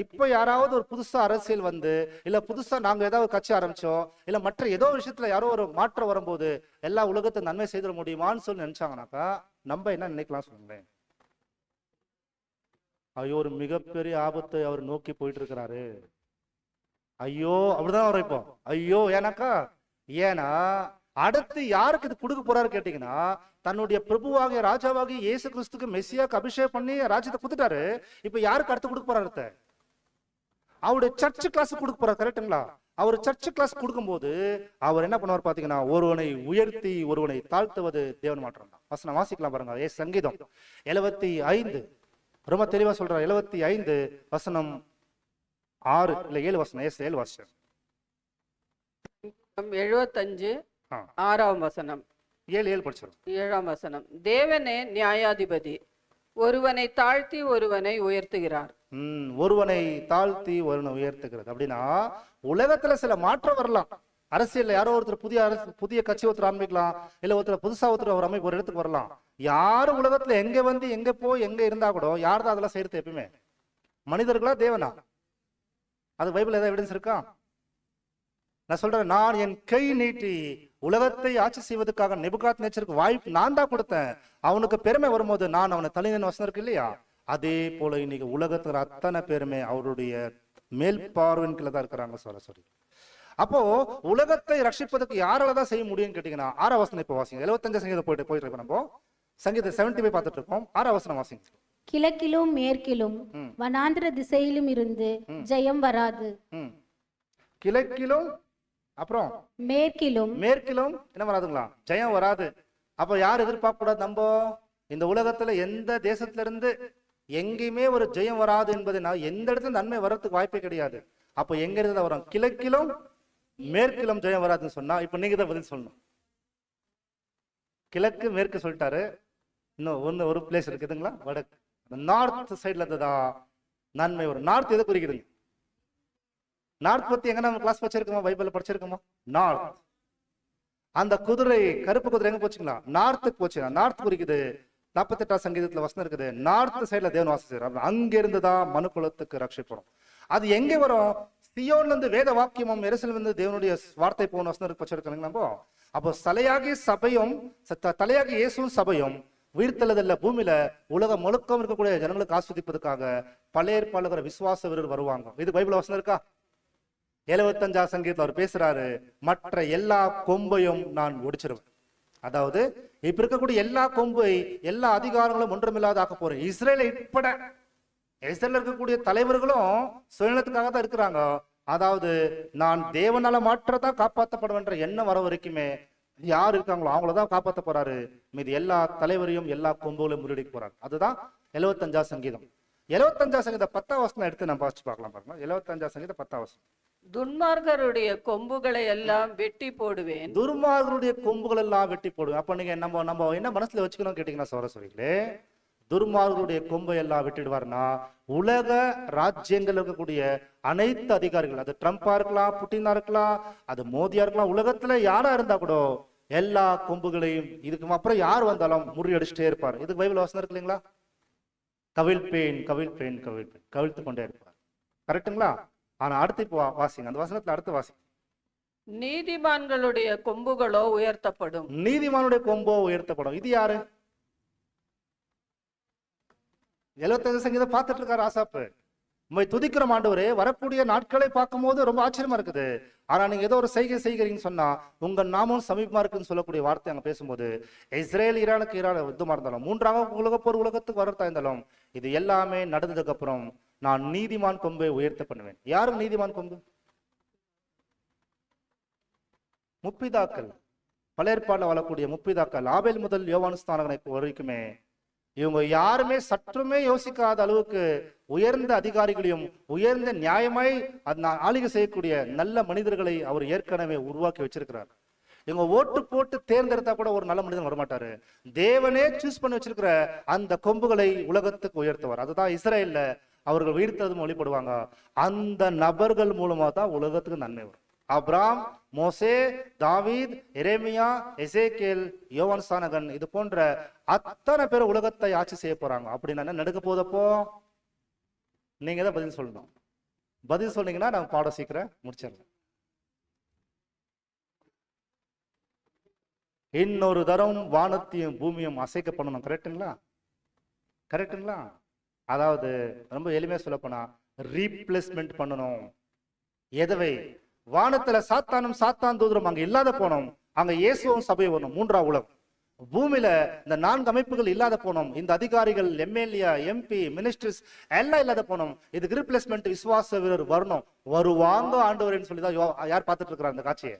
இப்ப யாராவது ஒரு புதுசா அரசியல் வந்து இல்ல புதுசா நாங்க ஏதாவது கட்சி ஆரம்பிச்சோம் இல்ல மற்ற ஏதோ விஷயத்துல யாரோ ஒரு மாற்றம் வரும்போது எல்லா உலகத்தை நன்மை செய்திட முடியுமான்னு சொல்லி நினைச்சாங்கன்னாக்கா நம்ம என்ன நினைக்கலாம் சொல்லுங்களேன். ஐயோ ஒரு மிகப்பெரிய ஆபத்தை அவர் நோக்கி போயிட்டு இருக்கிறாரு, ஐயோ அப்படிதான் வரும் இப்போ. ஐயோ ஏன்னா அடுத்து யாருக்கு இது கொடுக்க போறாரு கேட்டீங்கன்னா, தன்னுடைய பிரபுவாகிய ராஜாவாகிய இயேசு கிறிஸ்துக்கு மெஸ்ஸியாக்கு அபிஷேகம் பண்ணி ராஜ்யத்தை கொடுத்துட்டாரு. இப்ப யாருக்கு அடுத்து கொடுக்க போறாரு? அவருடைய சர்ச் கிளாஸ் கொடுக்க போறாரு, கரெக்டுங்களா? அவர் சர்ச் கிளாஸ் கொடுக்கும்போது அவர் என்ன பண்ணுவார் பாத்தீங்கன்னா, ஒருவனை உயர்த்தி ஒருவனை தாழ்த்துவது தேவன் மாற்றம் தான். வசனம் வாசிக்கலாம் பாருங்க, சங்கீதம் 75 ரொம்ப தெளிவா சொல்றார். 75 வசனம் 6 இல்ல 7 வசனம், 7 வசனம் 75 6ஆம் வசனம், 7 படிச்சிடும். 7ஆம் வசனம், தேவனே நியாயாதிபதி, ஒருவனை தாழ்த்தி ஒருவனை உயர்த்துகிறார். ஒருவனை தாழ்த்தி ஒருவனை உயர்த்துகிறது. அப்படின்னா உலகத்துல சில மாற்றம் வரலாம். அரசியல்ல யாரோ ஒருத்தர் புதிய கட்சி ஒருத்தர் ஆரம்பிக்கலாம், இல்ல ஒருத்தர் புதுசா ஒருத்தர் ஒரு அமைப்பு ஒரு இடத்துக்கு வரலாம். யாரும் உலகத்துல எங்க வந்து எங்க போய் எங்க இருந்தா கூட யார் தான் அதெல்லாம் செய்யறது? எப்பயுமே மனிதர்களா தேவனா? அது பைபிள் ஏதாவது எவிடன்ஸ் இருக்கா? நான் சொல்றேன், நான் என் கை நீட்டி உலகத்தை ஆட்சி செய்வதற்காக நெபுகாத் நேச்சருக்கு வாய்ப்பு நான் தான் கொடுத்தேன். அவனுக்கு பெருமை வரும்போது நான் அவனை தலைவன் வசனம் இருக்கு இல்லையா? அதே போல இன்னைக்கு உலகத்துல அத்தனை பேருமே அவருடைய மேல் பார்வையின் கீழே தான் இருக்கிறாங்க சொல்லி. அப்போ உலகத்தை ரட்சிப்பதற்கு யாரால தான் செய்ய முடியும்னு கேட்டீங்கன்னா 6ஆம் வசனம் இப்ப வாசிங்க. 75 சங்கீதம் போயிட்டு இருக்கோம். நம்ம சங்கீதம் 75 பார்த்துட்டு இருக்கோம். 6ஆம் வசனம் வாசிங்க. கிழக்கிலும் மேற்கிலும் வனாந்திர திசையிலும் இருந்து ஜெயம் வராது. கிழக்கிலும் அப்புறம் மேற்கிலும் என்ன வராதுங்களா? ஜெயம் வராது. அப்ப யார் எதிர்பார்க்க கூடாது? நம்ம இந்த உலகத்துல எந்த தேசத்துல இருந்து எங்கேயுமே ஒரு ஜெயம் வராது என்பதுனா எந்த இடத்துல நன்மை வர்றதுக்கு வாய்ப்பே கிடையாது. அப்ப எங்க இருந்து வரும்? கிழக்கிலும் மேற்கிலும் ஜெயம் வராதுன்னு சொன்னா இப்ப நீங்க தான் பதில் சொல்லணும். கிழக்கு மேற்கு சொல்லிட்டாரு, இன்னும் ஒரு பிளேஸ் இருக்குதுங்களா? வடக்கு, நார்த் சைட்ல இருந்துதான் நன்மை வரும். நார்த் எதை குறிக்கிறது? நார்த் பத்தி எங்க நம்ம கிளாஸ் படிச்சிருக்கோமா? பைபிள்ல படிச்சிருக்கோமா? நார்த். அந்த குதிரை, கருப்பு குதிரை எங்க போச்சுங்களா? நார்த்துக்கு போச்சு. நார்த் குறிக்குது. 48ஆம் சங்கீதத்துல வசனம் இருக்குது, நார்த் சைட்ல தேவன் வாசம் செய்யறாரு. அங்க இருந்துதான் மனு குலத்துக்கு ரட்சிப்படும். அது எங்க வரும்? சியோன்ல இருந்து வேத வாக்கியமும் எருசலேம்ல இருந்து தேவனுடைய வார்த்தை போன வசனம் இருக்கு பச்சை நம்ம. அப்போ தலையாகிய சபையும் தலையாகிய இயேசுவும் சபையும் உயிர்த்தெழுதல்ல பூமியில உலகம் முழுக்கம் இருக்கக்கூடிய ஜனங்களுக்கு ஆஸ்வதிப்பதற்காக பழைய ஏற்பாடுகிற விசுவாச வீரர் வருவாங்க. இது பைபிள் வசனம் இருக்கா? 75 சங்கீதத்துல அவர் பேசுறாரு, மற்ற எல்லா கொம்பையும் நான் ஒடிச்சிருவேன். அதாவது இப்ப இருக்கக்கூடிய எல்லா கொம்பை எல்லா அதிகாரங்களும் ஒன்றுமில்லாத ஆக்க போறேன். இஸ்ரேல இப்பட இஸ்ரேல இருக்கக்கூடிய தலைவர்களும் சுயநலத்துக்காக தான் இருக்கிறாங்க. அதாவது நான் தேவனால மாற்றத்தான் காப்பாற்றப்படுவேன்ற எண்ணம் வர வரைக்குமே யார் இருக்காங்களோ அவங்களதான் காப்பாற்ற போறாரு. மீது எல்லா தலைவரையும் எல்லா கொம்புகளையும் முறியடிக்க போறாரு. அதுதான் 75 சங்கீதம். 75 சங்கீதம் 10 வசனம் எடுத்து நம்ம வாசிச்சு பார்க்கலாம் பாருங்க. 75 சங்கீதம் 10 வசனம். துன்மார்க்கருடைய கொம்புகளை எல்லாம் வெட்டி போடுவேன். துர்மார்களுடைய கொம்புகள் எல்லாம் வெட்டி போடுவேன். அப்ப நீங்க நம்ம என்ன மனசுல வச்சுக்கணும் கேட்டீங்கன்னா சோரசோரிகளே, துர்மார்களுடைய கொம்பை எல்லாம் வெட்டிடுவார்னா உலக ராஜ்யங்கள் இருக்கக்கூடிய அனைத்து அதிகாரிகள், அது ட்ரம்பா இருக்கலாம், புட்டினா இருக்கலாம், அது மோதியா இருக்கலாம், உலகத்துல யாரா இருந்தா கூட எல்லா கொம்புகளையும் இதுக்கு அப்புறம் யார் வந்தாலும் முறியடிச்சுட்டே இருப்பார். இதுக்கு பைபிள் வசனம் இருக்கு இல்லைங்களா? கவிழ்ப்பேன் கவிழ்ப்பேன் கவிழ்ப்பேன், கவிழ்த்து கொண்டே இருப்பார். கரெக்டுங்களா? ஆனா அடுத்து இப்போ வாசிங்க, அந்த வசனத்துல அடுத்து வாசிங்க. நீதிமான்களுடைய கொம்புகளோ உயர்த்தப்படும். நீதிமானுடைய கொம்போ உயர்த்தப்படும். இது யாரு? 75 சங்கீதம் பார்த்துட்டு இருக்காரு ஆசாப்பு. உண்மை துதிக்கிறோம் ஆண்டவரே, வரக்கூடிய நாட்களை பார்க்கும் போது ரொம்ப ஆச்சரியமா இருக்குது. ஆனா நீங்க ஏதோ ஒரு செய்கை செய்கிறீங்கன்னு சொன்னா உங்க நாமும் சமீபமா இருக்குன்னு சொல்லக்கூடிய வார்த்தை அங்க பேசும்போது, இஸ்ரேல் ஈரானுக்கு யுத்தமா இருந்தாலும், 3ஆம் உலகப் போர் உலகத்துக்கு வரத்தா இருந்தாலும், இது எல்லாமே நடந்ததுக்கு அப்புறம் நான் நீதிமான் கொம்பை உயர்த்த பண்ணுவேன். யாரும் நீதிமான் கொம்பு? முப்பிதாக்கள், பழைய ஏற்பாடுல வரக்கூடிய முப்பிதாக்கள், ஆபேல் முதல் யோவான் ஸ்நானகனை வரைக்குமே இவங்க யாருமே சற்றுமே யோசிக்காத அளவுக்கு உயர்ந்த அதிகாரிகளையும் உயர்ந்த நியாயமாய் ஆளுகை செய்யக்கூடிய நல்ல மனிதர்களை அவர் ஏற்கனவே உருவாக்கி வச்சிருக்கிறார். இவங்க ஓட்டு போட்டு தேர்ந்தெடுத்தா கூட ஒரு நல்ல மனிதன் வரமாட்டாரு. தேவனே சூஸ் பண்ணி வச்சிருக்கிற அந்த கொம்புகளை உலகத்துக்கு உயர்த்துவார். அதுதான் இஸ்ரேல்ல அவர்கள் உயிர்த்ததும் வழிபடுவாங்க. அந்த நபர்கள் மூலமா தான் உலகத்துக்கு நன்மை வரும். அப்ராம், மோசே, தாவீத், எரேமியா, எசேக்கியேல், யோவான் ஸ்நானகன், இது போன்ற அத்தனை பேர் உலகத்தை ஆட்சி செய்ய போறாங்க. அப்படின்னு என்ன நடக்க போதப்போ நீங்க தான் பதில் சொல்லணும். பதில் சொன்னீங்கன்னா நான் பாடம் சீக்கிரம் முடிச்சிடறேன். இன்னொரு தரம் வானத்தையும் பூமியும் அசைக்கப்படணும். கரெக்டுங்களா? கரெக்டுங்களா? அதாவது ரொம்ப எளிமையா சொல்ல போனா ரீப்ளேஸ்மெண்ட் பண்ணணும். எதவை? வானத்துல சாத்தான் தூதரும் அங்க இல்லாத போனோம், அங்க இயேசுவும் சபை வரணும். 3ஆம் உலகம் பூமியில இந்த 4 அமைப்புகள் இல்லாத போனோம். இந்த அதிகாரிகள், எம்எல்ஏ, எம்பி, மினிஸ்டர்ஸ் எல்லாம் இல்லாத போனோம். இதுக்கு ரீப்ளேஸ்மெண்ட் விசுவாச வீரர் வரணும். வருவாங்க ஆண்டவரேன்னு சொல்லிதான் யார் பார்த்துட்டு இருக்கிறார் இந்த காட்சியை?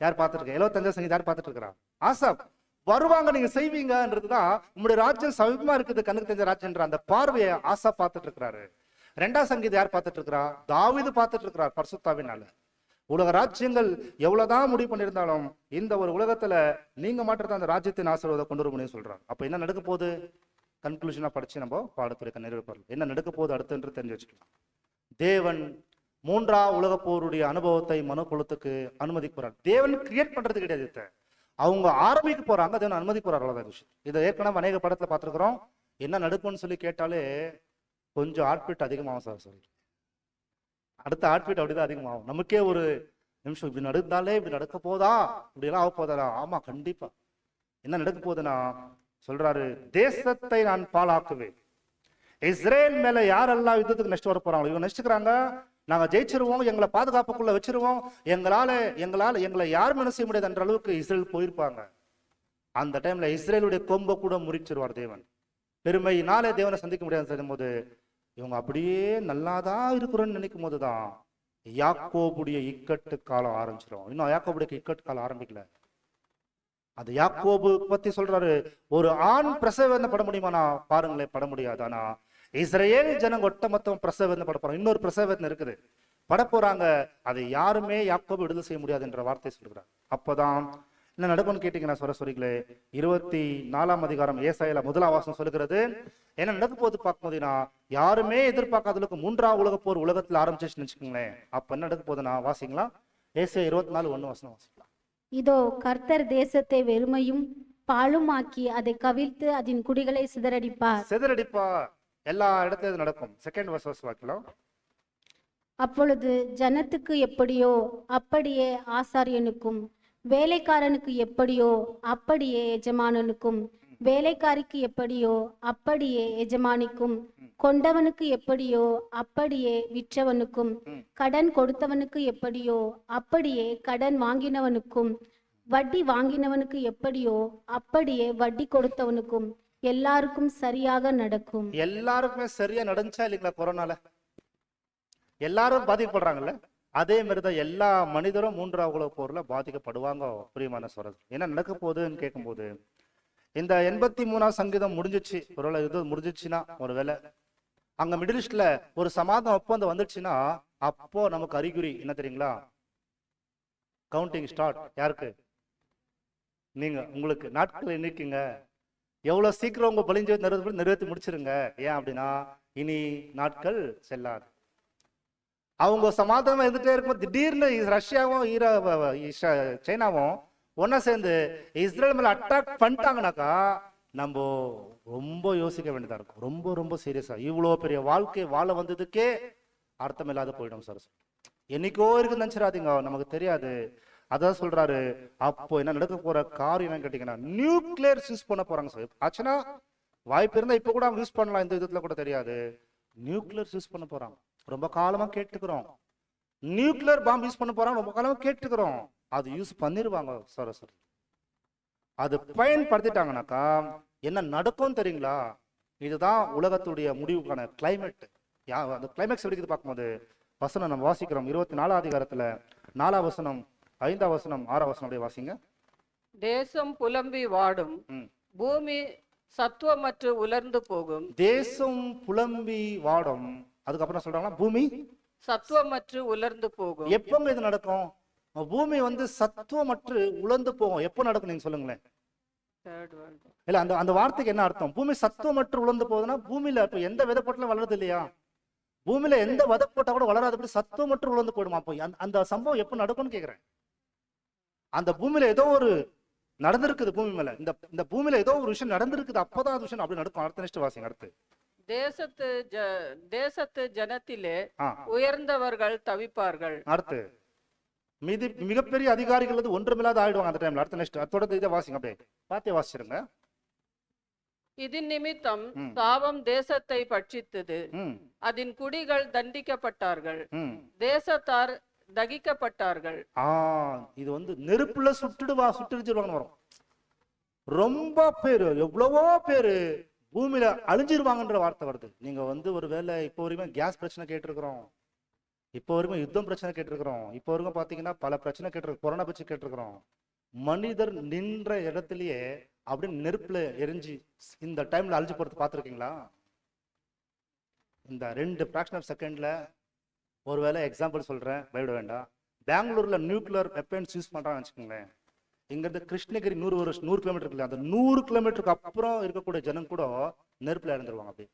யார் பார்த்துட்டு இருக்க? 75 சங்கீதம் யார் பார்த்துட்டு இருக்கிறா? ஆசாப் வருவாங்க, நீங்க செய்வீங்கன்றதுதான் உங்களுடைய ராஜ்யம் சமீபமா இருக்குது, கண்ணுக்கு தெரிஞ்ச ராஜ்யன்ற அந்த பார்வையை ஆசா பார்த்துட்டு இருக்கிறாரு. 2ஆம் சங்கீதம் யார் பார்த்துட்டு இருக்கிறா? தாவீது பார்த்துட்டு இருக்கிறார் பரிசுத்தாவினால. உலக ராஜ்யங்கள் எவ்வளவுதான் முடிவு பண்ணியிருந்தாலும் இந்த ஒரு உலகத்துல நீங்க மாற்றத்தான் அந்த ராஜ்யத்தின் ஆசீர்வாதம் கொண்டு வர முடியும் சொல்றாங்க. அப்ப என்ன நடக்க போகுது? கன்க்ளூஷனா படிச்சு நம்ம பாடத்துறைக்கு நிறைவேற்றலாம். என்ன நடக்க போகுது அடுத்து தெரிஞ்சு வச்சுக்கலாம். தேவன் 3ஆம் உலக போருடைய அனுபவத்தை மனுக்குலத்துக்கு அனுமதிக்கிறார். தேவன் கிரியேட் பண்றது கிடையாது, அவங்க ஆரம்பிக்க போறாங்க, தேவன் அனுமதிக்க போறார். அவ்வளவுதான் விஷயம். இதை ஏற்கனவே அநேக படத்துல பார்த்துருக்கிறோம். என்ன நடக்கும்னு சொல்லி கேட்டாலே கொஞ்சம் ஆட்பீட் அதிகமாகும் சார். சொல்லி அடுத்த ஆட்பீட் அப்படிதான் அதிகமாகும். நமக்கே ஒரு நிமிஷம் இப்படி நடந்தாலே இப்படி நடக்க போதா, இப்படி எல்லாம் ஆக போதா? ஆமா கண்டிப்பா. என்ன நடக்க போகுதுன்னா சொல்றாரு, தேசத்தை நான் பாழாக்குவேன். இஸ்ரேல் மேல யாரெல்லாம் யுத்தத்துக்கு நஷ்டம் வர போறாங்களோ இவங்க நஷ்டுக்கிறாங்க, நாங்க ஜெயிச்சிருவோம், எங்களை பாதுகாப்புக்குள்ள வச்சிருவோம், எங்களை யாருமே என்ன செய்ய முடியாது என்ற அளவுக்கு இஸ்ரேல் போயிருப்பாங்க. அந்த டைம்ல இஸ்ரேலுடைய கொம்பை கூட முறிச்சிருவார் தேவன். பெருமையினாலே தேவனை சந்திக்க முடியாது சொல்லும் போது இவங்க அப்படியே நல்லாதான் இருக்கிறோன்னு நினைக்கும் போதுதான் யாக்கோபுடைய இக்கட்டு காலம் ஆரம்பிச்சிடும். இன்னும் யாக்கோபுடைய இக்கட்டு காலம் ஆரம்பிக்கல. அது யாக்கோபு பத்தி சொல்றாரு, ஒரு ஆண் பிரசவம் பட முடியுமானா பாருங்களேன், பட முடியாது. ஆனா இஸ்ரேல் ஜனங்க ஒட்டமொத்தம் பிரசவம் பட போறாங்க. இன்னொரு பிரசவம் இருக்குது, பட போறாங்க. அதை யாருமே யாக்கோபு விடுதலை செய்ய முடியாது என்ற வார்த்தை சொல்றார். அப்பதான் என்ன நடக்கும்னு கேட்டீங்கன்னா சரஸ்வரிகளே, 24ஆம் அதிகாரம் ஏசாயால 1ஆம் வசனம் சொல்லுகிறது. என்ன நடக்க போது பார்க்கும்போதுனா யாருமே எதிர்பார்க்காத அளவுக்கு 3ஆம் உலக போர் உலகத்துல ஆரம்பிச்சுன்னு வச்சுக்கோங்களேன். அப்ப என்ன நடக்க போதுன்னா வாசிங்களா, ஏசாயா 24:1 வசனம் வாசிக்கலாம். இதோ கர்த்தர் தேசத்தை வெறுமையும் பாழுமாக்கி அதை கவிழ்த்து அதன் குடிகளை சிதறடிப்பார். எல்லா இடத்துலயும் இது நடக்கும். செகண்ட் வர்ஸ் வாக்கியம். அப்பொழுது ஜனத்துக்கு எப்படியோ அப்படியே ஆசாரியனுக்கும், வேலைக்காரனுக்கு எப்படியோ அப்படியே எஜமானனுக்கும், வேலைக்காரிக்கு எப்படியோ அப்படியே எஜமானிக்கும், கொண்டவனுக்கு எப்படியோ அப்படியே விற்றவனுக்கும், கடன் கொடுத்தவனுக்கு எப்படியோ அப்படியே கடன் வாங்கினவனுக்கும், வட்டி வாங்கினவனுக்கு எப்படியோ அப்படியே வட்டி கொடுத்தவனுக்கும் எல்லாருக்கும் சரியாக நடக்கும். எல்லாருக்குமே சரியா நடந்துச்சா இல்லைங்களா? கொரோனால எல்லாரும் பாதிக்கப்படுறாங்கல்ல, அதே மாதிரிதான் எல்லா மனிதரும் மூன்றாம் உலக போர்ல பாதிக்கப்படுவாங்க. பிரியமான சொல்றது என்ன நடக்க போகுதுன்னு கேட்கும்போது, இந்த 83ஆம் சங்கீதம் முடிஞ்சிச்சு. ஒருவேளை இது முடிஞ்சிச்சுன்னா, ஒருவேளை அங்க மிடில் ஈஸ்ட்ல ஒரு சமாதான ஒப்பந்தம் வந்துச்சுன்னா, அப்போ நமக்கு அறிகுறி என்ன தெரியுங்களா? Counting start. யாருக்கு? நீங்க. உங்களுக்கு நாட்கள் எண்ணிக்குங்க. எவ்வளவு சீக்கிரம் உங்க பலிஞ்சு நிறைவேற்றி முடிச்சிருங்க. ஏன் அப்படின்னா, இனி நாட்கள் செல்லாது. அவங்க சமாதானம் இருந்துட்டே இருக்கும்போது திடீர்னு ரஷ்யாவும் சைனாவும் ஒன்னா சேர்ந்து இஸ்ரேல் மேல அட்டாக் பண்ணிட்டாங்கனாக்கா நம்ம ரொம்ப யோசிக்க வேண்டியதா இருக்கும். ரொம்ப ரொம்ப சீரியஸா. இவ்வளவு பெரிய வாழ்க்கை வாழ வந்ததுக்கே அர்த்தம் இல்லாத போயிடும் சார். என்னைக்கோ இருக்குன்னு நினைச்சிடாதீங்க, நமக்கு தெரியாது. அதான் சொல்றாரு. அப்போ என்ன நடக்க போற காரியம் என்னன்னு கேட்டீங்கன்னா, நியூக்ளியர் யூஸ் பண்ண போறாங்க சார். ஆச்சுன்னா வாய்ப்பு இருந்தா இப்ப கூட அவங்க யூஸ் பண்ணலாம், இந்த விதத்துல கூட தெரியாது. நியூக்ளியர் யூஸ் பண்ண போறாங்க. ரொம்ப காலமா கேட்டுக்கிறோம். நியூக்ளியர் பாம்பு யூஸ் பண்ண போறாங்க, ரொம்ப காலமா கேட்டுக்கிறோம். அது யூஸ் பண்ணிருவாங்க சார். அது பயன்படுத்திட்டாங்கனாக்கா என்ன நடக்கும் தெரியுங்களா? இதுதான் உலகத்துடைய முடிவுக்கான கிளைமேட். அந்த கிளைமேக்ஸ் எடுக்கிறது பார்க்கும்போது வசனம் நம்ம வாசிக்கிறோம். 24ஆம் அதிகாரத்துல 4ஆம் வசனம், 5ஆம் வசனம், 6ஆம் வசனம் அப்படியே வாசிங்க. தேசம் புலம்பி வாடும், பூமி சத்துவமற்று உலர்ந்து போகும். தேசம் புலம்பி வாடும். அதுக்கப்புறம் சொல்றாங்களா, பூமி சத்துவமற்று உலர்ந்து போகும். எப்பங்க இது நடக்கும்? பூமி சத்துவமற்று உலர்ந்து போகும். எப்போ நடக்கும் நீங்க சொல்லுங்களேன். இல்ல, அந்த அந்த வார்த்தைக்கு என்ன அர்த்தம்? பூமி சத்துவமற்று உலர்ந்து போகுதுன்னா, பூமியில இப்ப எந்த விதை போட்டாலும் வளருது இல்லையா? பூமியில எந்த விதை போட்டா கூட வளராது, சத்துவமற்று உலர்ந்து போயிடுமா? அப்போ அந்த சம்பவம் எப்ப நடக்கும்னு கேக்குறேன். அந்த பூமியில ஏதோ ஒரு நடந்திருக்குது. பூமி மேல இந்த பூமியில ஏதோ ஒரு விஷயம் நடந்திருக்குது. அப்பதான் அது விஷயம் அப்படி நடக்கும். அடுத்த நெக்ஸ்ட் வாசிங்க. அடுத்து, தேசத்து ஜனத்திலே உயர்ந்தவர்கள் தவிப்பார்கள். அடுத்து, மிகப்பெரிய அதிகாரிகள் ஒன்றுமில்லாத ஆயிடுவாங்க அந்த டைம்ல. அடுத்த நெக்ஸ்ட் தொடர்ந்து இதை வாசிங்க. அப்படியே பாத்தே வாசிச்சிருங்க. இது நிமித்தம் சாபம் தேசத்தை பட்சித்தது, அதன் குடிகள் தண்டிக்கப்பட்டார்கள், தேசத்தார் தகிக்கப்பட்டார்கள். இது நெருப்புல சுட்டுடுவாங்க வரும். ரொம்ப பேரு, எவ்வளவோ பேரு பூமியில அழிஞ்சிருவாங்கன்ற வார்த்தை வருது. நீங்க ஒரு வேலை இப்போ வரைக்கும் கேஸ் பிரச்சனை கேட்டிருக்கிறோம், இப்போ வரைக்கும் யுத்தம் பிரச்சனை கேட்டிருக்கிறோம், இப்போ வரைக்கும் பாத்தீங்கன்னா பல பிரச்சனை கேட்டிருக்கோம், கொரோனா பிரச்சனை கேட்டிருக்கிறோம். மனிதர் நின்ற இடத்துலயே அப்படி நெருப்புல எரிஞ்சு இந்த டைம்ல அழிஞ்சு போறது பார்த்துருக்கீங்களா? இந்த 2 fraction of செகண்ட்ல ஒருவேளை எக்ஸாம்பிள் சொல்றேன், பயப்பட வேண்டாம். பெங்களூர்ல நியூக்ளியர் வெப்பன்ஸ் யூஸ் பண்றான்னு வச்சுக்கோங்களேன். இங்கிருந்து கிருஷ்ணகிரி 100 கிலோமீட்டர் இருக்குல்ல, அந்த 100 கிலோமீட்டருக்கு அப்புறம் இருக்கக்கூடிய ஜனம் கூட நெருப்புல இறந்துருவாங்க. அப்படி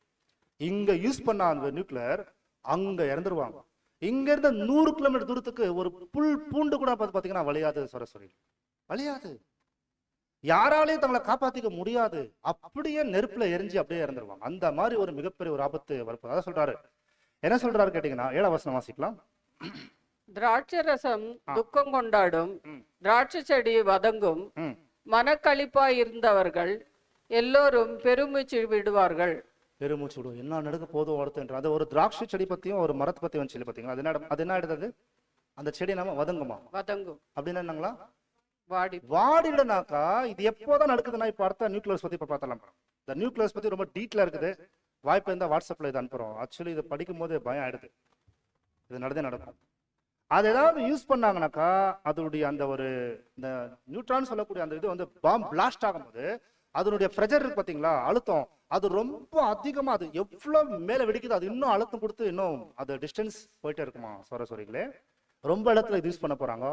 இங்க யூஸ் பண்ண அந்த நியூக்ளியர் அங்க இறந்துருவாங்க. இங்க இருந்து 100 கிலோமீட்டர் தூரத்துக்கு ஒரு பூண்டு கூட பாத்தீங்கன்னா வலியாது. சரஸ்வரி வலியாது. யாராலையும் தங்களை காப்பாத்திக்க முடியாது. அப்படியே நெருப்புல எரிஞ்சு அப்படியே இறந்துருவாங்க. அந்த மாதிரி ஒரு மிகப்பெரிய ஒரு ஆபத்து வரப்போகுது. அதான் சொல்றாரு. என்ன சொல்றாரு கேட்டீங்கன்னா, 7ஆம் வசனம் வாசிக்கலாம். திராட்சரசம் துக்கம் கொண்டாடும், திராட்சை செடி வதங்கும், மனக்களிப்பாய் இருந்தவர்கள் எல்லோரும் பெருமூச்சு விடுவார்கள். பெருமூச்சு விடுவோம். என்ன நடக்க போதும் ஒருத்தன். அது ஒரு திராட்சை செடி பத்தியும் ஒரு மரத்தை பத்தி வந்து சொல்லி பாத்தீங்களா? அது என்ன எடுத்தது? அந்த செடி நம்ம வதங்குமா? வதங்கும் அப்படின்னு என்னங்களா? வாடிடனாக்கா இது எப்போதான் நடக்குதுன்னா, இப்ப அடுத்த நியூக்ளியஸ் பத்தி இப்ப பார்த்தலாம். இந்த நியூக்ளியஸ் பத்தி ரொம்ப டீட்டெயிலா இருக்குது. வாய்ப்பு இருந்தா வாட்ஸ்அப்ல இது அனுப்புறோம். ஆக்சுவலி இதை படிக்கும் போது பயம் ஆயிடுது. இது நடக்கும். அது ஏதாவது யூஸ் பண்ணாங்கனாக்கா அதனுடைய அந்த ஒரு இந்த நியூட்ரான் சொல்லக்கூடிய அந்த இது பாம் பிளாஸ்ட் ஆகும்போது அதனுடைய ப்ரெஷர் இருக்கு பாத்தீங்களா, அழுத்தம், அது ரொம்ப அதிகமா, அது எவ்வளவு மேல வெடிக்குது, அது இன்னும் அழுத்தம் கொடுத்து இன்னும் அது டிஸ்டன்ஸ் போயிட்டே இருக்குமா. சோரசோரிகளே, ரொம்ப இடத்துல இது யூஸ் பண்ண போறாங்க.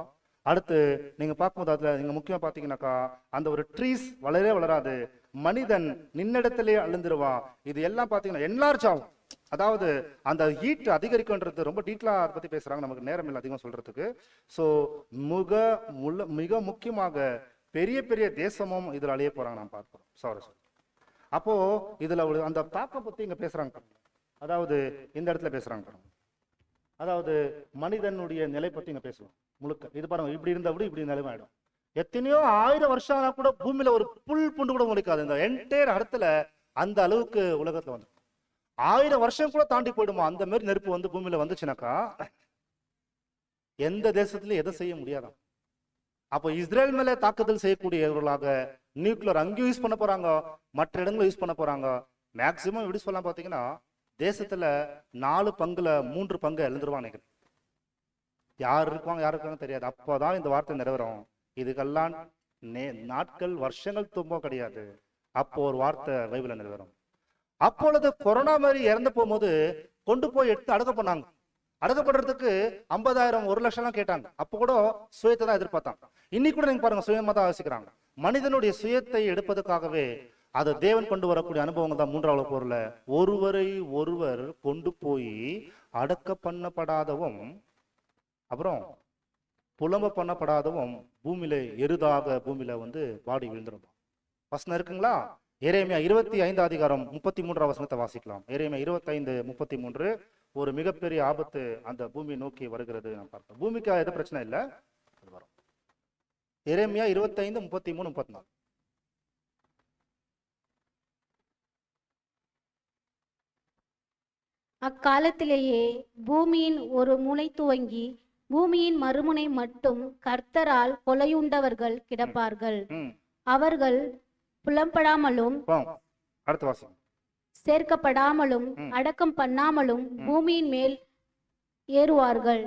அடுத்து நீங்க பார்க்கும்போது அதுல நீங்க முக்கியமா பாத்தீங்கன்னாக்கா அந்த ஒரு ட்ரீஸ் வளரவே வளராது, மனிதன் நின்னிடத்திலே அழுந்துருவான். இது எல்லாம் பாத்தீங்கன்னா என்லார்ஜ் ஆகும். அதாவது அந்த ஹீட் அதிகரிக்கும்ன்றது ரொம்ப டீட்டெயிலா அதை பத்தி பேசுறாங்க. நமக்கு நேரம் இல்லை அதிகமாக சொல்றதுக்கு. ஸோ மிக முக்கியமாக பெரிய பெரிய தேசமும் இதுல அழிய போறாங்க நாம் பார்க்கிறோம். அப்போ இதுல அந்த தாக்கம் பத்தி இங்க பேசுறாங்க. அதாவது இந்த இடத்துல பேசுறாங்க பாருங்க. அதாவது மனிதனுடைய நிலை பத்தி இங்க பேசுவோம் முழுக்க. இது பாருங்க, இப்படி இருந்தா கூட இப்படி நிலைமை ஆயிடும். எத்தனையோ 1000 வருஷம் ஆனா கூட பூமியில ஒரு புல் புண்டு கூட முளைக்காது. இந்த என்டையர் இடத்துல அந்த அளவுக்கு உலகத்துல வந்து 1000 வருஷம் கூட தாண்டி போயிடுமா அந்த மாதிரி நெருப்பு வந்து பூமியில வந்துச்சுனாக்கா எந்த தேசத்துலயும் எதை செய்ய முடியாதான். அப்போ இஸ்ரேல் மேல தாக்குதல் செய்யக்கூடியவர்களாக நியூக்ளியர் அங்கேயும் யூஸ் பண்ண போறாங்க, மற்ற இடங்களும் யூஸ் பண்ண போறாங்க. மேக்சிமம் எப்படி சொல்லலாம் பாத்தீங்கன்னா, தேசத்துல 4 பங்குல 3 பங்கு எழுந்துருவாங்க. யார் இருக்காங்க யார் இருக்காங்க தெரியாது. அப்போதான் இந்த வார்த்தை நிறைவேறும். இதுக்கெல்லாம் நாட்கள் வருஷங்கள் துன்பம் கிடையாது. அப்போ ஒரு வார்த்தை பைபிள்ல நிறைவேறும். அப்பொழுது கொரோனா மாதிரி இறந்து போகும்போது கொண்டு போய் எடுத்து அடக்க பண்ணாங்க. அடக்கப்படுறதுக்கு 50,000 1,00,000 கேட்டாங்க. அப்போ கூட சுயத்தை தான் எதிர்பார்த்தாங்க. இன்னைக்கு கூட நீங்க பாருங்க, சுயமா தான் யோசிக்கிறாங்க. மனிதனுடைய சுயத்தை எடுப்பதற்காகவே அதை தேவன் கொண்டு வரக்கூடிய அனுபவங்கள் தான் 3வது போர்ல ஒருவரை ஒருவர் கொண்டு போய் அடக்க பண்ணப்படாதவும் அப்புறம் புலம்ப பண்ணப்படாதவும் பூமியில எருதாக பூமியில வந்து பாடி விழுந்துடும். வசனம் இருக்குங்களா? எரேமியா 25 அதிகாரம் 33 வசனத்தை வாசிக்கலாம். எரேமியா 25:33. ஒரு மிகப்பெரிய ஆபத்து அந்த பூமியை நோக்கி வருகிறது. நான் பார்க்கிறேன். பூமிக்கு எது பிரச்சனை இல்லை, அது வரும். எரேமியா 25, 33, 34. அக்காலத்திலேயே பூமியின் ஒரு முனை துவங்கி பூமியின் மறுமுனை மட்டும் கர்த்தரால் கொலையுண்டவர்கள் கிடப்பார்கள். அவர்கள் புலம்படாமலும் அடுத்த வாசம் சேர்க்கப்படாமலும் அடக்கம் பண்ணாமலும் பூமியின் மேல் ஏறுவார்கள்.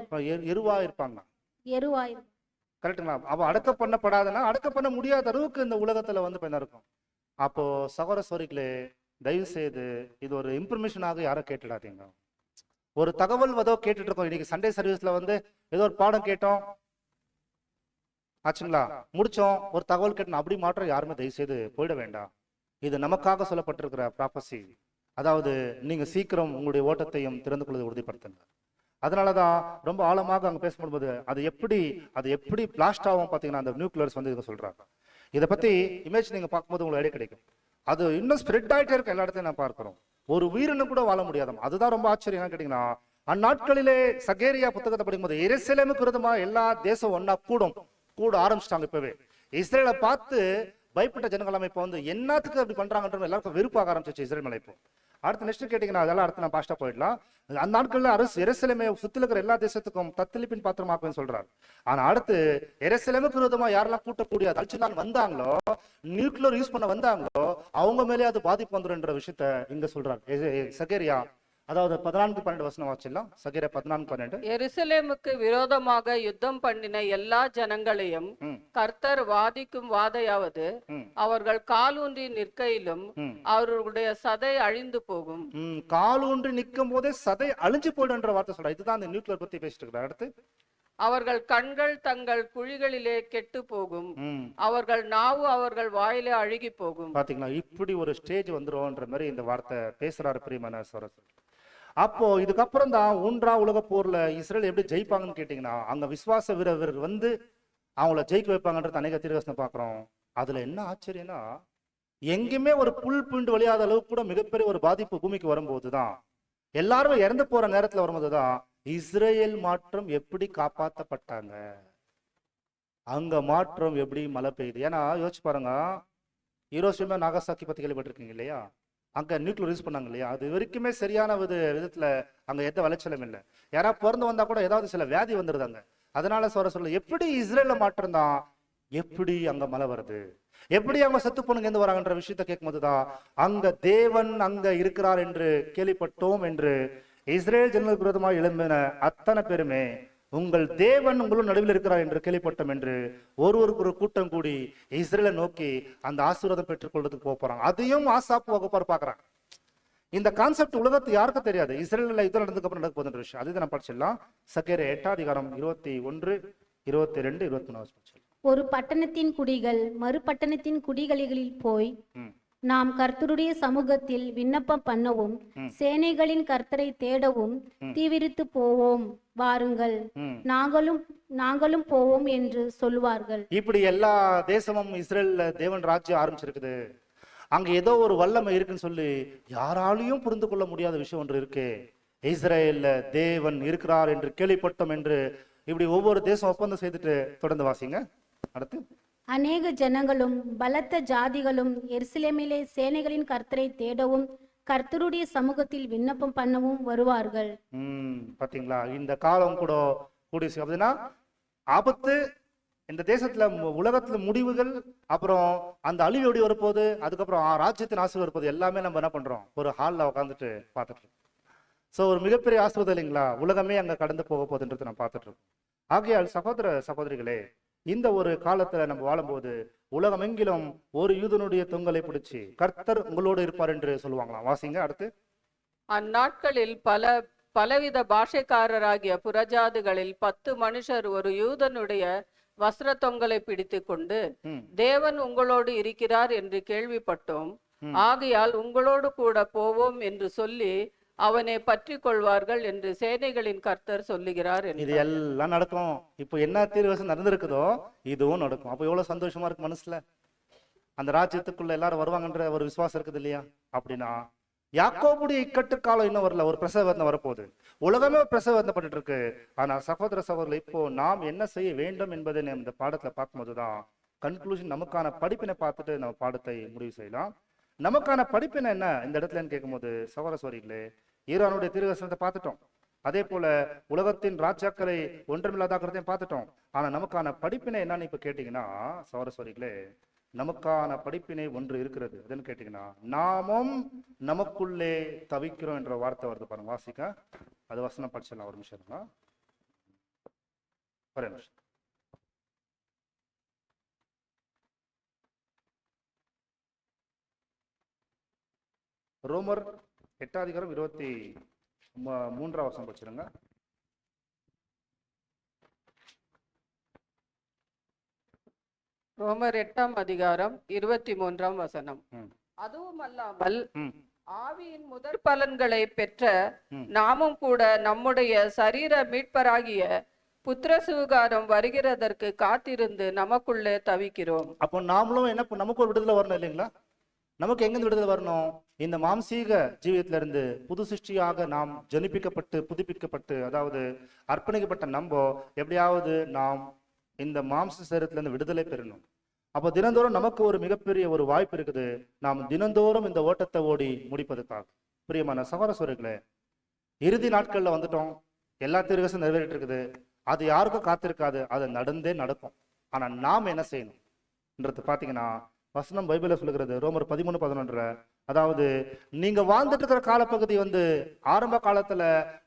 எருவா இருப்பாங்க. எருவாய் கரெக்டுங்களா? அப்ப அடக்க பண்ணப்படாதுன்னா அடக்க பண்ண முடியாத அளவுக்கு இந்த உலகத்துல வந்து என்ன இருக்கும். அப்போ சகோதர சகோதரிகளே, தயவு செய்து இது ஒரு இன்ஃபர்மேஷனாக யாரும் கேட்டுடாதீங்க. ஒரு தகவல் ஏதோ கேட்டுட்டு இருக்கோம். இன்னைக்கு சண்டே சர்வீஸ்ல வந்து ஏதோ ஒரு பாடம் கேட்டோம் ஆச்சுங்களா, முடிச்சோம், ஒரு தகவல் கேட்டோம், அப்படி மாற்றம் யாருமே தயவு செய்து போயிட வேண்டாம். இது நமக்காக சொல்லப்பட்டிருக்கிற ப்ராபசி. அதாவது நீங்க சீக்கிரம் உங்களுடைய ஓட்டத்தையும் திறந்து கொள்வதை உறுதிப்படுத்துங்க. அதனாலதான் ரொம்ப ஆழமாக அங்க பேசப்படும்போது அது எப்படி பிளாஸ்ட் ஆகும் பாத்தீங்கன்னா, அந்த நியூக்ளியர்ஸ் வந்து இதை சொல்றாங்க. இதை பத்தி இமேஜ் நீங்க பார்க்கும்போது உங்களுக்கு ஐடியா கிடைக்கும். அது இன்னும் ஸ்ப்ரெட் ஆயிட்டே இருக்கு, எல்லா இடத்தையும் நான் பார்க்கிறோம். ஒரு உயிரினம் கூட வாழ முடியாதாம். அதுதான் ரொம்ப ஆச்சரியம். என்ன கேட்டீங்கன்னா, அந்நாட்களிலே சகேரியா புத்தகத்தை படிக்கும்போது எருசலேமுக்கு விரோதமா எல்லா தேசம் ஒன்னா கூட ஆரம்பிச்சிட்டாங்க. இப்பவே இஸ்ரேலை பார்த்து பயப்பட்ட ஜனங்கள் இப்போ வந்து என்னத்துக்கு அப்படி பண்றாங்கன்ற எல்லாருக்கும் வெறுப்பாக ஆரம்பிச்சிச்சு இஸ்ரேல் மேல. இப்போ அடுத்த நெக்ஸ்ட் கேட்டீங்கன்னா, அதெல்லாம் அடுத்து நான் பாஸ்டா போயிடலாம். அந்த நாட்கள்ல எருசலேமை சுத்தில இருக்கிற எல்லா தேசத்துக்கும் தத்தளிப்பின் பாத்திரமாக்குன்னு சொல்றாரு. ஆனா அடுத்து எருசலேமுக்கு விரோதமா யாரெல்லாம் கூட்டக்கூடிய தலிச்சுலாம் வந்தாங்களோ, நியூக்ளியர் யூஸ் பண்ண வந்தாங்களோ, அவங்க மேலே அது பாதிப்பு வந்துருன்ற விஷயத்த இங்க சொல்றாரு சகேரியா. அதாவது 14:12 வசனம் வாசிக்கலாம். சகேரியா 14:12. எருசலேமுக்கு விரோதமாக யுத்தம் பண்ணின எல்லா ஜனங்களையும் கர்த்தர் வாதிக்கும் வாதையாவது, அவர்கள் காலூன்றி நிற்கையிலும் அவர்களுடைய சதை அழிந்து போகும். காலூன்றி நிற்கும் போதே சதை அழிஞ்சு போயிடுன்ற வார்த்தை சொல்ற. இதுதான் அந்த நியூக்ளியர் பத்தி பேசிட்டு இருக்கிற. அடுத்து அவர்கள் கண்கள் தங்கள் குழிகளிலே கெட்டு போகும், அவர்கள் நாவு அவர்கள் வாயிலே அழுகி போகும். பாத்தீங்களா, இப்படி ஒரு ஸ்டேஜ் வந்துரும்ன்ற மாதிரி இந்த வார்த்தை பேசுறாரு பிரியமான சரசு. அப்போ இதுக்கப்புறம் தான் 1ஆம் உலக போர்ல இஸ்ரேல் எப்படி ஜெயிப்பாங்கன்னு கேட்டீங்கன்னா, அங்க விசுவாச வீரர் வந்து அவங்கள ஜெயிக்க வைப்பாங்கன்றது அநேக தீர்க்கதரிசனம் பாக்குறோம். அதுல என்ன ஆச்சரியம்னா, எங்கேயுமே ஒரு புல் பூண்டு வழியாத அளவுக்கு கூட மிகப்பெரிய ஒரு பாதிப்பு பூமிக்கு வரும்போதுதான், எல்லாரும் இறந்து போற நேரத்துல வரும்போதுதான் இஸ்ரேல் மாற்றம் எப்படி காப்பாற்றப்பட்டாங்க, அங்க மாற்றம் எப்படி மழை பெய்யுது. ஏன்னா யோசிச்சு பாருங்க, ஹிரோஷிமா நாகசாக்கி பத்தி கேள்விப்பட்டிருக்கீங்க இல்லையா? அங்க நியூக்ளியர் யூஸ் பண்ணாங்க இல்லையா? அது வரைக்குமே சரியான விதத்துல அங்க எந்த விளைச்சலும் இல்லை. யாரா பிறந்து வந்தா கூட ஏதாவது சில வியாதி வந்துருதாங்க. அதனால சொல்ல எப்படி இஸ்ரேல்ல மாற்றம் தான், எப்படி அங்க மழை வருது, எப்படி அவங்க செத்து பொண்ணுங்க எந்த வராங்கன்ற விஷயத்த கேட்கும் போதுதான் அங்க தேவன் அங்க இருக்கிறார் என்று கேள்விப்பட்டோம் என்று இஸ்ரேல் ஜனங்களுக்கு விரோதமாக எழும்பின அத்தனை பேருமே உங்கள் தேவன் உங்களும் நடுவில் இருக்கிறார் என்று கேள்விப்பட்டோம் என்று ஒருவருக்கு ஒரு கூட்டம் கூடி இஸ்ரேலை நோக்கி அந்த ஆசீர்வாதம் பெற்றுக்கொள்றதுக்கு போறாங்க. அதையும் ஆசாப்பு வகுப்பார் பாக்குறாங்க. இந்த கான்செப்ட் உலகத்துக்கு யாருக்கும் தெரியாது. இஸ்ரேல்ல யுத்தம் நடந்ததுக்கு அப்புறம் நடக்க போகிற விஷயம். அதுதான் நான் படிச்சிடலாம். சகேரியா 8ஆம் அதிகாரம் 21, 22, 23. ஒரு பட்டணத்தின் குடிகள் மறுபட்டணத்தின் குடிகளில் போய் நாம் கர்த்தருடைய சமூகத்தில் விண்ணப்பம் பண்ணவும் சேனைகளின் கர்த்தரை தேடவும் தீவிரித்து போவோம், வாருங்கள், நாங்களும் போவோம் என்று சொல்லுவார்கள். இப்படி எல்லா தேசமும் இஸ்ரேல்ல தேவன் ராஜ்யம் ஆரம்பிச்சிருக்குது. அங்க ஏதோ ஒரு வல்லமை இருக்குன்னு சொல்லி யாராலையும் புரிந்து கொள்ள முடியாத விஷயம் ஒன்று இருக்கு. இஸ்ரேல்ல தேவன் இருக்கிறார் என்று கேள்விப்பட்டோம் என்று இப்படி ஒவ்வொரு தேசம் ஒப்பந்தம் செய்துட்டு தொடர்ந்து வாசிங்க. அடுத்து, அநேக ஜனங்களும் பலத்த ஜாதிகளும் எருசலேமிலே சேனைகளின் கர்த்தரை தேடவும் கர்த்தருடைய சமூகத்தில் விண்ணப்பம் பண்ணவும் வருவார்கள். பாத்தீங்களா, இந்த காலம் கூட கூடிய அப்படின்னா ஆபத்து, இந்த தேசத்துல உலகத்துல முடிவுகள், அப்புறம் அந்த அழிவு எப்படி வரப்போகுது, அதுக்கப்புறம் ராஜ்யத்தின் ஆசை வரப்போகுது, எல்லாமே நம்ம என்ன பண்றோம், ஒரு ஹால்ல உட்காந்துட்டு பார்த்துட்டு இருக்கோம். ஸோ ஒரு மிகப்பெரிய ஆசீர்வாதம் இல்லைங்களா, உலகமே அங்க கடந்து போக போகுதுன்றது நம்ம பார்த்துட்டு இருக்கோம். ஆகையால் சகோதர சகோதரிகளே, இந்த ஒரு காலத்துல நம்ம வாழும்போது உலகமெங்கிலும் ஒரு யூதனுடைய தொங்கலை பிடிச்சி கர்த்தர் உங்களோடு இருப்பார் என்று சொல்லுவாங்களாம். வாசிங்க. அடுத்து, அந்நாட்களில் பலவித பாஷைக்காரராகிய புறஜாதிகளில் 10 மனுஷர் ஒரு யூதனுடைய வஸ்திர தொங்கலை பிடித்து கொண்டு, தேவன் உங்களோடு இருக்கிறார் என்று கேள்விப்பட்டோம், ஆகையால் உங்களோடு கூட போவோம் என்று சொல்லி அவனை பற்றி கொள்வார்கள் என்று சேனைகளின் கர்த்தர் சொல்லுகிறார். இது எல்லாம் நடக்கும். இப்போ என்ன தீர்வசம் நடந்திருக்குதோ இதுவும் நடக்கும். அப்போ எவ்வளவு சந்தோஷமா இருக்கு மனசுல. அந்த ராஜ்யத்துக்குள்ள எல்லாரும் வருவாங்கன்ற ஒரு விசுவாசம் இருக்குது இல்லையா? அப்படின்னா யாக்கோபுடைய இக்கட்டு காலம் இன்னும் வரல, ஒரு பிரசவம் வரப்போகுது. உலகமே பிரசவப்பட்டு இருக்கு. ஆனா சகோதர சகோதரர், இப்போ நாம் என்ன செய்ய வேண்டும் என்பதை நம்ம இந்த பாடத்துல பார்க்கும்போதுதான் கன்க்ளூஷன், நமக்கான படிப்பினை பார்த்துட்டு நம்ம பாடத்தை முடிவு செய்யலாம். நமக்கான படிப்பினை என்ன இந்த இடத்துல கேட்கும்போது சகோதர சகோதரிகளே, ஈரானுடைய தீர்க்கதரிசனத்தை பார்த்துட்டோம். அதே போல உலகத்தின் ராஜாக்களை ஒன்றுமில்லாதாக்கிறதையும் பார்த்துட்டோம். ஆனா நமக்கான படிப்பினை என்னன்னு இப்ப கேட்டீங்கன்னா சகோதர சகோதரிகளே, நமக்கான படிப்பினை ஒன்று இருக்கிறது. அதுன்னு கேட்டீங்கன்னா, நாமும் நமக்குள்ளே தவிக்கிறோம் என்ற வார்த்தை வருது பாருங்க. வாசிக்க அது வசனம் படிச்சிடலாம். ஒரு நிமிஷம் தான், ஒரே நிமிஷம். ரோமர் 8:23 வசனம் படிச்சிருங்க. ரோமர் 8:23 வசனம். அதுவும் அல்லாமல் ஆவியின் முதற் பலன்களை பெற்ற நாமும் கூட நம்முடைய சரீர மீட்பராகிய புத்திர சுகாரம் வருகிறதற்கு காத்திருந்து நமக்குள்ளே தவிக்கிறோம். அப்போ நாமளும் என்ன, நமக்கு ஒரு விடுதலை வரணும் இல்லைங்களா? நமக்கு எங்கிருந்து விடுதலை வரணும்? இந்த மாம்சீக ஜீவியத்தில இருந்து புது சிருஷ்டியாக நாம் ஜனிப்பிக்கப்பட்டு புதுப்பிக்கப்பட்டு, அதாவது அர்ப்பணிக்கப்பட்ட நம்ப எப்படியாவது நாம் இந்த மாம்ச சரீரத்துல இருந்து விடுதலை பெறணும். அப்போ தினந்தோறும் நமக்கு ஒரு மிகப்பெரிய ஒரு வாய்ப்பு இருக்குது. நாம் தினந்தோறும் இந்த ஓட்டத்தை ஓடி முடிப்பதற்காக. பிரியமான சகோதர சகோதரிகளே, இறுதி நாட்கள்ல வந்துட்டோம். எல்லா தீர்க்கதரிசனம் நிறைவேறிட்டு இருக்குது. அது யாருக்கும் காத்திருக்காது, அது நடந்தே நடக்கும். ஆனா நாம் என்ன செய்யணும்ன்றது பாத்தீங்கன்னா வசனம் பைபிள்ல சொல்லுகிறது. ரோமர் 13:11, அதாவது நீங்க வாழ்ந்துட்டு இருக்கிற காலப்பகுதி ஆரம்ப காலத்துல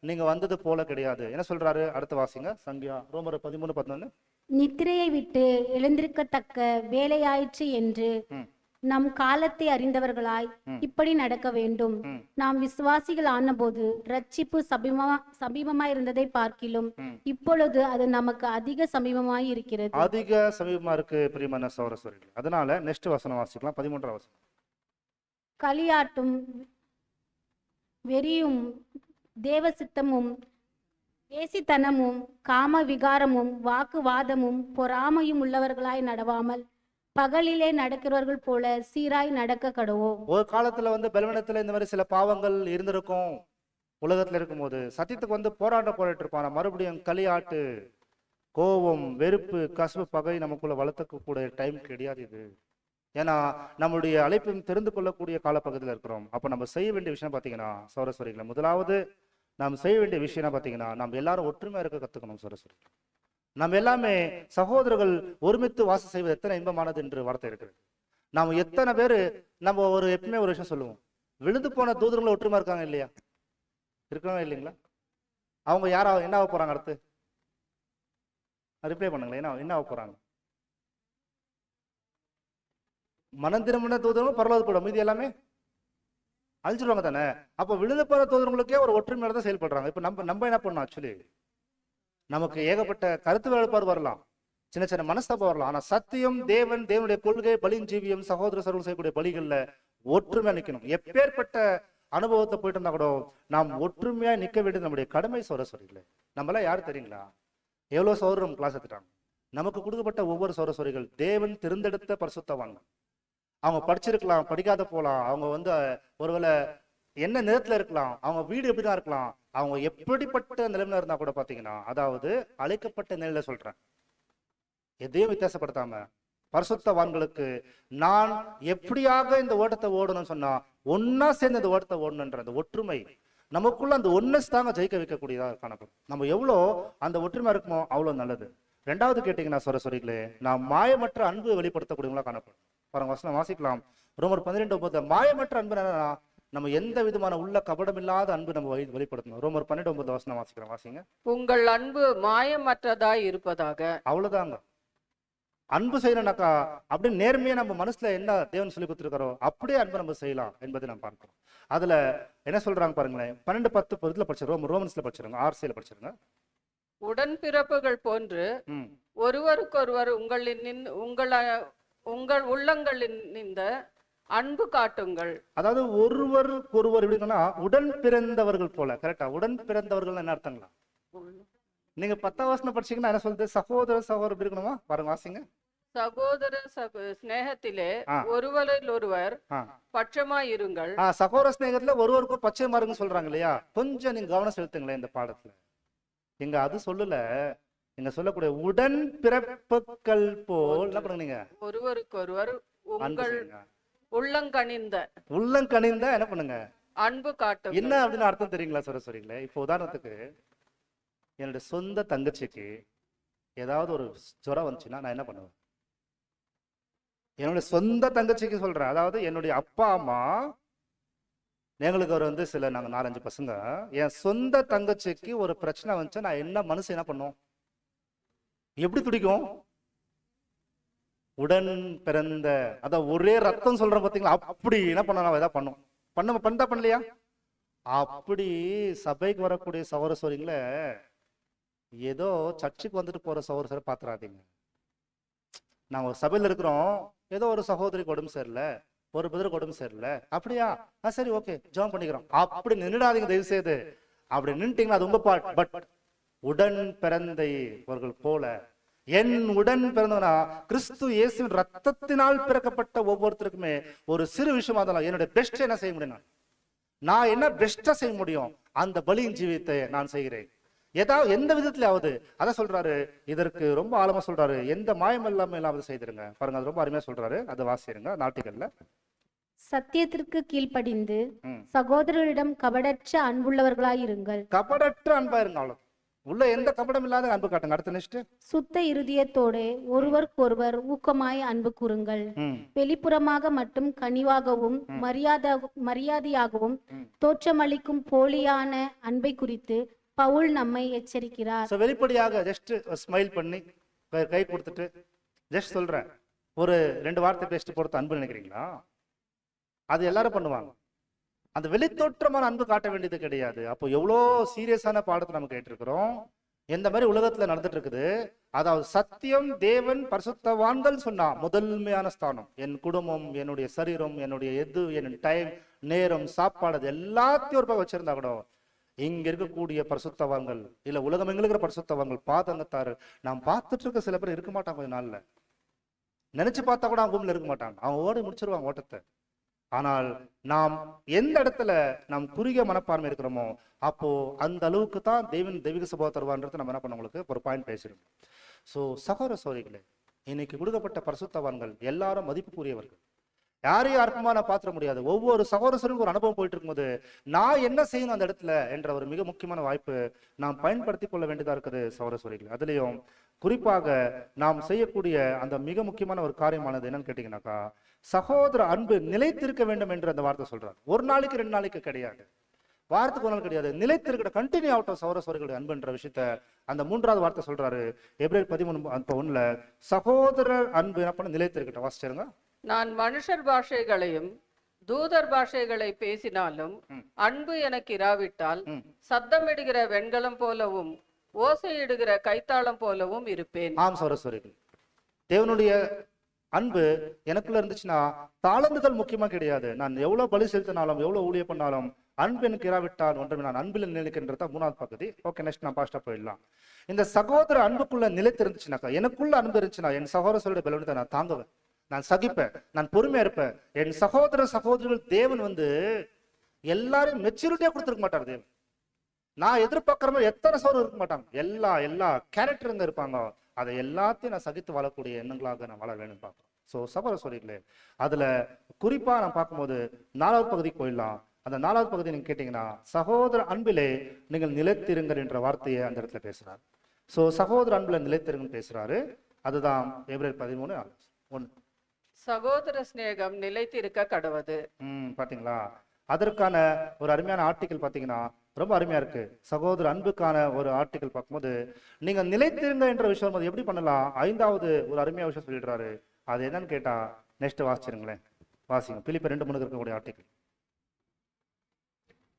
நீங்க வந்தது போல கிடையாது. என்ன சொல்றாரு? அடுத்த வாசிங்க. சங்கியா ரோமர் 13:11. நித்திரையை விட்டு எழுந்திருக்கத்தக்க வேலையாயிற்று என்று நம் காலத்தை அறிந்தவர்களாய் இப்படி நடக்க வேண்டும். நாம் விசுவாசிகள் ஆனபோது ரட்சிப்பு சமீபமாய் இருந்ததை பார்க்கிலும் இப்பொழுது அது நமக்கு அதிக சமீபமாய் இருக்கிறது. அதிக சமீபமா இருக்கு பிரியமான சகோதர சகோதரிகளே. அதனால நெக்ஸ்ட் வசனம் வாசிக்கலாம். 13 வசனம். களியாட்டும் வெறியும் தேவ சித்தமும் வேசித்தனமும் காம விகாரமும் வாக்குவாதமும் பொறாமையும் உள்ளவர்களாய் நடவாமல் பகலிலே நடக்கிறவர்கள் போல சீராய் நடக்க கடவோம். ஒரு காலத்துல பலவீனத்துல இந்த மாதிரி சில பாவங்கள் இருந்திருக்கும். உலகத்துல இருக்கும்போது சத்தியத்துக்கு போராட்டு இருப்பான். மறுபடியும் களியாட்டு, கோபம், வெறுப்பு, கசப்பு, பகை நமக்குள்ள வளர்த்துக்க கூட டைம் கிடையாது இது. ஏன்னா நம்மளுடைய அழைப்பையும் தெரிந்து கொள்ளக்கூடிய காலப்பகுதியில் இருக்கிறோம். அப்ப நம்ம செய்ய வேண்டிய விஷயம் பாத்தீங்கன்னா சௌரஸ்வரிகளை, முதலாவது நாம் செய்ய வேண்டிய விஷயம் பாத்தீங்கன்னா நம்ம எல்லாரும் ஒற்றுமையா இருக்க கத்துக்கணும். சௌரஸ்வரி, நம்ம எல்லாமே சகோதரர்கள் ஒருமித்து வாசம் செய்வது எத்தனை இன்பமானது என்று வார்த்தை இருக்கிறது. நாம எத்தனை பேரு நம்ம எப்பவுமே ஒரு விஷயம் சொல்லுவோம், விழுந்து போன தூதர்கள் ஒற்றுமை இருக்காங்க இல்லையா? இருக்கணும் இல்லைங்களா? அவங்க என்ன ஆக போறாங்க? அடுத்து ரிப்ளை பண்ணுங்களேன். என்ன ஆக போறாங்க? மனம் திரும்பின தூதர்களும் பரவாயில்ல கூட, மீதி எல்லாமே அழிச்சிருவாங்க தானே. அப்ப விழுந்து போற தூதர்களுக்கே ஒரு ஒற்றுமையோட தான் செயல்படுறாங்க. இப்ப நம்ம என்ன பண்ணோம்? ஆக்சுவலி நமக்கு ஏகப்பட்ட கருத்து வேறுபாடு வரலாம், சின்ன சின்ன மனஸ்தாபம் வரலாம். ஆனா சத்தியம், தேவனுடைய கொள்கை, பலியின் ஜீவியம், சகோதர சர்வல் செய்யக்கூடிய பலிகள்ல ஒற்றுமையா நிக்கணும். எப்பேற்பட்ட அனுபவத்தை போயிட்டு இருந்தா கூட நாம் ஒற்றுமையா நிக்க வேண்டியது நம்முடைய கடமை. சௌரஸ்வரிகளே, நம்மளாம் யாரு தெரியுங்களா? எவ்வளவு சௌரம் கிளாஸ் எடுத்துட்டாங்க. நமக்கு கொடுக்கப்பட்ட ஒவ்வொரு சௌரஸ்வரிகள் தேவன் தேர்ந்தெடுத்த பரிசுத்தவான்கள். அவங்க படிச்சிருக்கலாம், படிக்காத போலாம், அவங்க வந்து ஒருவேளை என்ன நிறத்துல இருக்கலாம், அவங்க வீடு எப்படிதான் இருக்கலாம், அவங்க எப்படிப்பட்ட நிலைமையில இருந்தா கூட பாத்தீங்கன்னா, அதாவது அழைக்கப்பட்ட நிலையில சொல்றேன், எதையும் வித்தியாசப்படுத்தாம பரிசுத்தவான்களுக்கு நான் எப்படியாக இந்த ஓட்டத்தை ஓடணும்னு சொன்னா ஒன்னா சேர்ந்து இந்த ஓட்டத்தை ஓடணுன்ற அந்த ஒற்றுமை நமக்குள்ள, அந்த ஒன்னஸ் தாங்க ஜெயிக்க வைக்கக்கூடியதா காணப்படும். நம்ம எவ்வளோ அந்த ஒற்றுமை இருக்குமோ அவ்வளவு நல்லது. ரெண்டாவது கேட்டீங்கன்னா சரஸ்வரிகளே, நான் மாயமற்ற அன்பு வெளிப்படுத்தக்கூடியவங்களா காணப்படும். பாருங்க, வசனம் வாசிக்கலாம். ரோமர் 12:9. மாயமற்ற அன்பு என்னன்னா, நம்ம எந்த விதமான உள்ள கபடம் இல்லாத அன்பு நம்ம வெளிப்படுத்தணும். ரோமர் 12:9 வசனம் வாசிக்கிறோம், வாசிங்க. உங்கள் அன்பு மாயமற்றதாய் இருப்பதாக. அவ்வளவுதாங்க. அன்பு செய்யணும்னாக்கா அப்படியே நேர்மையா நம்ம மனசுல என்ன தேவன் சொல்லி கொடுத்துருக்காரோ அப்படியே அன்பு நம்ம செய்யலாம் என்பதை நம்ம பார்க்கிறோம். அதுல என்ன சொல்றாங்க பாருங்களேன், 12:10 இதுல படிச்சிருக்கோம், ரோமன்ஸ்ல படிச்சிருங்க, ஆர்சியில படிச்சிருங்க. உடன்பிறப்புகள் போன்று ஒருவருக்கொருவர் உங்கள் உள்ளங்களின் இந்த அன்பு காட்டுங்கள். அதாவது ஒருவருக்கு ஒருவர் எப்படின்னா உடன் பிறந்தவர்கள் போல. கரெக்டா? உடன் பிறந்தவர்கள் என்ன அர்த்தங்களா? நீங்க 10ஆம் வசனம் படிச்சீங்கன்னா என்ன சொல்றது? சகோதர சகோதரர் எப்படி இருக்கணுமா? பாருங்க, வாசிங்க. சகோதர ஸ்நேகத்திலே ஒருவரில் ஒருவர் பட்சமாய் இருங்கள். சகோதர ஸ்நேகத்துல ஒருவருக்கும் பட்சமா இருங்க சொல்றாங்க இல்லையா? கொஞ்சம் நீங்க கவனம் செலுத்துங்களேன் இந்த பாடத்துல. இங்க அது சொல்லல, நீங்க சொல்லக்கூடிய உடன் பிறப்புகள் போல் என்ன பண்ணுங்க, ஒருவருக்கொருவர் உங்கள் உள்ளங்கனிந்த என்ன பண்ணுங்க, அன்பு காட்டும். என்ன அப்படின்னு அர்த்தம் தெரியுங்களா சரஸ்வரிங்களே? இப்போ உதாரணத்துக்கு என்னுடைய சொந்த தங்கச்சிக்கு ஏதாவது ஒரு ஜுரம் வந்துச்சுன்னா நான் என்ன பண்ணுவேன்? என்னுடைய சொந்த தங்கச்சிக்கு சொல்றேன், அதாவது என்னுடைய அப்பா அம்மா எங்களுக்கு ஒரு வந்து நாங்க 4-5 பசங்க, என் சொந்த தங்கச்சிக்கு ஒரு பிரச்சனை வந்துச்சு, நான் என்ன மனசு என்ன பண்ணும், எப்படி துடிக்கும்? உடன் பிறந்த, அதான் ஒரே ரத்தம் சொல்றேன் பாத்தீங்களா, அப்படி என்ன பண்ணலாம், ஏதாவது பண்ணும் பண்ணலையா? அப்படி சபைக்கு வரக்கூடிய சகோதர சோரிங்கள ஏதோ சர்ச்சுக்கு வந்துட்டு போற சகோதர பாத்துறாதீங்க. நாங்க ஒரு சபையில இருக்கிறோம், ஏதோ ஒரு சகோதரிக்கு உடம்பு சரியில்ல, ஒரு பிரதருக்கு உடம்பு சரியில்லை, அப்படியா, சரி ஓகே ஜாயின் பண்ணிக்கிறோம், அப்படி நின்றுடாதீங்க தயவு செய்து. அப்படி நின்றுட்டீங்கன்னா அது உங்க பாட். பட் உடன் பிறந்தவர்கள் போல, என் உடன் பிறந்தவனா கிறிஸ்து இயேசுவின் ரத்தத்தினால் பிறக்கப்பட்ட ஒவ்வொருத்தருக்குமே ஒரு சிறு விஷயமா இருந்தாலும் என்னுடைய பெஸ்ட் என்ன செய்ய முடியும், நான் என்ன பெஸ்டா செய்ய முடியும், அந்த பலியின் ஜீவியத்தை நான் செய்கிறேன். ஏதாவது எந்த விதத்திலாவது அதை சொல்றாரு. இதற்கு ரொம்ப ஆழமா சொல்றாரு, எந்த மாயம் இல்லாம செய்திருங்க. பாருங்க, அது ரொம்ப அருமையா சொல்றாரு, அதை வாசிருங்க நாட்டுகள்ல. சத்தியத்திற்கு கீழ்ப்படிந்து சகோதரரிடம் கபடற்ற அன்புள்ளவர்களாயிருங்கள். கபடற்ற அன்பா இருந்தாலும் உள்ள எந்த கபடம் இல்லாத அன்பு காட்டுங்க. அடுத்த நெக்ஸ்ட், சுத்த இருதயத்தோட ஒருவருக்கொருவர் ஊக்கமாய் அன்பு கூறுங்கள். வெளிப்புறமாக மட்டும் கனிவாகவும் மரியாதையாகவும் தோற்றமளிக்கும் போலியான அன்பை குறித்து பவுல் நம்மை எச்சரிக்கிறார். வெளிப்படையாக ஜஸ்ட் ஸ்மைல் பண்ணி கை கொடுத்துட்டு ஜஸ்ட் சொல்றேன், ஒரு 2 வார்த்தை பேசிட்டு போறது அன்பு நினைக்கிறீங்களா? அது எல்லாரும் பண்ணுவாங்க. அந்த வெளித்தோற்றமான அன்பு காட்ட வேண்டியது கிடையாது. அப்போ எவ்வளோ சீரியஸான பாடத்தை நம்ம கேட்டிருக்கிறோம். எந்த மாதிரி உலகத்துல நடந்துட்டு இருக்குது. அதாவது சத்தியம், தேவன், பரிசுத்தவான்கள் சொன்னா முதன்மையான ஸ்தானம். என் குடும்பம், என்னுடைய சரீரம், என்னுடைய என் டைம், நேரம், சாப்பாடு, அது எல்லாத்தையும் ஒரு பக்கம் வச்சிருந்தா கூட இங்க இருக்கக்கூடிய பரிசுத்தவான்கள் இல்ல உலகம் எங்க இருக்கிற பரிசுத்தவான்கள் பாதங்கத்தாரு நாம் பார்த்துட்டு இருக்க சில பேர் இருக்க மாட்டாங்க. கொஞ்ச நாள்ல நினைச்சு பார்த்தா கூட அவங்க இருக்க மாட்டாங்க, அவங்க ஓடி முடிச்சிருவாங்க ஓட்டத்தை. ஆனால் நாம் எந்த இடத்துல நாம் குறுகிய மனப்பான்மை இருக்கிறோமோ அப்போ அந்த அளவுக்கு தான் தெய்வீக சுபாவம் தருவான்றது நம்ம என்ன பண்ண உங்களுக்கு ஒரு பாயிண்ட் பேசிருக்கோம். ஸோ சகோதர சகோதரிகளே, இன்னைக்கு கொடுக்கப்பட்ட பரிசுத்தவான்கள் எல்லாரும் மதிப்புக்குரியவர்கள். யாரையும் அற்பமா நான் பாத்திர முடியாது. ஒவ்வொரு சகோதரருக்கும் ஒரு அனுபவம் போயிட்டு இருக்கும்போது நான் என்ன செய்யணும் அந்த இடத்துல என்ற ஒரு மிக முக்கியமான வாய்ப்பு நாம் பயன்படுத்தி கொள்ள வேண்டியதா இருக்குது சகோதர சகோதரிகள். அதுலயும் குறிப்பாக நாம் செய்யக்கூடிய அந்த மிக முக்கியமான ஒரு காரியமானது என்னன்னு கேட்டீங்கன்னாக்கா, சகோதர அன்பு நிலைத்திருக்க வேண்டும் என்று அந்த வார்த்தை சொல்றாரு. ஒரு நாளைக்கு 2 நாளைக்கு கிடையாது, வாரத்துக்கு 1 நாள் கிடையாது, நிலைத்திருக்கிற கண்டினியூ ஆகட்டும் சகோதர சகோதரிகளுடைய அன்புன்ற விஷயத்த அந்த 3வது வார்த்தை சொல்றாரு. எபிரேயர் 13:1 சகோதர அன்பு என்ன பண்ண நிலைத்திருக்கட்டும். வாசிச்சிருங்க. நான் மனுஷர் பாஷைகளையும் தூதர் பாஷைகளை பேசினாலும் அன்பு எனக்கு இராவிட்டால் சத்தமிடுகிற வெண்கலம் போலவும் ஓசையிடுகிற கைத்தாளம் போலவும் இருப்பேன். ஆம் சகோதரர்கள், தேவனுடைய அன்பு எனக்குள்ள இருந்துச்சுன்னா தாளந்துகள் முக்கியமா கிடையாது. நான் எவ்வளவு பலி செலுத்தினாலும் எவ்வளவு ஊழிய பண்ணாலும் அன்பு எனக்கு இராவிட்டால் ஒன்றுமே நான் அன்பில் நிலைக்கின்றதா 3வது பகுதி. ஓகே, நெக்ஸ்ட் நான் பாஸ்டா போயிடலாம். இந்த சகோதர அன்புக்குள்ள நிலைத்து இருந்துச்சுனாக்கா, எனக்குள்ள அன்பு இருந்துச்சுன்னா என் சகோதரர்களுடைய பலவீனத்தை நான் தாங்குவேன். நான் சகிப்பேன், நான் பொறுமையா இருப்பேன். என் சகோதர சகோதரிகள் தேவன் வந்து எல்லாரும் மெச்சூரிட்டியா கொடுத்துருக்க மாட்டார் தேவன். நான் எதிர்பார்க்கிற மாதிரி எத்தனை சோறு இருக்க மாட்டாங்க. எல்லா கேரக்டருங்க இருப்பாங்க. அதை எல்லாத்தையும் நான் சகித்து வாழக்கூடிய எண்ணங்களாக நான் வாழ வேணும்னு பார்க்கிறோம். ஸோ சகோதர சகோதரிகளே, அதுல குறிப்பா நான் பார்க்கும்போது 4வது பகுதிக்கு போயிடலாம். அந்த 4வது பகுதி நீங்க கேட்டீங்கன்னா, சகோதர அன்பிலே நீங்கள் நிலைத்திருங்கள் என்ற வார்த்தையை அந்த இடத்துல பேசுறாரு. ஸோ சகோதர அன்புல நிலைத்திருங்கன்னு பேசுறாரு. அதுதான் எபிரேயர் 13:1. சகோதர சிநேகம் நிலைத்திருக்க கடவது. பாத்தீங்களா, அதற்கான ஒரு அருமையான ஆர்டிக்கல் பாத்தீங்கன்னா ரொம்ப அருமையா இருக்கு. சகோதர அன்புக்கான ஒரு ஆர்டிக்கல் பார்க்கும்போது நீங்க நிலைத்திருங்க என்ற விஷயம் அது எப்படி பண்ணலாம். 5வது ஒரு அருமையான விஷயம் சொல்லிடுறாரு. அது என்னன்னு கேட்டா நெக்ஸ்ட் வாசிச்சிருங்களேன். வாசிங்க பிலிப்பியர் 2:3 இருக்கக்கூடிய ஆர்டிக்கல்.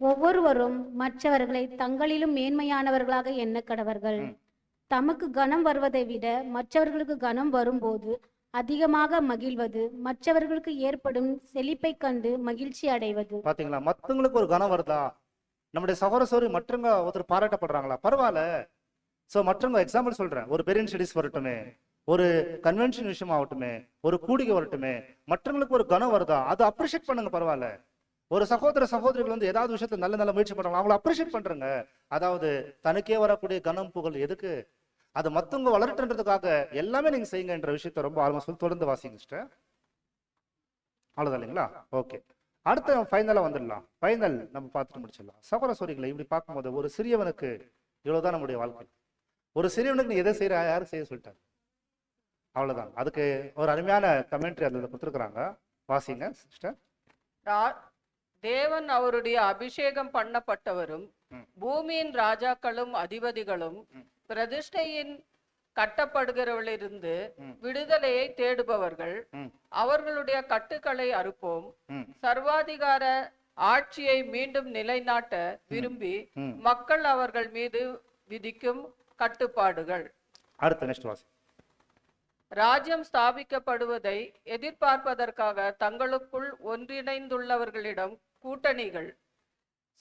ஒவ்வொருவரும் மற்றவர்களை தங்களிலும் மேன்மையானவர்களாக எண்ண கடவர்கள். தமக்கு கனம் வருவதை விட மற்றவர்களுக்கு கனம் வரும்போது அதிகமாக மகிழ்வது, மற்றவர்களுக்கு ஏற்படும் செழிப்பை கண்டு மகிழ்ச்சி அடைவது. பாத்தீங்களா, மத்தவங்களுக்கு ஒரு கனம் வருதா, நம்முடைய சகோதர சகோதரி மற்றவங்க ஒருத்தர் பாராட்டப்படுறாங்களா, பரவாயில்ல. சோ மற்றவங்க எக்ஸாம்பிள் சொல்றேன், ஒரு பெரியன் ஸ்டடிஸ் வரட்டுமே, ஒரு கன்வென்ஷன் விஷயம் ஆகட்டுமே, ஒரு கூடிகை வரட்டுமே, மற்றவங்களுக்கு ஒரு கனம் வருதா, அதை அப்ரிஷியேட் பண்ணுங்க, பரவாயில்ல. ஒரு சகோதர சகோதரிகள் வந்து ஏதாவது விஷயத்துல நல்ல முயற்சி பண்றாங்க, அவங்கள அப்ரிஷியேட் பண்றங்க. அதாவது தனக்கே வரக்கூடிய கனம் புகழ் எதுக்கு, அது மத்தவங்க வளரட்டுன்றதுக்காக எல்லாமே நீங்க செய்யுங்க என்ற விஷயத்த ரொம்ப ஆர்வம் சொல்லி தொடர்ந்து வாசிங்க. அவ்வளவுதான் இல்லைங்களா? ஓகே, அடுத்த ஃபைனலா வந்துடலாம். ஃபைனல் நம்ம பார்த்துட்டு முடிச்சிடலாம். சகோதர சகோதரிகளை இப்படி பார்க்கும்போது ஒரு சிறியவனுக்கு இவ்வளவுதான் நம்முடைய வாழ்க்கை. ஒரு சிறியவனுக்கு நீ எதை செய்யற, யாரும் செய்ய சொல்லிட்டாரு, அவ்வளவுதான். அதுக்கு ஒரு அருமையான கமெண்ட்ரி அதுல கொடுத்துருக்குறாங்க, வாசிங்க சிஸ்டர். தேவன் அவருடைய அபிஷேகம் பண்ணப்பட்டவரும் பூமியின் ராஜாக்களும் அதிபதிகளும் பிரதிஷ்டையின் கட்டப்படுகிறவர்களிருந்து விடுதலையை தேடுபவர்கள், அவர்களுடைய கட்டுக்களை அறுப்போம், சர்வாதிகார ஆட்சியை மீண்டும் நிலைநாட்ட விரும்பி மக்கள் அவர்கள் மீது விதிக்கும் கட்டுப்பாடுகள். அடுத்த நெக்ஸ்ட் வாசி. ராஜ்யம் ஸ்தாபிக்கப்படுவதை எதிர்பார்ப்பதற்காக தங்களுக்குள் ஒன்றிணைந்துள்ளவர்களிடம் கூட்டணிகள்,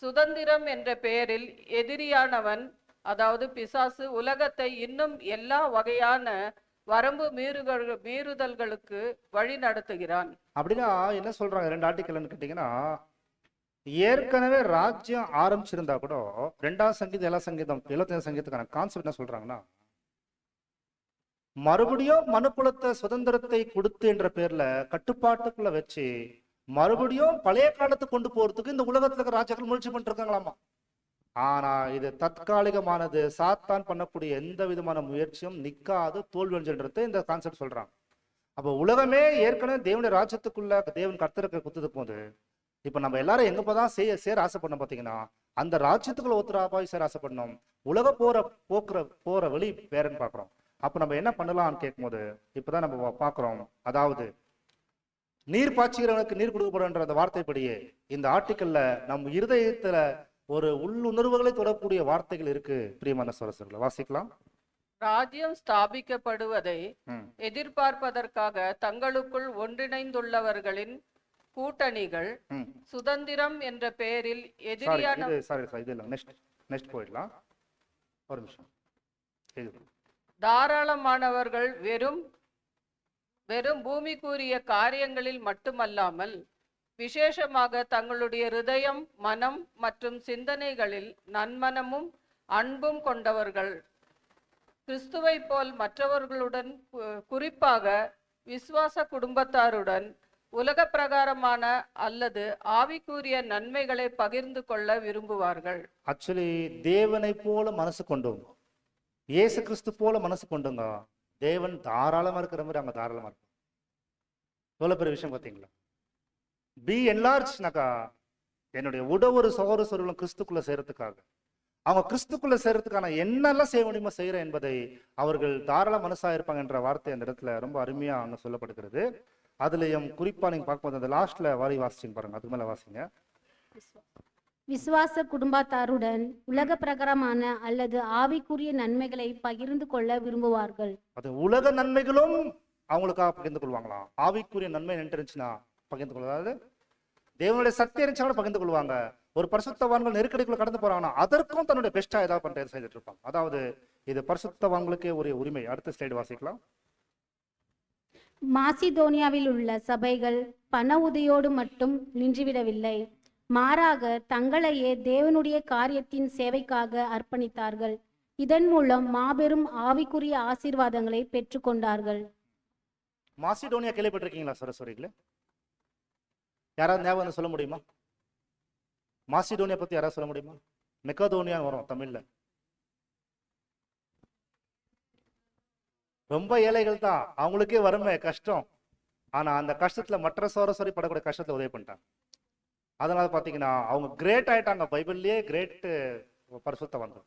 சுதந்திரம் என்ற பெயரில் எதிரியானவன், அதாவது பிசாசு, உலகத்தை இன்னும் எல்லா வகையான வரம்பு மீறுதல்களுக்கு வழி நடத்துகிறான். அப்படின்னா என்ன சொல்றாங்க, 2 ஆர்டிக்கல்னு கேட்டீங்கன்னா, ஏற்கனவே ராஜ்யம் ஆரம்பிச்சிருந்தா கூட 2ஆம் சங்கீதம் 7ஆம் சங்கீதம் 75 சங்கீதத்துக்கான கான்செப்ட் என்ன சொல்றாங்கன்னா, மறுபடியும் மனுக்குலத்தை சுதந்திரத்தை கொடுத்து என்ற பேர்ல கட்டுப்பாட்டுக்குள்ள வச்சு மறுபடியும் பழைய காலத்துக்கு கொண்டு போறதுக்கு இந்த உலகத்துல இருக்க ராஜாக்கள் முயற்சி பண்ணிட்டு இருக்காங்களாமா. ஆனா இது தற்காலிகமானது, சாத்தான் பண்ணக்கூடிய எந்த விதமான முயற்சியும் நிக்காது, தோல்வி அடைஞ்சுன்றது இந்த கான்செப்ட் சொல்றாங்க. அப்ப உலகமே ஏற்கனவே தேவனுடைய ராஜ்யத்துக்குள்ள தேவன் கர்த்தருக்கு குத்துது போது, இப்ப நம்ம எல்லாரும் எங்க போதான் சேர ஆசைப்படணும் பாத்தீங்கன்னா, அந்த ராஜ்யத்துக்குள்ள ஒருத்தரா போய் சேர ஆசைப்படணும். உலக போற வழி வேறன்னு பாக்குறோம். அப்ப நம்ம என்ன பண்ணலாம்னு கேட்கும்போது இப்பதான் நம்ம பாக்குறோம், அதாவது நீர் பாய்ச்சுகிறவனுக்கு நீர் கொடுக்கப்படுன்ற அந்த வார்த்தைப்படியே இந்த ஆர்டிக்கல்ல நம்ம இருதயத்துல ஒரு உள்ளுணர்வுகளை தொடரக்கூடிய வார்த்தைகள் இருக்கு. பிரியமான சகோதரர்களே, வாசிக்கலாம். ராஜ்யம் ஸ்தாபிக்கப்படுவதை எதிர்பார்ப்பதற்காக தங்களுக்குள் ஒன்றிணைந்துள்ளவர்களின் கூட்டணிகள், சுதந்திரம் என்ற பெயரில் எதிரியான நெக்ஸ்ட் போயிடலாம், ஒரு நிமிஷம். தாராளமானவர்கள் வெறும் பூமிக்குரிய காரியங்களில் மட்டுமல்லாமல் விசேஷமாக தங்களுடைய இருதயம், மனம் மற்றும் சிந்தனைகளில் நன்மனமும் அன்பும் கொண்டவர்கள், கிறிஸ்துவை போல் மற்றவர்களுடன், குறிப்பாக விசுவாச குடும்பத்தாருடன் உலக பிரகாரமான அல்லது ஆவிக்குரிய நன்மைகளை பகிர்ந்து கொள்ள விரும்புவார்கள். ஆக்சுவலி தேவனை போல மனசு கொண்டவங்க, இயேசு கிறிஸ்து போல மனசு கொண்டுங்க. தேவன் தாராளமா இருக்கிற மாதிரி அவங்க தாராளமா இருக்கும். எவ்வளவு பெரிய விஷயம் பார்த்தீங்களா? பி என்லார்ஜ்னாக்கா என்னுடைய ஒரு சகோதர சகோதரர்களும் கிறிஸ்துக்குள்ள சேர்றதுக்காக, அவங்க கிறிஸ்துக்குள்ள சேர்றதுக்கான என்னெல்லாம் செய்ய முடியுமோ செய்யற என்பதை அவர்கள் தாராள மனசா இருப்பாங்க என்ற வார்த்தை அந்த இடத்துல ரொம்ப அருமையா அங்க சொல்லப்படுகிறது. அதுலயும் குறிப்பா நீங்க பார்க்கும்போது அந்த லாஸ்ட்ல வாரி வாசிச்சுங்க பாருங்க, அதுக்கு மேல வாசிங்க. விசுவாச குடும்பத்தாருடன் உலக பிரகாரமான அல்லது ஆவிக்குரிய நன்மைகளை பகிர்ந்து கொள்ள விரும்புவார்கள். அது உலக நன்மைகளும் அவங்களுக்காக பகிர்ந்து கொள்வாங்களாம். ஆவிக்குரிய நன்மை நின்றுச்சுன்னா பகிர்ந்து கொள்ளாது, தேவனுடைய சக்தி இருந்துச்சா கூட பகிர்ந்து கொள்வாங்க. ஒரு பரிசுத்தவான்கள் நெருக்கடிக்குள்ள கடந்து போறாங்கன்னா அதற்கும் தன்னுடைய பெஸ்டா ஏதாவது பண்றது செய்துட்டு இருப்பாங்க. அதாவது இது பரிசுத்தவான்களுக்கே ஒரு உரிமை. அடுத்த ஸ்லைடு வாசிக்கலாம். மாசிதோனியாவில் உள்ள சபைகள் பண உதவியோடு மட்டும் நின்றுவிடவில்லை, மாறாக தங்களையே தேவனுடைய காரியத்தின் சேவைக்காக அர்ப்பணித்தார்கள். இதன் மூலம் மாபெரும் ஆவிக்குரிய ஆசீர்வாதங்களை பெற்றுக்கொண்டார்கள். மாசிடோனியா கேள்விப்பட்டிருக்கீங்களா சரஸ்வரிகளே? யாராவது ஞாபகம் வந்து சொல்ல முடியுமா? மாசிடோனியா பத்தி யாராவது சொல்ல முடியுமா? மெக்கதோனியான்னு வரும் தமிழ்ல. ரொம்ப ஏழைகள் தான், அவங்களுக்கே வறுமை கஷ்டம். ஆனா அந்த கஷ்டத்துல மற்ற சரஸ்வரி படக்கூடிய கஷ்டத்துல உதவி பண்ணிட்டாங்க. அதனால பாத்தீங்கன்னா அவங்க கிரேட் ஆயிட்டாங்க. பைபிள்லயே கிரேட் பரிசுத்தவான்கள்.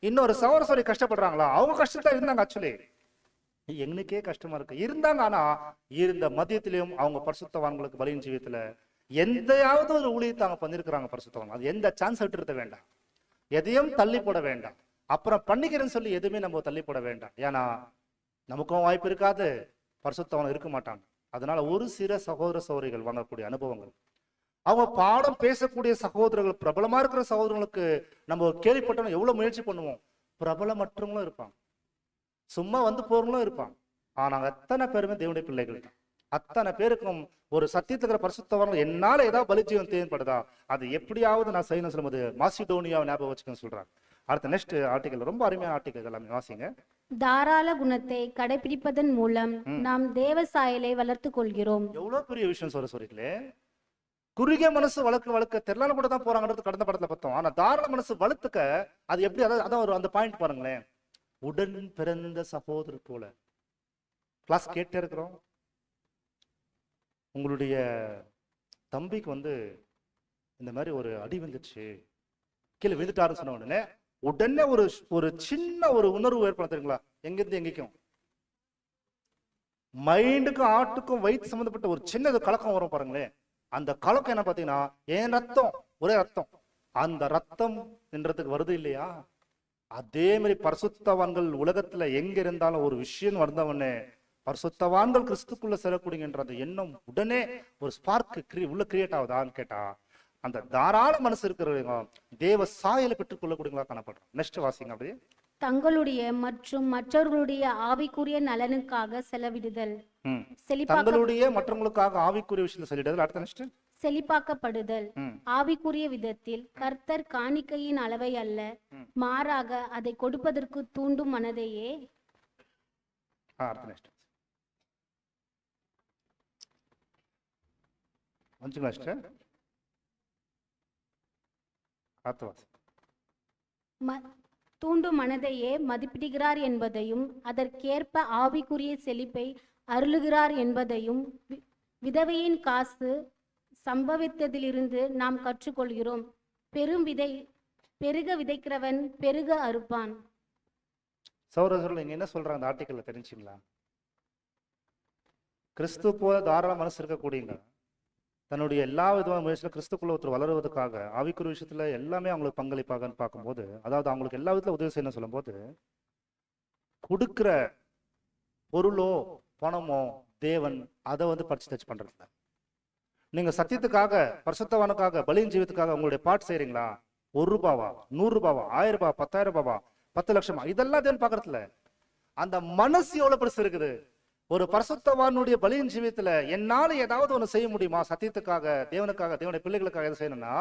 இன்னொரு சரஸ்வரி கஷ்டப்படுறாங்களா? அவங்க கஷ்டத்துல இருந்தாங்க. ஆக்சுவலி எங்களுக்கே கஷ்டமா இருக்கு இருந்தாங்க. ஆனா இருந்த மதியத்திலையும் அவங்க பரிசுத்தவான்களுக்கு பலியின் ஜீவியத்துல எந்தையாவது ஒரு ஊழியத்தை அவங்க பண்ணிருக்கிறாங்க. பரிசுத்தவான் அது எந்த சான்ஸ் விட்டுருக்க வேண்டாம், எதையும் தள்ளி போட வேண்டாம். அப்புறம் பண்ணிக்கிறேன்னு சொல்லி எதுவுமே நம்ம தள்ளி போட வேண்டாம். ஏன்னா நமக்கும் வாய்ப்பு இருக்காது, பரிசுத்தவன் இருக்க மாட்டாங்க. அதனால ஒரு சில சகோதர சகோதரிகள் வாங்கக்கூடிய அனுபவங்கள், அவங்க பாடம் பேசக்கூடிய சகோதரர்கள், பிரபலமா இருக்கிற சகோதரர்களுக்கு நம்ம கேள்விப்பட்டோம் எவ்வளவு முயற்சி பண்ணுவோம். பிரபலமற்றவங்களும் இருப்பாங்க, சும்மா வந்து போறவங்களும் இருப்பாங்க. ஆனா அத்தனை பேருமே தேவனுடைய பிள்ளைகள் தான். அத்தனை பேருக்கும் ஒரு சத்தியத்துல இருக்கிற பரிசுத்தவர்கள் என்னால ஏதாவது பலிஜீவன் தேவைப்படுதா, அது எப்படியாவது நான் செய்யணும் சொல்லும்போது மாசிடோனியாவை ஞாபகம் வச்சுக்கன்னு சொல்றாங்க. அடுத்த நெக்ஸ்ட் ஆர்டிகல், ரொம்ப அருமையான ஆர்டிகல் எல்லாமே வாசிங்க. தாராள குணத்தை கடைபிடிப்பதன் மூலம் நாம் தேவ சாயலை வளர்த்து கொள்கிறோம். எவ்வளவு பெரிய விஷயம் சொல்றீங்களே. குறுகிய மனசு வளர்க்க தெரியல கூட தான் போறாங்கன்றது கடந்த படத்துல பார்த்தோம். ஆனா தாராள மனசு வளர்த்துக்க அது எப்படி, அதான் ஒரு அந்த பாயிண்ட் பாருங்களேன். உடன் பிறந்த சகோதரர் போல. கிளாஸ் கேட்டே இருக்கிறோம். உங்களுடைய தம்பிக்கு வந்து இந்த மாதிரி ஒரு அடி வந்துச்சு, கீழே விழுந்துட்டாருன்னு சொன்ன உடனே உடனே ஒரு சின்ன ஒரு உணர்வு ஏற்படும் தெரியுங்களா? எங்கிருந்து எங்கேயும் மைண்டுக்கும் ஆட்டுக்கும் வயிற்று சம்பந்தப்பட்ட ஒரு சின்ன கலக்கம் வரும் பாருங்களேன். அந்த கலக்கம் என்ன பாத்தீங்கன்னா, என் ரத்தம் ஒரே ரத்தம், அந்த ரத்தம் என்றதுக்கு வருது இல்லையா? அதே மாதிரி பரிசுத்தவான்கள் உலகத்துல எங்க இருந்தாலும் ஒரு விஷயம் வந்தவனே பரிசுத்தவான்கள் கிறிஸ்துக்குள்ள செல்லக்கூடியன்ற அந்த எண்ணம் உடனே ஒரு ஸ்பார்க் உள்ள கிரியேட் ஆகுதான்னு கேட்டா, அந்த தாராள மனசு இருக்கிறவங்க தேவ சாயலை பெற்றுக் கொள்ளக்கூடியவங்களா காணப்படுறோம். நெக்ஸ்ட் வாசிங்க அப்படியே. தங்களுடைய மற்றும் மற்றவர்களுடைய ஆவிக்குரிய நலனுக்காக செலவிடுதல், தங்களுடைய மற்றவங்களுக்காக ஆவிக்குரிய விஷயத்துல செலவிடுதல். அடுத்த நெக்ஸ்ட் செழிப்பாக்கப்படுதல். ஆவிக்குரிய விதத்தில் கர்த்தர் காணிக்கையின் அளவை அல்ல, மாறாக அதை கொடுப்பதற்கு தூண்டும் மனதையே. அடுத்த நெக்ஸ்ட் தூண்டும் மனதையே மதிப்பிடுகிறார் என்பதையும், அதற்கேற்ப ஆவிக்குரிய செழிப்பை அருளுகிறார் என்பதையும் விதவையின் காசு சம்பவித்ததிலிருந்து நாம் கற்றுக்கொள்கிறோம். பெருக விதைக்கிறவன் பெருக அறுப்பான். சகோதரர்கள் இங்க என்ன சொல்றாங்க அந்த ஆர்டிக்கல்ல தெரிஞ்சுங்களா? கிறிஸ்து போல தாராள மனசு இருக்கக்கூடியங்க தன்னுடைய எல்லா விதமான முயற்சியில கிறிஸ்துக்குள்ள ஒருத்தர் வளருவதற்காக ஆவிக்குரிய விஷயத்துல எல்லாமே அவங்களுக்கு பங்களிப்பாகன்னு பார்க்கும்போது, அதாவது அவங்களுக்கு எல்லா விதத்துல உதவி செய்யணும் சொல்லும் போது, கொடுக்கிற பொருளோ பணமோ தேவன் அதை வந்து பர்ச்சேஸ் பண்றதில்ல. நீங்க சத்தியத்துக்காக பரிசுத்தவானுக்காக பலியின் ஜீவத்துக்காக உங்களுடைய பாட்டு செய்யறீங்களா? 1 ரூபாவா, 100 ரூபாவா, 1000 ரூபாய், 10,000 ரூபாவா, 10 லட்சமா, இதெல்லாம் தேவன் பாக்குறதுல அந்த மனசு எவ்வளவு பெருசு இருக்குது. ஒரு பரிசுத்தவானுடைய பலியின் ஜீவியத்துல என்னால ஏதாவது ஒண்ணு செய்ய முடியுமா? சத்தியத்துக்காக, தேவனுக்காக, தேவனுடைய பிள்ளைகளுக்காக எது செய்யணும்னா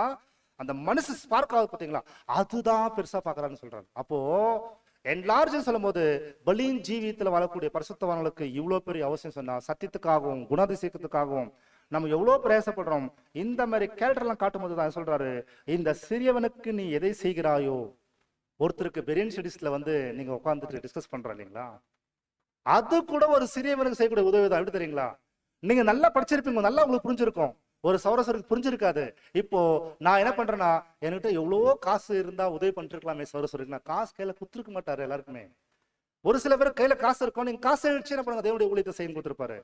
அந்த மனசு ஸ்பார்க் ஆகுது பாத்தீங்களா, அதுதான் பெருசா பாக்குறான்னு சொல்றாங்க. அப்போ என்லார்ஜ் சொல்லும் போது பலியின் ஜீவியத்துல வரக்கூடிய பரிசுத்தவான்களுக்கு இவ்வளவு பெரிய அவசியம் சொன்னா, சத்தியத்துக்காகவும் குணாதிசயத்துக்காகவும் நம்ம எவ்வளவு பிரயாசப்படுறோம். இந்த மாதிரி கேரக்டர் எல்லாம் காட்டும் போது தான் சொல்றாரு, இந்த சிறியவனுக்கு நீ எதை செய்கிறாயோ. ஒருத்தருக்கு பெரியன் ஸ்டடிஸ்ல வந்து நீங்க உட்காந்துட்டு டிஸ்கஸ் பண்ற இல்லைங்களா, அது கூட ஒரு சிறியவனுக்கு செய்யக்கூடிய உதவி தான். எப்படி தெரியுங்களா? நீங்க நல்லா படிச்சிருப்பீங்க, நல்லா உங்களுக்கு புரிஞ்சிருக்கும், ஒரு சௌரசருக்கு புரிஞ்சிருக்காது. இப்போ நான் என்ன பண்றேன்னா, என்கிட்ட எவ்வளவோ காசு இருந்தா உதவி பண்ணிருக்கலாமே சௌரசருக்கு, நான் காசு கையில குத்துருக்க மாட்டாரு எல்லாருக்குமே. ஒரு சில பேர் கையில காசு இருக்கும், நீங்க காசு வச்சு என்ன பண்ணுங்க தேவனுடைய ஊழியத்தை செய்ய கொடுத்துருப்பாரு.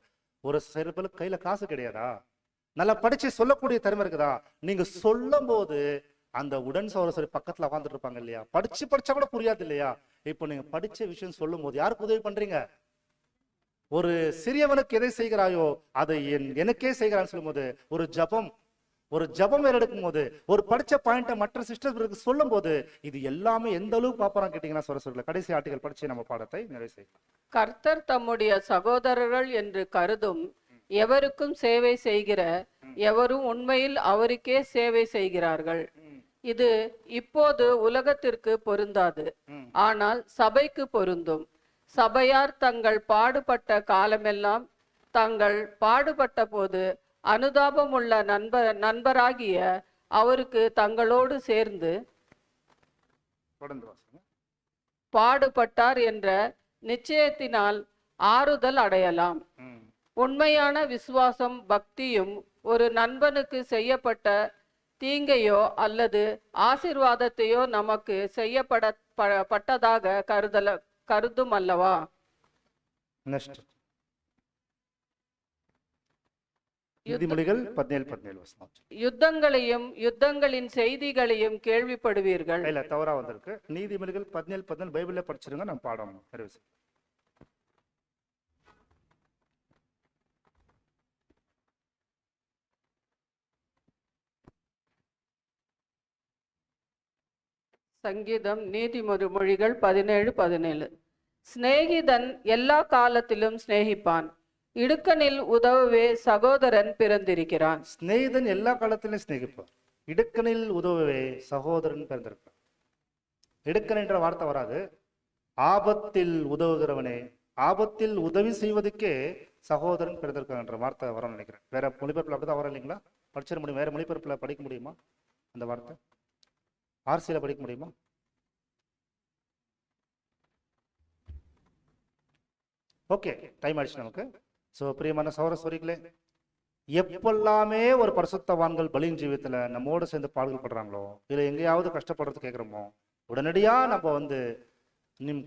ஒரு சில பேருக்கு கையில காசு கிடையாதா, நல்லா படிச்சு சொல்லக்கூடிய திறமை இருக்குதா, நீங்க சொல்லும் போது அந்த உடன் சௌரசரி பக்கத்துல உட்காந்துட்டு இருப்பாங்க இல்லையா, படிச்சா கூட புரியாது இல்லையா. இப்போ நீங்க படிச்ச விஷயம் சொல்லும் போது யாருக்கு உதவி பண்றீங்க? ஒரு சிறியவனுக்கு எதை செய்கிறாயோ அதை எனக்கே செய்கிறான்னு சொல்லும் போது, ஒரு ஜபம், ஒரு ஜபம் எடுக்கும் போது, ஒரு படிச்ச பாயிண்ட மற்ற சிஸ்டர்களுக்கு சொல்லும் போது, இது எல்லாமே எந்த அளவுக்கு பாப்பறோம் கேட்டீங்கன்னா சொல்ல கடைசி ஆர்டிகல் படிச்சு நம்ம பாடத்தை நிறைவு செய்யலாம். கர்த்தர் தம்முடைய சகோதரர்கள் என்று கருதும் எவருக்கும் சேவை செய்கிற எவரும் உண்மையில் அவருக்கே சேவை செய்கிறார்கள். இது இப்போது உலகத்திற்கு பொருந்தாது, ஆனால் சபைக்கு பொருந்தும். சபையார் தங்கள் பாடுபட்ட காலமெல்லாம் தங்கள் பாடுபட்ட போது அனுதாபமுள்ள நண்பராகிய அவருக்கு தங்களோடு சேர்ந்து தொடர்ந்து வாசிங்க. பாடுபட்டார் என்ற நிச்சயத்தினால் ஆறுதல் அடையலாம். உண்மையான விசுவாசம் பக்தியும் ஒரு நண்பனுக்கு செய்யப்பட்ட தீங்கையோ அல்லது ஆசீர்வாதத்தையோ நமக்கு செய்யப்பட்டதாக கருதும் அல்லவா? நெக்ஸ்ட் நீதிமொழிகள் 17:17 வசனம். யுத்தங்களையும் யுத்தங்களின் செய்திகளையும் கேள்விப்படுவீர்கள். இல்ல தவறா வந்திருக்கு. நீதிமொழிகள் 17:17 பைபிள்ல படிச்சிருங்க, நம்ம பாடம் நிறைவு செய்யலாம். சங்கீதம் நீதிமொழிகள் 17:17. சிநேகிதன் எல்லா காலத்திலும் சிநேகிப்பான், இடுக்கணில் உதவவே சகோதரன் பிறந்திருக்கிறான். சிநேகிதன் எல்லா காலத்திலும் சிநேகிப்பார், இடுக்கணில் உதவவே சகோதரன் பிறந்திருக்கிறான். இடுக்கன் என்ற வார்த்தை வராது. ஆபத்தில் உதவுகிறவனே, ஆபத்தில் உதவி செய்வதற்கே சகோதரன் பிறந்திருக்கான்ற வார்த்தை வரும்னு நினைக்கிறேன். வேற மொழிபெயர்ப்புல அப்படிதான் வரும் இல்லைங்களா? படிச்சிட முடியும். வேற மொழிபெயர்ப்புல படிக்க முடியுமா அந்த வார்த்தை? ஆர்சியில படிக்க முடியுமா? ஓகே, டைம் ஆயிடுச்சு நமக்கு. ஸோ பிரியமான சகோதர சகோதரிகளே, எப்பெல்லாமே ஒரு பரிசுத்தவான்கள் பலியின் ஜீவியத்துல நம்மோடு சேர்ந்து பாடுகள் படுறாங்களோ, இல்லை எங்கேயாவது கஷ்டப்படுறது கேட்குறோமோ, உடனடியா நம்ம வந்து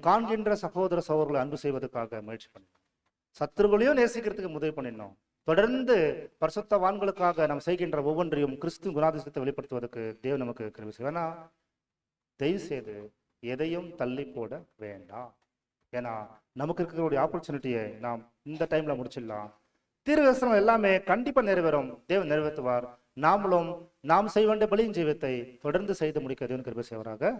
காண்கின்ற சகோதர சகோதரர்களை அன்பு செய்வதற்காக முயற்சி பண்ணணும். சத்துருகளையும் நேசிக்கிறதுக்கு உதவி பண்ணிடணும். தொடர்ந்து பரிசுத்தவான்களுக்காக நாம் செய்கின்ற ஒவ்வொன்றையும் கிறிஸ்து குணாதிசயத்தை வெளிப்படுத்துவதற்கு தேவன் நமக்கு கிருபை செய்வார். தயவு செய்து எதையும் தள்ளி போட வேண்டாம். ஏன்னா நமக்கு இருக்கக்கூடிய ஆப்பர்ச்சுனிட்டியை நாம் இந்த டைம்ல முடிச்சிடலாம். தீர்க்கதரிசனம் எல்லாமே கண்டிப்பா நிறைவேறும், தேவன் நிறைவேற்றுவார். நாமளும் நாம் செய்ய வேண்டிய பலியின் ஜீவியத்தை தொடர்ந்து செய்து முடிக்க தேவன் கிருபை செய்வாராக.